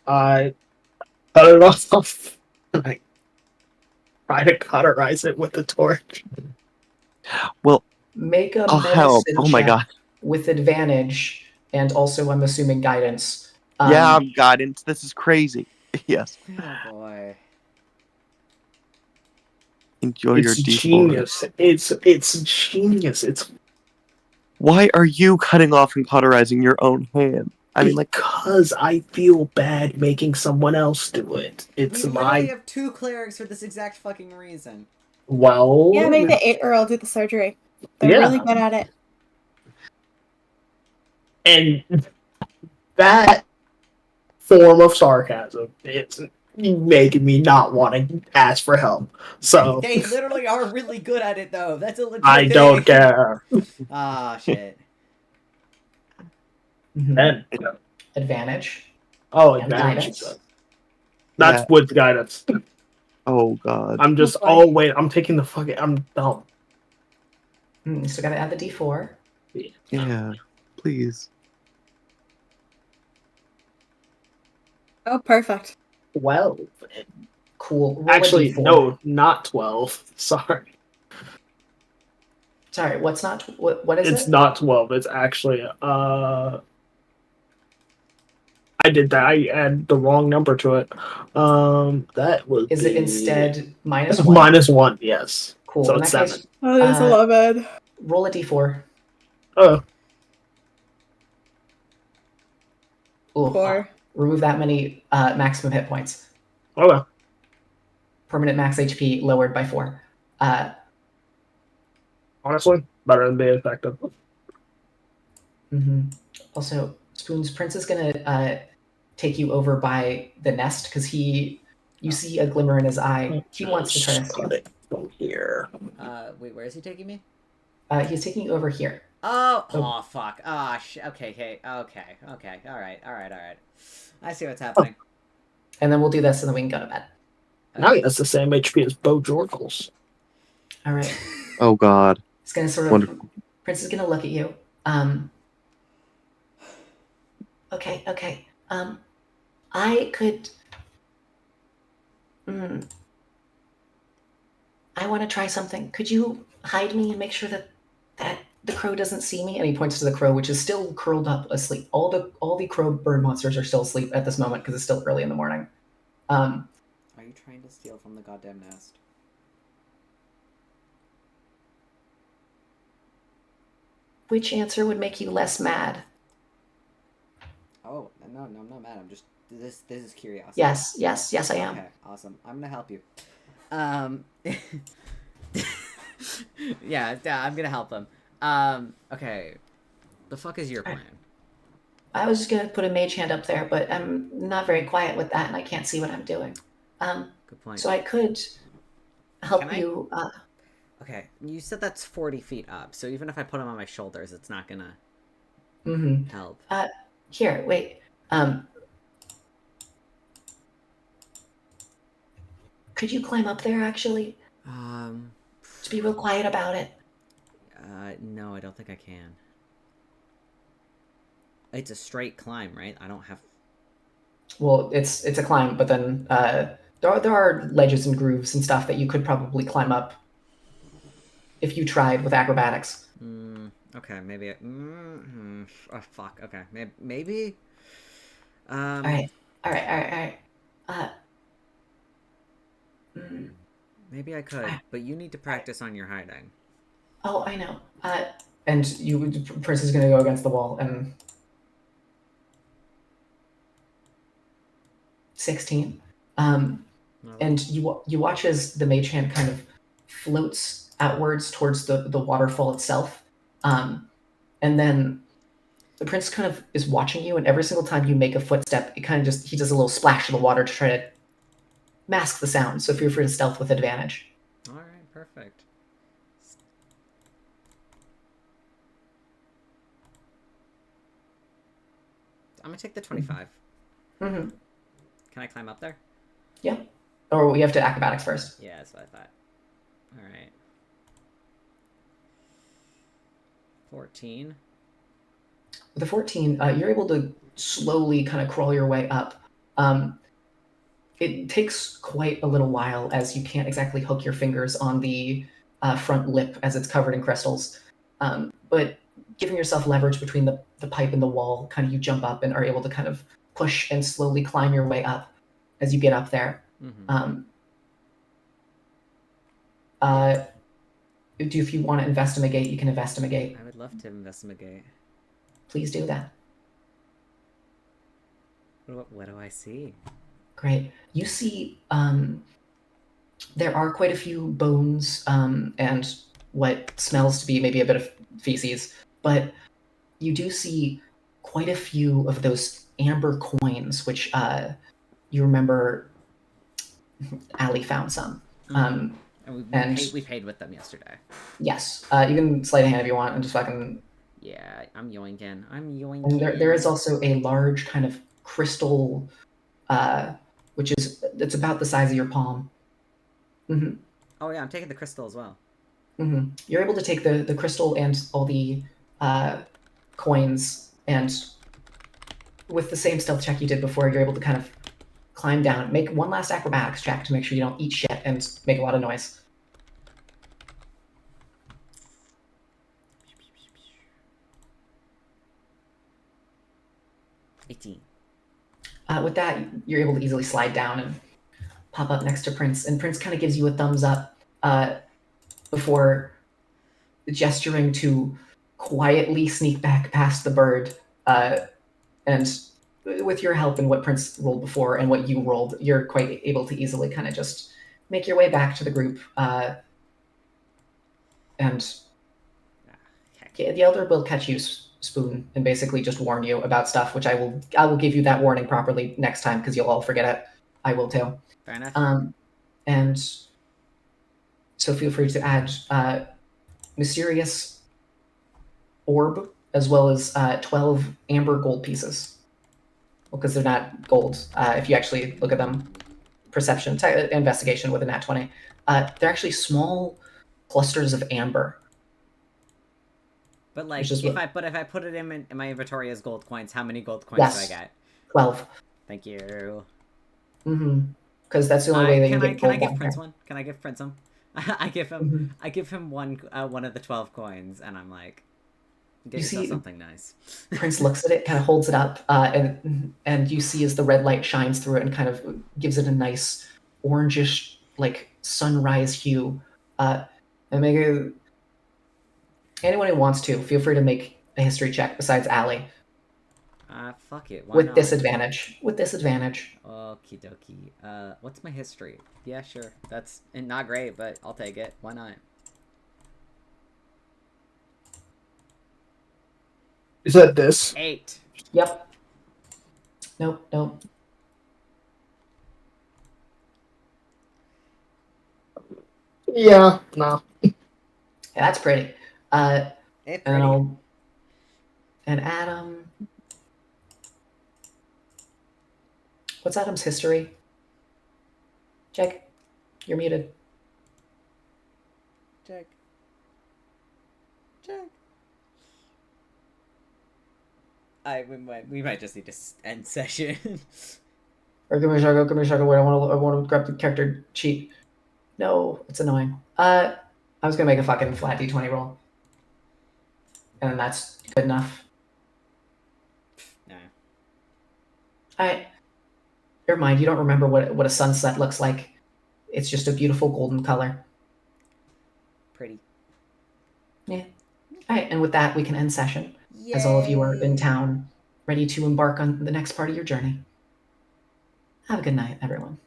I cut it off, and I try to cauterize it with the torch. Well, make a help! Oh my god! With advantage, and also I'm assuming guidance. Yeah, guidance. This is crazy. Yes. Oh boy. Enjoy your D4. Genius. It's genius. Why are you cutting off and cauterizing your own hand? I mean, like, because I feel bad making someone else do it. We literally have 2 clerics for this exact fucking reason. Well, yeah, make the 8-year-old do the surgery. They're really good at it. And that form of sarcasm, it's making me not want to ask for help. So they literally are really good at it, though. That's a legit I don't care. Ah, shit. Then advantage. Oh, advantage. That's with guidance. Oh god. I'm just. Oh wait, I'm taking the fucking. I'm dumb. So gotta add the D4. Yeah, please. Oh, perfect. 12. Cool. Roll Actually, no, not 12. Sorry. Sorry, what's not? What is it? It's not 12. It's actually I did that. I add the wrong number to it. That was. Is it instead -1? -1, yes. Cool. So in it's that 7. case, Oh, there's 11. roll a D4. Oh. Ooh, 4. Remove that many maximum hit points. Okay. Permanent max HP lowered by 4. Honestly, better than being effective. Also, Spoon's Prince is gonna take you over by the nest because you see a glimmer in his eye. He wants to try to steal it from here. Wait, where is he taking me? He's taking you over here. Oh, fuck. Okay, alright. I see what's happening. And then we'll do this and then we can go to bed. Now he has the same HP as Bo Jorkles. Alright. Oh god. It's gonna sort of... Wonderful. Prince is gonna look at you. Okay. I could. I want to try something. Could you hide me and make sure that the crow doesn't see me? And he points to the crow, which is still curled up asleep. All the crow bird monsters are still asleep at this moment because it's still early in the morning. Are you trying to steal from the goddamn nest? Which answer would make you less mad? Oh, no, I'm not mad. I'm just this is curiosity. Yes, I am. Okay, awesome. I'm gonna help you. Yeah, I'm gonna help him. Okay. The fuck is your plan? I was just gonna put a mage hand up there, but I'm not very quiet with that, and I can't see what I'm doing. Good point. So I could help Can you. Okay, you said that's 40 feet up, so even if I put him on my shoulders, it's not gonna help. Here, wait. Could you climb up there, actually? To be real quiet about it. No, I don't think I can. It's a straight climb, right? I don't have... Well, it's a climb, but then there are ledges and grooves and stuff that you could probably climb up if you tried with acrobatics. Okay, maybe... Oh, fuck, okay. Maybe... All right. Maybe I could, but you need to practice on your hiding. Oh, I know. And Prince is going to go against the wall and 16. And you watch as the mage hand kind of floats outwards towards the waterfall itself. And then the prince kind of is watching you, and every single time you make a footstep, he does a little splash in the water to try to mask the sound. So feel free to stealth with advantage. All right, perfect. I'm gonna take the 25. Mm-hmm. Can I climb up there? Yeah. Or we have to acrobatics first. Yeah, that's what I thought. All right. 14. With a 14, you're able to slowly kind of crawl your way up. It takes quite a little while as you can't exactly hook your fingers on the front lip as it's covered in crystals. But giving yourself leverage between the pipe and the wall, kind of you jump up and are able to kind of push and slowly climb your way up as you get up there. Mm-hmm. If you want to investigate, you can investigate. I would love to investigate. Please do that. What do I see? Great. You see there are quite a few bones and what smells to be maybe a bit of feces, but you do see quite a few of those amber coins, which you remember Allie found some. And we paid with them yesterday. Yes. You can slide a hand if you want and just fucking... Yeah, I'm yoinking. And there is also a large kind of crystal, it's about the size of your palm. Mm-hmm. Oh yeah, I'm taking the crystal as well. Mm-hmm. You're able to take the crystal and all the coins, and with the same stealth check you did before, you're able to kind of climb down, make one last acrobatics check to make sure you don't eat shit and make a lot of noise. With that, you're able to easily slide down and pop up next to Prince, and Prince kind of gives you a thumbs up before gesturing to quietly sneak back past the bird. And with your help and what Prince rolled before and what you rolled, you're quite able to easily kind of just make your way back to the group. And the elder will catch you, Spoon, and basically just warn you about stuff, which I will give you that warning properly next time because you'll all forget it. I will too. Fair enough. And so feel free to add mysterious orb as well as 12 amber gold pieces. Well, because they're not gold. If you actually look at them, perception, investigation with a nat 20, they're actually small clusters of amber. But like, Which is if what- I put it in my inventory as gold coins, how many gold coins do I Yes. get? 12. Thank you. Mm-hmm. Because that's the only way they can get Can I gold give down Prince here. one? Can I give Prince him? I give him one of the 12 coins, and I'm like, get You yourself see- something nice. Prince looks at it, kind of holds it up, and you see as the red light shines through it and kind of gives it a nice orangish, like sunrise hue. And make a, anyone who wants to, feel free to make a history check besides Allie. Fuck it. Why With not? disadvantage. With disadvantage. Okie dokie. What's my history? Yeah, sure. That's not great, but I'll take it. Why not? Is that this? 8. Yep. Nope. Yeah, no. Yeah, that's pretty. It's And Adam. What's Adam's history? Check. You're muted. Check. We might just need to end session. Or give me a second. Wait, I want to grab the character sheet. No, it's annoying. I was gonna make a fucking flat d20 roll, and that's good enough. Nah. Never mind. You don't remember what a sunset looks like. It's just a beautiful golden color. Pretty. Yeah. All right, and with that, we can end session. As all of you are in town, ready to embark on the next part of your journey. Have a good night, everyone.